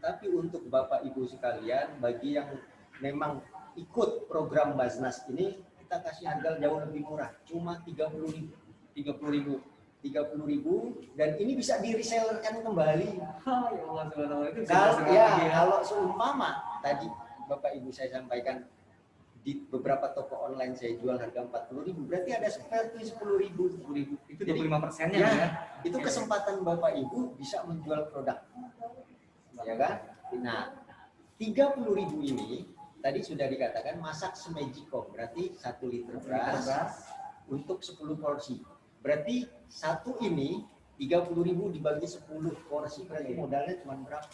[SPEAKER 10] Tapi untuk bapak ibu sekalian, bagi yang memang ikut program Basnas ini, kita kasih harga jauh lebih murah, cuma 30.000. 30.000 dan ini bisa di resellerkan kembali.
[SPEAKER 1] Ya Allah, subhanallah, itu
[SPEAKER 10] Kalau seumpama tadi Bapak Ibu saya sampaikan di beberapa toko online saya jual harga 40.000, berarti ada spare tuh 10.000.
[SPEAKER 1] Itu 25%-nya ya.
[SPEAKER 10] Itu kesempatan Bapak Ibu bisa menjual produk. Ya kan? Nah, 30.000 ini tadi sudah dikatakan masak semejiko, berarti 1 liter beras untuk 10 porsi. Berarti satu ini 30.000 dibagi 10 porsi, berarti modalnya cuma berapa?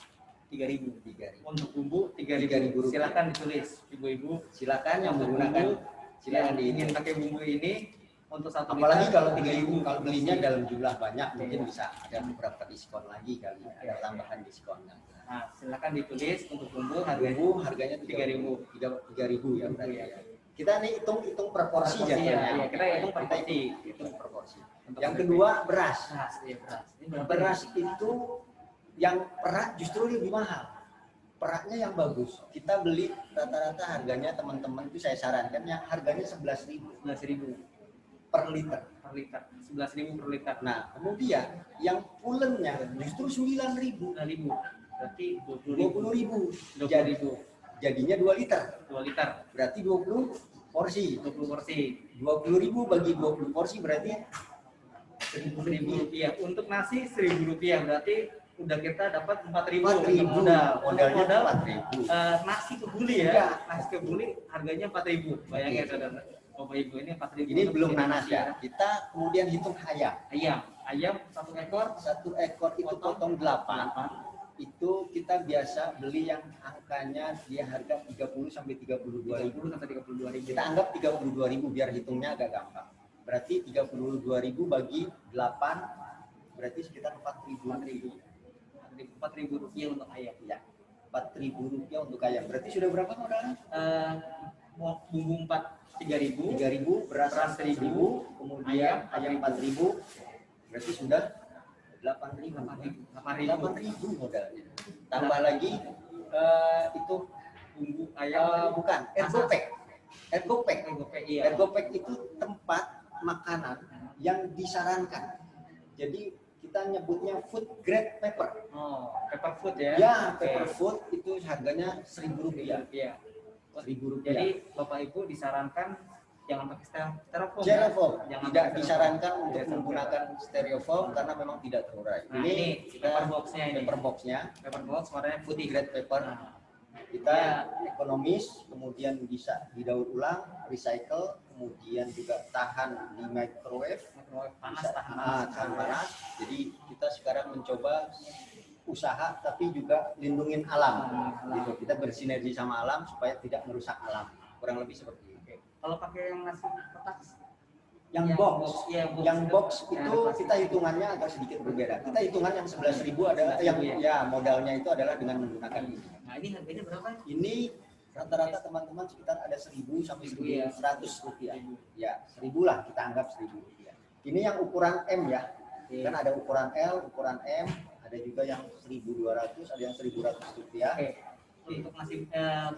[SPEAKER 10] 3.000.
[SPEAKER 1] Untuk bumbu 3.000
[SPEAKER 10] rupiah.
[SPEAKER 1] Silakan ditulis ibu-ibu.
[SPEAKER 10] Silakan yang menggunakan, silakan
[SPEAKER 1] ingin pakai bumbu ini untuk satu
[SPEAKER 10] apalagi
[SPEAKER 1] liter,
[SPEAKER 10] kalau
[SPEAKER 1] 3.000.
[SPEAKER 10] kalau belinya dalam jumlah banyak mungkin bisa ada beberapa diskon lagi kali, ada tambahan diskon.
[SPEAKER 1] Nah, silakan ditulis untuk bumbu
[SPEAKER 10] harganya
[SPEAKER 1] 3.000
[SPEAKER 10] ya berarti ya. Kita nih hitung per porsi
[SPEAKER 1] ya.
[SPEAKER 10] jadinya.
[SPEAKER 1] Kita hitung per porsi.
[SPEAKER 10] Hitung per porsi. Yang kedua beras.
[SPEAKER 1] Beras.
[SPEAKER 10] Beras itu yang perak justru lebih mahal. Peraknya yang bagus. Kita beli rata-rata harganya teman-teman itu saya sarankan yang harganya 11.000 per liter.
[SPEAKER 1] 11.000 per liter.
[SPEAKER 10] Nah, kemudian yang pulennya justru 9.000.
[SPEAKER 1] Berarti
[SPEAKER 10] 20.000.
[SPEAKER 1] 20.000.
[SPEAKER 10] Jadinya 2 liter.
[SPEAKER 1] 2 liter.
[SPEAKER 10] Berarti 20 porsi.
[SPEAKER 1] 20 porsi.
[SPEAKER 10] 20.000 bagi 20 porsi berarti
[SPEAKER 1] 1.000 rupiah. Untuk nasi 1.000 rupiah. Berarti udah kita dapat 4.000
[SPEAKER 10] modalnya 4.000.
[SPEAKER 1] Nasi kebuli ya. Nasi kebuli harganya 4.000. Bayangin saudara. Bapak Ibu ini 4.000.
[SPEAKER 10] Ini belum nanas ya. Kita kemudian hitung ayam.
[SPEAKER 1] Ayam 1 ekor.
[SPEAKER 10] 1 ekor itu potong 8. Itu kita biasa beli yang angkanya dia harga 30 sampai 32.000
[SPEAKER 1] sampai 32.000.
[SPEAKER 10] Kita anggap 32.000 biar hitungnya agak gampang. Berarti 32.000 bagi 8 berarti sekitar 4.000
[SPEAKER 1] rupiah untuk ayam.
[SPEAKER 10] Ya. 4.000 rupiah untuk ayam. Berarti sudah berapa modalnya?
[SPEAKER 1] Bumbu 3.000,
[SPEAKER 10] beras 1.000, kemudian ayam 4.000. Berarti sudah 8.000 modalnya. Tambah lagi itu
[SPEAKER 1] bumbu ayam
[SPEAKER 10] bukan Ergopek itu tempat makanan yang disarankan. Jadi kita nyebutnya food grade pepper.
[SPEAKER 1] Pepper food ya?
[SPEAKER 10] Ya, pepper food itu harganya 1.000 rupiah. 1.000 rupiah.
[SPEAKER 1] Jadi Bapak Ibu disarankan jangan pakai styrofoam.
[SPEAKER 10] Tidak disarankan untuk menggunakan styrofoam karena memang tidak terurai.
[SPEAKER 1] Nah, ini paper boxnya.
[SPEAKER 10] Paper box warnanya
[SPEAKER 1] putih
[SPEAKER 10] grade paper. Kita ekonomis, kemudian bisa didaur ulang, recycle, kemudian juga tahan di microwave,
[SPEAKER 1] panas,
[SPEAKER 10] tahan panas. Jadi kita sekarang mencoba usaha tapi juga lindungin alam. Gitu. Kita bersinergi sama alam supaya tidak merusak alam. Kurang lebih seperti itu.
[SPEAKER 4] Kalau pakai yang nasi kotak,
[SPEAKER 10] Yang box,
[SPEAKER 4] ya,
[SPEAKER 10] yang box itu kita hitungannya agak sedikit berbeda. Kita hitungan yang 11.000 adalah yang ya modalnya itu adalah dengan menggunakan ini.
[SPEAKER 4] Nah ini harganya berapa?
[SPEAKER 10] Ini rata-rata teman-teman sekitar ada 1.000 sampai 1.100 rupiah. Ya 1.000 lah kita anggap 1.000 rupiah. Ini yang ukuran M ya. Kan ada ukuran L, ukuran M, ada juga yang 1.200, ada yang 1.100 rupiah.
[SPEAKER 4] Untuk nasi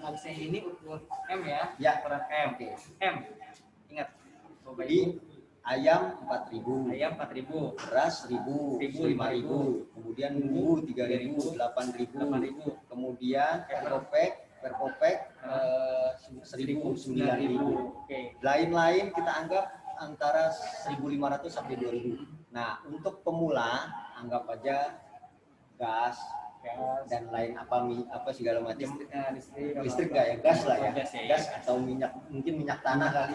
[SPEAKER 4] boxnya ini ukuran M ya?
[SPEAKER 10] Ya,
[SPEAKER 4] Ukuran M. M. Ingat.
[SPEAKER 10] Jadi ayam 4.000,
[SPEAKER 4] Ayam 4.000,
[SPEAKER 10] beras 1.000, 5.000, kemudian bumbu 3.000, 8.000, kemudian per kopek 1.000, 9.000. Lain-lain kita anggap antara 1.500 sampai 2.000. Nah, untuk pemula anggap aja gas dan lain apa segala macam listrik nggak ya, gas lah ya, gas atau minyak, mungkin minyak tanah kali,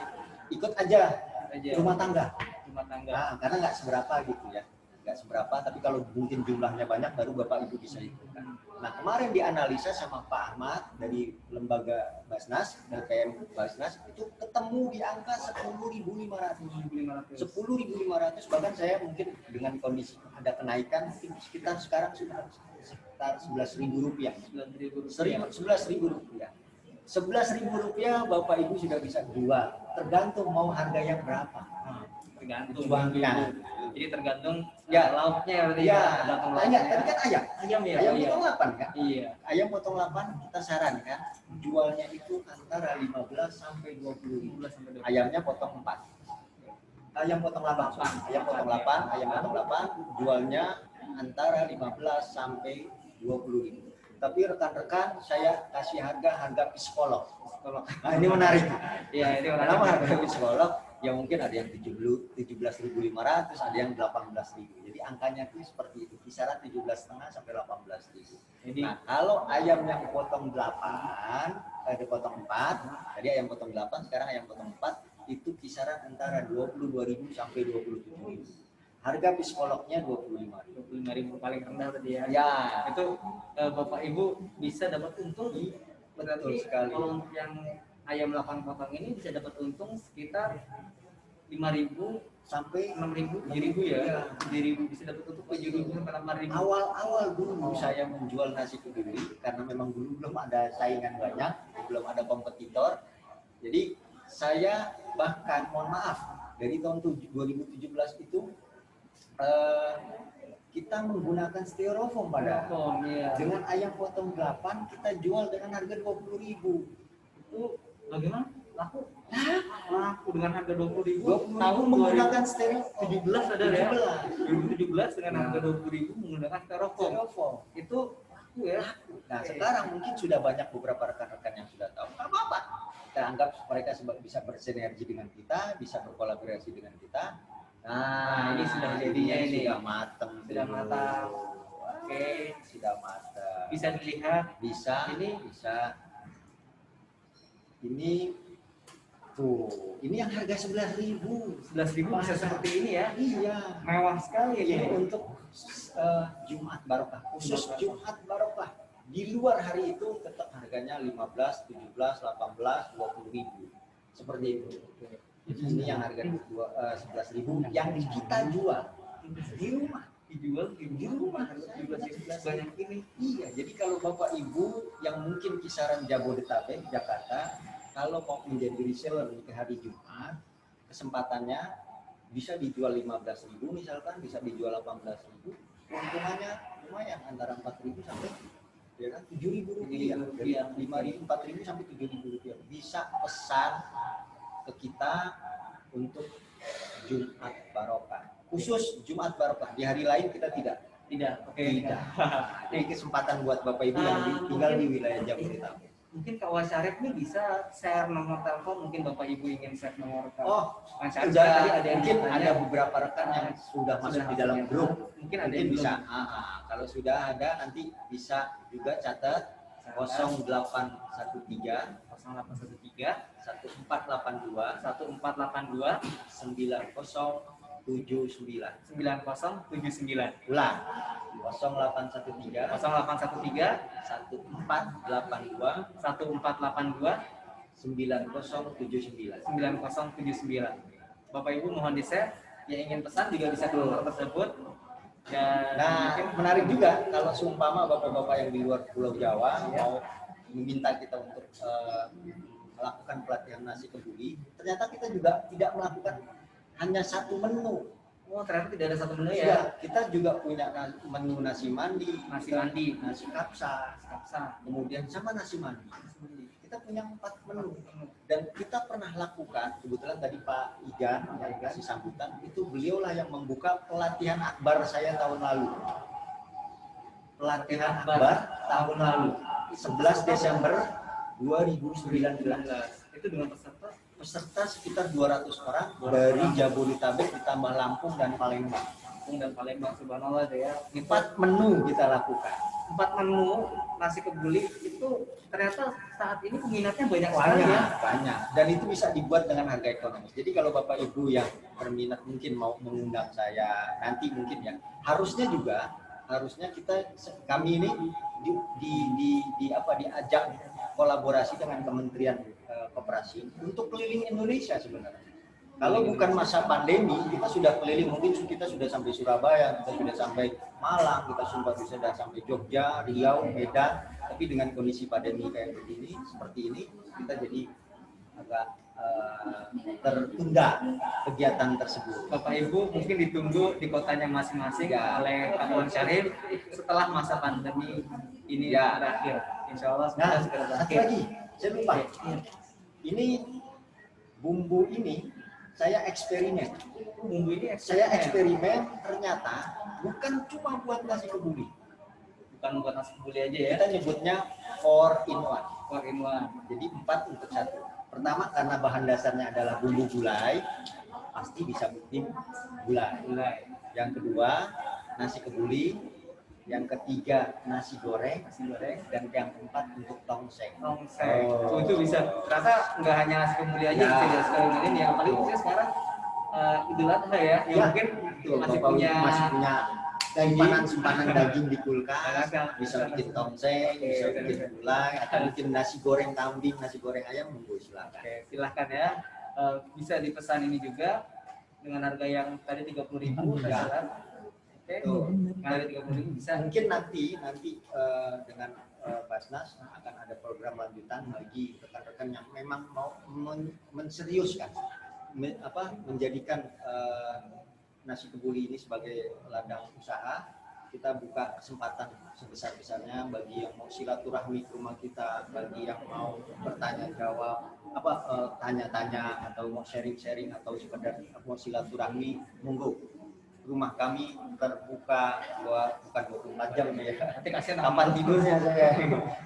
[SPEAKER 10] ikut aja rumah tangga. Nah, karena nggak seberapa gitu ya, nggak seberapa, tapi kalau mungkin jumlahnya banyak baru Bapak Ibu bisa ikutkan. Nah, kemarin dianalisa sama Pak Ahmad dari lembaga Basnas, LPM Basnas, itu ketemu di angka 10.500. 10.500, bahkan saya mungkin dengan kondisi ada kenaikan mungkin sekitar sekarang sudah sekitar 11.000 rupiah. 11.000 rupiah. 11.000 rupiah Bapak Ibu sudah bisa jual. Tergantung mau harga yang berapa.
[SPEAKER 4] Tergantung.
[SPEAKER 10] Juangnya.
[SPEAKER 4] Jadi tergantung
[SPEAKER 10] Ya,
[SPEAKER 4] lauknya berarti.
[SPEAKER 10] Ya,
[SPEAKER 4] Tergantung
[SPEAKER 10] tanya,
[SPEAKER 4] lauknya.
[SPEAKER 10] tadi kan ayam.
[SPEAKER 4] Ayam ya.
[SPEAKER 10] Ayam
[SPEAKER 4] Iya.
[SPEAKER 10] potong 8 kan?
[SPEAKER 4] Iya.
[SPEAKER 10] Ayam potong 8 kita sarankan jualnya itu antara 15 sampai 20.000. Ayamnya potong 4. Ayam potong 8. Ayam potong 8, ayam potong 8 jualnya antara 15 sampai 20.000. Tapi rekan-rekan saya kasih harga psikolog. Nah, ini menarik.
[SPEAKER 4] Iya, ini menarik.
[SPEAKER 10] Kenapa harga psikolog? Ya mungkin ada yang 17.500, ada yang 18.000. Jadi angkanya itu seperti itu, kisaran 17,5 sampai 18.000. Nah, kalau ayamnya potong 8, dipotong 4, tadi ayam potong 8, sekarang ayam potong 4, itu kisaran antara 22.000 sampai 27.000. Harga psikolognya
[SPEAKER 4] 25.000 paling rendah tadi ya.
[SPEAKER 10] Ya,
[SPEAKER 4] Itu Bapak Ibu bisa dapat untung.
[SPEAKER 10] betul
[SPEAKER 4] Berarti
[SPEAKER 10] sekali.
[SPEAKER 4] kalau untuk yang ayam 8 potong ini bisa dapat untung sekitar 5.000
[SPEAKER 10] sampai
[SPEAKER 4] 6.000, 7.000 ya. 7.000 bisa dapat untung 7.000 sampai 8.000.
[SPEAKER 10] Awal-awal dulu saya menjual nasi kebuli karena memang dulu belum ada saingan banyak, belum ada kompetitor. Jadi saya bahkan mohon maaf dari tahun 2017 itu kita menggunakan styrofoam pada dengan ayam potong 8 kita jual dengan harga 20.000.
[SPEAKER 4] Itu bagaimana? Laku dengan harga 20.000.
[SPEAKER 10] 20.000
[SPEAKER 4] Tahun
[SPEAKER 10] menggunakan styrofoam.
[SPEAKER 4] 17 ada ya. 2017 dengan harga 20.000 menggunakan styrofoam. Itu laku ya.
[SPEAKER 10] Nah, sekarang mungkin sudah banyak beberapa rekan-rekan yang sudah tahu. Nggak apa-apa. Kita anggap mereka bisa bersinergi dengan kita, bisa berkolaborasi dengan kita. Nah,
[SPEAKER 4] ini sudah jadinya ini.
[SPEAKER 10] Sudah matang.
[SPEAKER 4] Sudah matang. Oke,
[SPEAKER 10] sudah matang.
[SPEAKER 4] bisa dilihat.
[SPEAKER 10] Bisa.
[SPEAKER 4] Ini
[SPEAKER 10] bisa. Ini tuh, ini yang harga 11.000.
[SPEAKER 4] 11.000 bisa seperti ini ya.
[SPEAKER 10] Iya.
[SPEAKER 4] Mewah sekali
[SPEAKER 10] Ini
[SPEAKER 4] ini.
[SPEAKER 10] untuk Jumat Barokah, khusus Jumat Barokah. Di luar hari itu tetap harganya 15, 17, 18, 20.000. Seperti itu. Jadi ini yang harga 11.000 yang kita jual di rumah.
[SPEAKER 4] Dijual di rumah 17.000 banyak ini.
[SPEAKER 10] Iya, jadi kalau Bapak Ibu yang mungkin kisaran Jabodetabek, Jakarta, kalau mau menjadi reseller di hari Jumat, kesempatannya bisa dijual 15.000 misalkan, bisa dijual 18.000, keuntungannya lumayan antara 4.000 sampai ya kan 7.000 rupiah, dari 5.000, 4.000 sampai 7.000 rupiah. Bisa pesan ke kita untuk Jumat Barokah. Khusus Jumat Barokah. Di hari lain kita tidak. Tidak. Ini kesempatan buat Bapak Ibu yang tinggal di wilayah Jabodetabek.
[SPEAKER 4] Mungkin Kak Wasyarif nih bisa share nomor telepon, mungkin Bapak Ibu ingin share nomor telepon.
[SPEAKER 10] Oh,
[SPEAKER 4] Wasyarif
[SPEAKER 10] sudah
[SPEAKER 4] tadi ada yang
[SPEAKER 10] mungkin
[SPEAKER 4] bertanya.
[SPEAKER 10] ada beberapa rekan yang sudah masuk di dalam grup.
[SPEAKER 4] Mungkin ada
[SPEAKER 10] Mungkin
[SPEAKER 4] yang
[SPEAKER 10] bisa.
[SPEAKER 4] belum.
[SPEAKER 10] Kalau sudah ada nanti bisa juga catat 0813
[SPEAKER 4] 0813
[SPEAKER 10] 1482
[SPEAKER 4] 1482
[SPEAKER 10] 90 9079.
[SPEAKER 1] 9079.
[SPEAKER 10] Ulang. 0813 1482 9079.
[SPEAKER 1] 9079. Bapak Ibu mohon di-share, yang ingin pesan juga bisa ke nomor tersebut. Dan
[SPEAKER 10] Nah, menarik juga kalau seumpama bapak-bapak yang di luar Pulau Jawa mau meminta kita untuk melakukan pelatihan nasi kebuli, ternyata kita juga tidak melakukan hanya satu menu.
[SPEAKER 1] oh ternyata tidak ada satu menu
[SPEAKER 10] Ya,
[SPEAKER 1] ya.
[SPEAKER 10] kita juga punya menu nasi mandi, nasi kapsa, kemudian sama nasi mandi. Kita punya 4 menu dan kita pernah lakukan, kebetulan tadi Pak Igan yang kasih sambutan, itu beliaulah yang membuka pelatihan akbar saya tahun lalu. Pelatihan akbar tahun lalu, 11 Desember 2019.
[SPEAKER 1] Itu dengan peserta
[SPEAKER 10] Sekitar 200 orang dari Jabodetabek ditambah Lampung dan Palembang.
[SPEAKER 1] Subhanallah ya.
[SPEAKER 10] 4 menu kita lakukan.
[SPEAKER 1] 4 menu nasi kebuli itu ternyata saat ini peminatnya banyak sekali ya.
[SPEAKER 10] Banyak. Dan itu bisa dibuat dengan harga ekonomis. Jadi kalau Bapak Ibu yang berminat mungkin mau mengundang saya nanti mungkin ya, harusnya kami ini diajak kolaborasi dengan Kementerian Koperasi untuk keliling Indonesia sebenarnya. Kalau bukan masa pandemi, kita sudah keliling, mungkin kita sudah sampai Surabaya, kita sudah sampai Malang, kita sudah sampai Jogja, Riau, Medan. Tapi dengan kondisi pandemi kayak begini, seperti ini, kita jadi agak tertunda kegiatan tersebut.
[SPEAKER 1] Bapak Ibu mungkin ditunggu di kotanya masing-masing oleh Pak Wan Syarif setelah masa pandemi ini berakhir. Insya Allah
[SPEAKER 10] Nah,
[SPEAKER 1] segera
[SPEAKER 10] satu
[SPEAKER 1] berakhir.
[SPEAKER 10] lagi, saya lupa. Ini bumbu ini saya eksperimen. Saya eksperimen ternyata bukan cuma buat nasi kebuli.
[SPEAKER 1] Bukan buat nasi kebuli aja ya.
[SPEAKER 10] Kita nyebutnya 4 in 1.
[SPEAKER 1] 4 in 1.
[SPEAKER 10] Jadi 4 untuk 1. Pertama karena bahan dasarnya adalah bumbu gulai, pasti bisa bikin gulai. Yang kedua nasi kebuli. Yang ketiga nasi goreng, dan yang keempat untuk tongseng.
[SPEAKER 1] Itu bisa. Ternyata nggak hanya nasi kebuli aja, bisa sekali ini. Yang paling khususnya sekarang Idul Adha ya, yang mungkin masih punya
[SPEAKER 10] simpanan daging di kulkas, bisa bikin tongseng, bisa bikin gulai, atau bikin nasi goreng kambing, nasi goreng ayam, monggo silakan.
[SPEAKER 1] Oke, silahkan ya. Bisa dipesan ini juga dengan harga yang tadi 30.000 ya. Oke, harga 30.000 bisa.
[SPEAKER 10] Mungkin nanti dengan Basnas akan ada program lanjutan bagi rekan-rekan yang memang mau menseriuskan, menjadikan nasi kebuli ini sebagai ladang usaha. Kita buka kesempatan sebesar-besarnya bagi yang mau silaturahmi ke rumah kita, bagi yang mau bertanya jawab, tanya-tanya atau mau sharing-sharing atau sekedar mau silaturahmi, monggo. Rumah kami terbuka bukan 24 jam ya. Kapan tidurnya saya.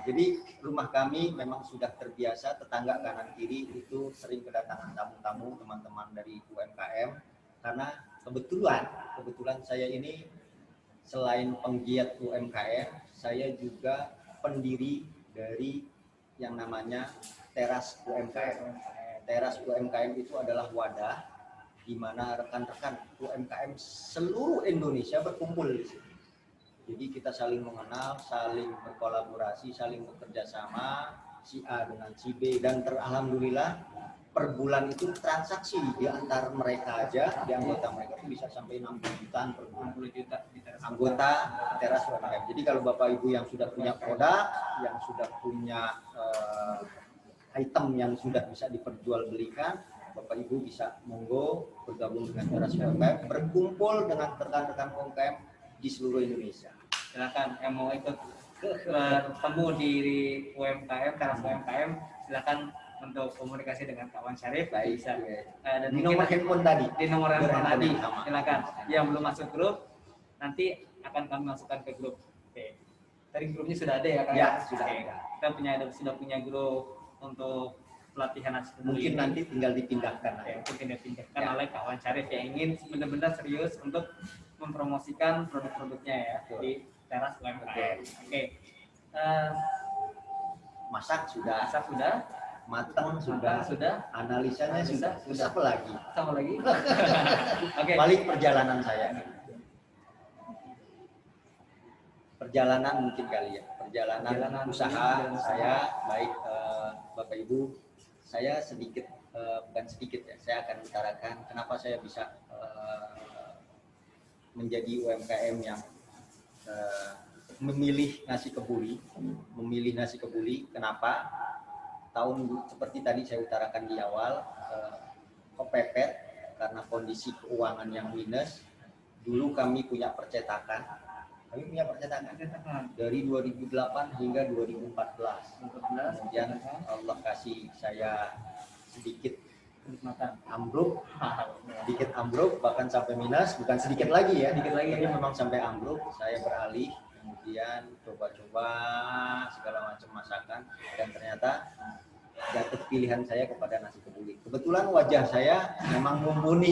[SPEAKER 10] Jadi rumah kami memang sudah terbiasa, tetangga kanan kiri itu sering kedatangan tamu-tamu teman-teman dari UMKM, karena kebetulan saya ini selain penggiat UMKM, saya juga pendiri dari yang namanya Teras UMKM. Teras UMKM itu adalah wadah di mana rekan-rekan UMKM seluruh Indonesia berkumpul di sini. Jadi kita saling mengenal, saling berkolaborasi, saling bekerja sama, si A dengan si B, dan alhamdulillah per bulan itu transaksi di antar mereka aja, di anggota mereka itu bisa sampai 60 jutaan per bulan. 60 juta anggota Teras UMKM. Jadi kalau Bapak Ibu yang sudah punya produk, yang sudah punya item yang sudah bisa diperjualbelikan, Bapak Ibu bisa monggo bergabung dengan Teras UMKM, berkumpul dengan rekan-rekan UMKM di seluruh Indonesia.
[SPEAKER 1] Silakan yang mau ikut bertemu di UMKM, Teras UMKM, silakan untuk komunikasi dengan Pak Wan Syarif. Bisa. Dan
[SPEAKER 10] Di nomor handphone tadi.
[SPEAKER 1] Di nomor handphone tadi.
[SPEAKER 10] Sama.
[SPEAKER 1] Silakan. Yang belum masuk grup nanti akan kami masukkan ke grup. Oke. Tadi grupnya sudah ada ya Kak?
[SPEAKER 10] Ya, sudah
[SPEAKER 1] ada. Kita sudah punya grup untuk pelatihan nasi kebuli.
[SPEAKER 10] Mungkin nanti tinggal dipindahkan.
[SPEAKER 1] Mungkin dipindahkan oleh Pak Wan Syarif yang ingin benar-benar serius untuk mempromosikan produk-produknya ya di Teras UMKM. Oke.
[SPEAKER 10] Masak sudah. matang, sudah analisanya sudah apa lagi?
[SPEAKER 1] Sama lagi. Oke.
[SPEAKER 10] Balik perjalanan saya. Perjalanan mungkin kali ya. Perjalanan usaha saya, baik Bapak Ibu, saya sedikit bukan sedikit ya. Saya akan utarakan kenapa saya bisa menjadi UMKM yang memilih nasi kebuli. Kenapa? Tahun seperti tadi saya utarakan di awal, kepepet karena kondisi keuangan yang minus. Dulu kami punya percetakan dari 2008 hingga 2014. Kemudian Allah kasih saya sedikit ambruk, bahkan sampai minus, bukan sedikit lagi ya, tapi memang sampai ambruk. Saya beralih, kemudian coba-coba segala macam masakan, dan ternyata jatuh pilihan saya kepada nasi kebuli. Kebetulan wajah saya memang mumpuni,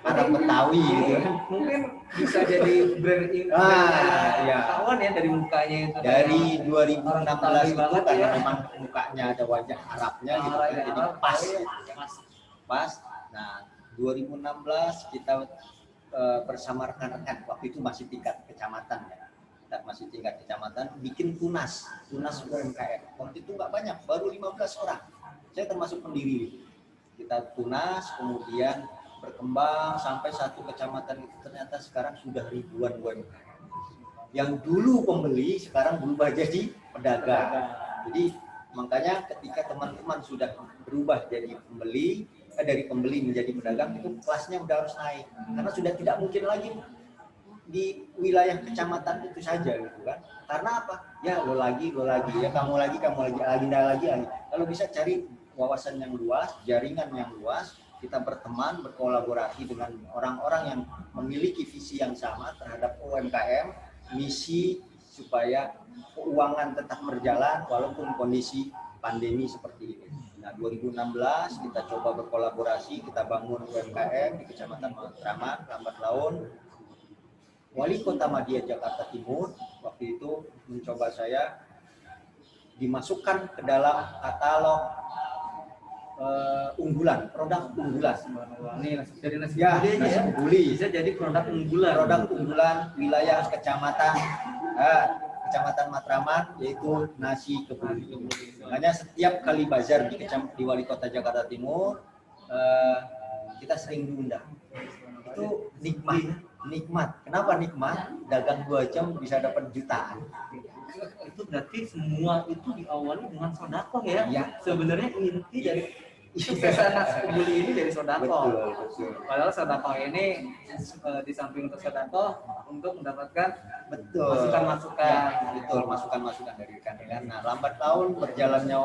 [SPEAKER 10] anak Betawi gitu.
[SPEAKER 1] Mungkin bisa jadi brand
[SPEAKER 10] ya.
[SPEAKER 1] kawan ya dari mukanya itu.
[SPEAKER 10] Dari 2016 itu karena memang mukanya ada wajah Arabnya gitu, jadi pas. Nah, 2016 kita bersama rekan-rekan, waktu itu masih tingkat kecamatan ya. Bikin tunas UMKM. Waktu itu nggak banyak, baru 15 orang. Saya termasuk pendiri. Kita tunas, kemudian berkembang sampai satu kecamatan itu ternyata sekarang sudah ribuan UMKM. Yang dulu pembeli sekarang berubah jadi pedagang. Jadi makanya ketika teman-teman sudah berubah jadi pembeli, dari pembeli menjadi pedagang, itu kelasnya udah harus naik. Karena sudah tidak mungkin lagi di wilayah kecamatan itu saja gitu kan. Karena apa? Ya lo lagi ya, kamu lagi lagi. Kalau bisa cari wawasan yang luas, jaringan yang luas, kita berteman, berkolaborasi dengan orang-orang yang memiliki visi yang sama terhadap UMKM, misi supaya keuangan tetap berjalan walaupun kondisi pandemi seperti ini. Nah, 2016 kita coba berkolaborasi, kita bangun UMKM di Kecamatan Matraman, Lambat Laun. Wali Kota Madia Jakarta Timur waktu itu mencoba saya dimasukkan ke dalam katalog unggulan, produk unggulan.
[SPEAKER 1] Ini jadi nasi
[SPEAKER 10] kebuli.
[SPEAKER 1] Bisa jadi produk unggulan.
[SPEAKER 10] Produk unggulan wilayah Kecamatan Matraman, yaitu nasi kebuli. Makanya setiap kali bazar di Wali Kota Jakarta Timur kita sering diundang. Itu nikmat. Kenapa nikmat? Dagang 2 jam bisa dapat jutaan.
[SPEAKER 1] Itu berarti semua itu diawali dengan sodakoh ya?
[SPEAKER 10] Ya.
[SPEAKER 1] Sebenarnya inti dari suksesan nasi kebuli ini dari sodakoh.
[SPEAKER 10] Betul.
[SPEAKER 1] Padahal sodakoh ini di samping untuk sodakoh untuk mendapatkan masukan-masukan.
[SPEAKER 10] Betul, masukan-masukan dari rekan-rekan. Nah, lambat laun berjalannya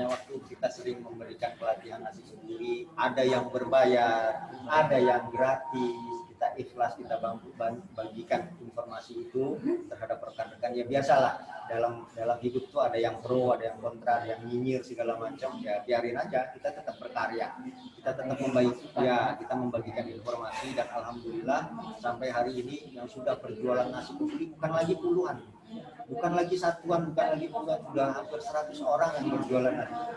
[SPEAKER 10] waktu kita sering memberikan pelatihan nasi kebuli. Ada yang berbayar, ada yang gratis. Kita ikhlas, kita bagikan informasi itu terhadap rekan-rekan. Ya biasalah, dalam hidup tuh ada yang pro, ada yang kontra, ada yang nyinyir segala macam. Ya biarin aja, kita tetap berkarya, kita tetap kita membagikan informasi. Dan alhamdulillah sampai hari ini yang sudah berjualan nasi kebuli bukan lagi puluhan, bukan lagi satuan, bukan lagi puluhan, sudah hampir 100 orang yang berjualan nasi.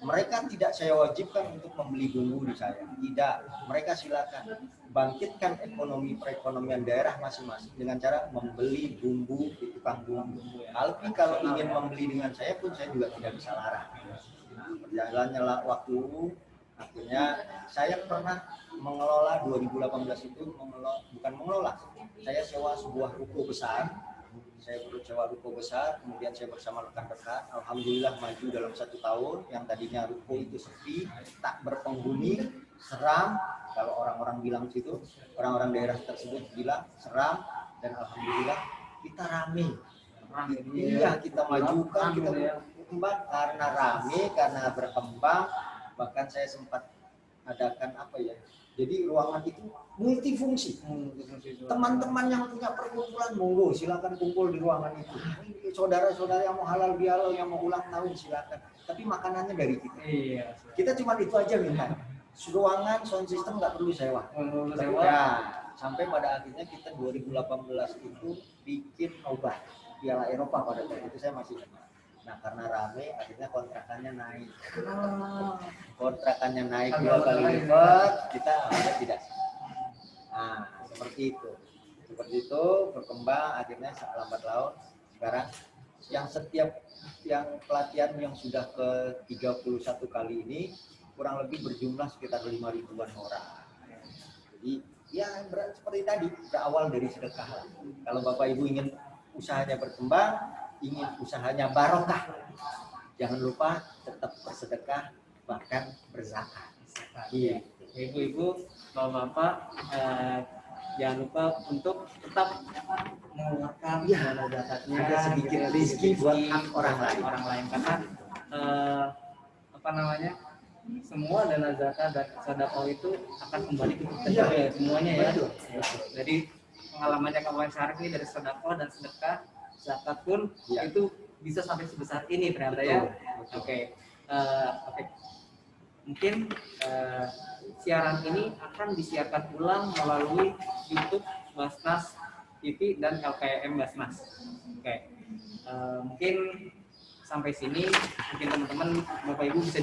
[SPEAKER 10] Mereka tidak saya wajibkan untuk membeli bumbu di saya, tidak. Mereka silakan bangkitkan ekonomi perekonomian daerah masing-masing dengan cara membeli bumbu di tukang bumbu. Tapi kalau ingin membeli dengan saya pun saya juga tidak bisa larang. Berjalannya waktu, akhirnya saya pernah mengelola 2018 itu bukan mengelola. Saya sewa sebuah ruko besar. Kemudian saya bersama rekan-rekan, alhamdulillah maju dalam 1 tahun. Yang tadinya ruko itu sepi, tak berpenghuni, seram. Kalau orang-orang bilang situ, orang-orang daerah tersebut bilang seram, dan alhamdulillah kita rame. Iya, kita majukan, kita berkembang karena rame, karena berkembang. Bahkan saya sempat adakan jadi ruangan itu multifungsi. Teman-teman yang punya perkumpulan, monggo silakan kumpul di ruangan itu. Saudara-saudara yang mau halal bihalal, yang mau ulang tahun silakan. Tapi makanannya dari kita.
[SPEAKER 1] Iya.
[SPEAKER 10] Kita cuma itu aja minta. Ruangan, sound system nggak perlu sewa. Ya, sampai pada akhirnya kita 2018 itu bikin nobar Piala Eropa pada saat itu saya masih ingat. Nah karena rame akhirnya kontrakannya naik. Kontrakannya naik 2 kali lipat, kita ada tidak. Nah seperti itu. Seperti itu berkembang akhirnya lambat laun sekarang yang pelatihan yang sudah ke 31 kali ini kurang lebih berjumlah sekitar 5.000-an orang. Jadi ya seperti tadi berawal dari sedekah. Kalau Bapak Ibu ingin usahanya berkembang, ingin usahanya barokah, jangan lupa tetap bersedekah bahkan berzakat.
[SPEAKER 1] Iya. Ibu-ibu, bapak-bapak, jangan lupa untuk tetap mengeluarkan dana zakatnya,
[SPEAKER 10] ada sedikit rezeki buat hak orang lain
[SPEAKER 1] karena apa namanya, semua dana zakat dan sedekah itu akan kembali ke kita juga ya, semuanya ya. Jadi pengalamannya kawan Syarif ini dari sedekah dan sedekah zakat pun itu bisa sampai sebesar ini ternyata ya. Oke. Mungkin siaran ini akan disiarkan ulang melalui YouTube Basnas TV dan LPM Basnas. Oke. Mungkin sampai sini mungkin teman-teman Bapak Ibu bisa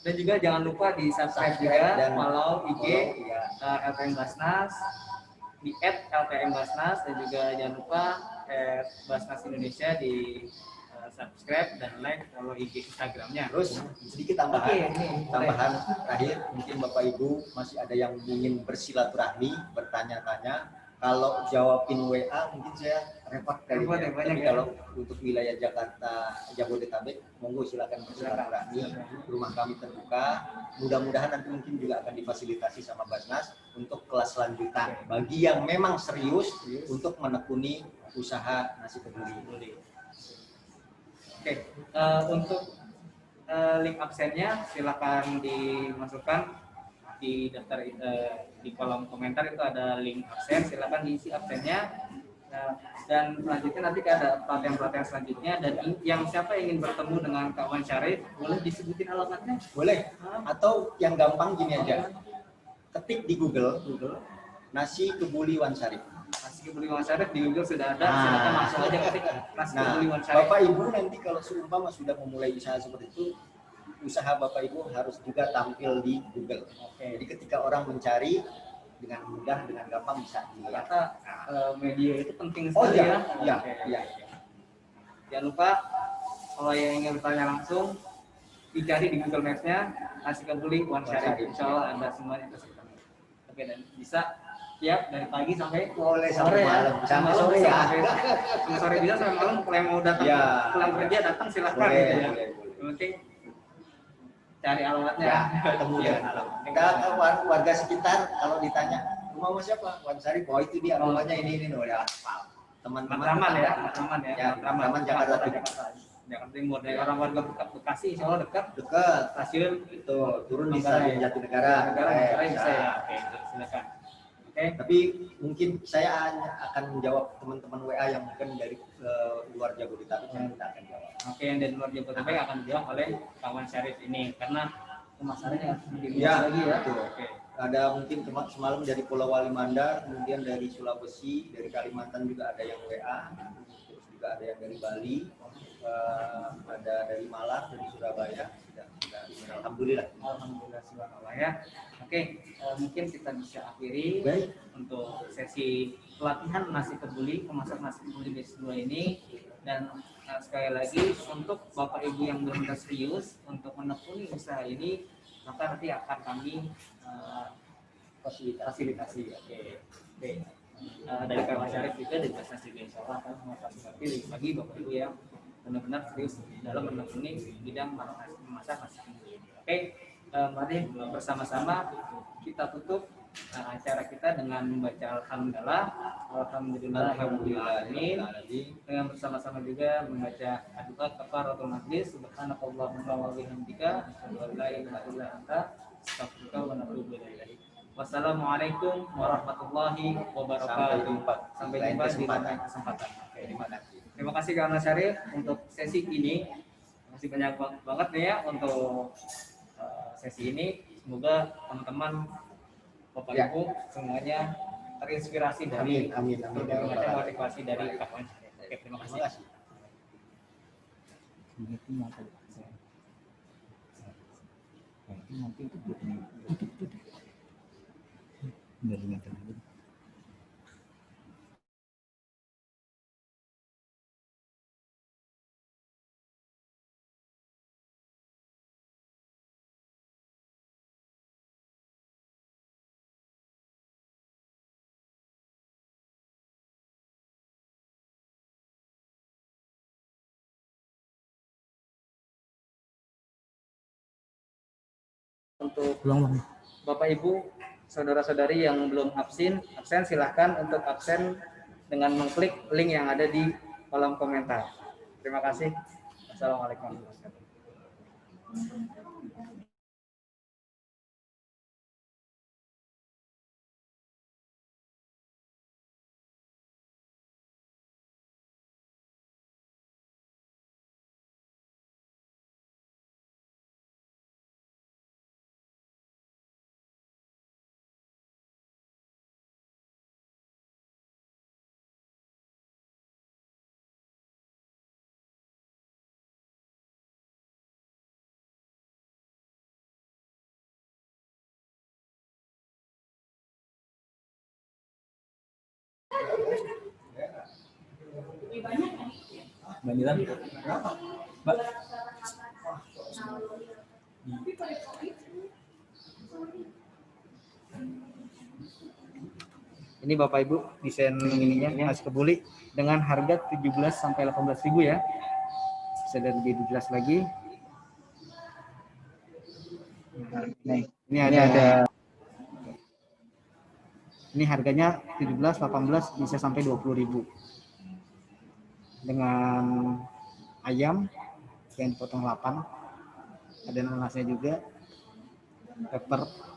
[SPEAKER 1] dan juga jangan lupa di subscribe juga dan follow IG LPM Basnas, di @LPM Basnas, dan juga jangan lupa Basnas Indonesia di subscribe dan like follow IG Instagramnya.
[SPEAKER 10] Terus sedikit tambahan, tambahan terakhir, mungkin Bapak Ibu masih ada yang ingin bersilaturahmi, bertanya-tanya. Kalau jawabin WA mungkin saya repot kali ya. Tapi kalau untuk wilayah Jakarta, Jabodetabek, monggo silakan bersilaturahmi. Rumah kami terbuka. Mudah-mudahan nanti mungkin juga akan difasilitasi sama Basnas untuk kelas lanjutan bagi yang memang serius untuk menekuni usaha nasi kebuli.
[SPEAKER 1] Oke, untuk link absennya silakan dimasukkan di daftar di kolom komentar, itu ada link absen, silakan diisi absennya. Dan selanjutnya nanti ada pelatihan-pelatihan selanjutnya, dan yang siapa ingin bertemu dengan Kak Wan Syarif boleh disebutin alamatnya?
[SPEAKER 10] Boleh. Atau yang gampang gini aja, ketik di Google nasi kebuli Wan Syarif.
[SPEAKER 1] Nasi kebuli Wan Syarif di Google sudah ada, silakan langsung aja ketik nasi kebuli Wan Syarif.
[SPEAKER 10] Bapak Ibu nanti kalau seumpama sudah memulai usaha seperti itu, usaha Bapak Ibu harus juga tampil di Google. Jadi ketika orang mencari dengan mudah, dengan gampang bisa dilihat.
[SPEAKER 1] Media itu penting sekali ya.
[SPEAKER 10] Iya.
[SPEAKER 1] Jangan lupa kalau yang ingin bertanya langsung dicari di Google Maps-nya nasi kebuli Wan Syarif. Insya Allah ada semuanya ke situ. Oke, dan bisa tiap dari pagi sampai
[SPEAKER 10] sampai malam, sampai sore ya.
[SPEAKER 1] Sampai sore bisa, sampai malam. Kalau yang mau datang pulang kerja datang silahkan. Penting cari alamatnya.
[SPEAKER 10] Ketemu dengan alamat. Warga sekitar kalau ditanya rumah siapa, Wan Syarif, oh itu dia rumahnya ini ya. Teman-teman
[SPEAKER 1] Matraman ya.
[SPEAKER 10] Matraman Jakarta
[SPEAKER 1] Timur. Dari orang warga Bekasi, Insya Allah dekat stasiun
[SPEAKER 10] itu turun di stasiun Jatinegara.
[SPEAKER 1] Bisa ya. Oke, silakan. Oke.
[SPEAKER 10] Tapi mungkin saya akan menjawab teman-teman WA yang mungkin dari luar Jabodetabek, yang kita akan jawab.
[SPEAKER 1] Oke, yang dari luar Jabodetabek akan dijawab oleh kawan Syarif ini, karena pemasarannya lebih
[SPEAKER 10] lagi ya.
[SPEAKER 1] Oke.
[SPEAKER 10] Ada mungkin semalam dari Pulau Wali Mandar, kemudian dari Sulawesi, dari Kalimantan juga ada yang WA, terus juga ada yang dari Bali, ada dari Malang, dari Surabaya. Alhamdulillah.
[SPEAKER 1] Subhanallah ya. Oke, mungkin kita bisa akhiri untuk sesi pelatihan nasi kebuli, pemasak nasi kebuli batch 2 ini. Dan sekali lagi untuk Bapak Ibu yang benar-benar serius untuk menekuni usaha ini, maka nanti akan kami fasilitasi. Oke. Dari Kak Syarif juga dari Basnas juga insya Allah akan memfasilitasi bagi Bapak Ibu yang benar-benar serius dalam menekuni bidang memasak nasi kebuli. Oke, mari bersama-sama kita tutup acara kita dengan membaca Alhamdulillahirrahmanirrahim, dengan bersama-sama juga membaca doa kafaratul majlis, subhanakallahumma wa bihamdika asyhadu an la ilaha illa anta astaghfiruka wa atubu ilaik. Wassalamualaikum warahmatullahi wabarakatuh. Sampai jumpa di lain kesempatan. Terima kasih Kak Syarif untuk sesi ini. Masih banyak banget nih ya untuk sesi ini. Semoga teman-teman Bapak Ibu semuanya terinspirasi dari berbagai macam motivasi dari Kak Syarif. Oke, terima kasih. Untuk Bapak Ibu, saudara-saudari yang belum absen silahkan untuk absen dengan mengklik link yang ada di kolom komentar. Terima kasih. Assalamualaikum warahmatullahi wabarakatuh. Ini Bapak Ibu desain ininya nasi kebuli dengan harga 17 sampai 18.000 ya. Bisa lebih jelas lagi. Ini ada ini harganya 17, 18 bisa sampai 20.000. Dengan ayam yang dipotong 8. Ada nanasnya juga. Pepper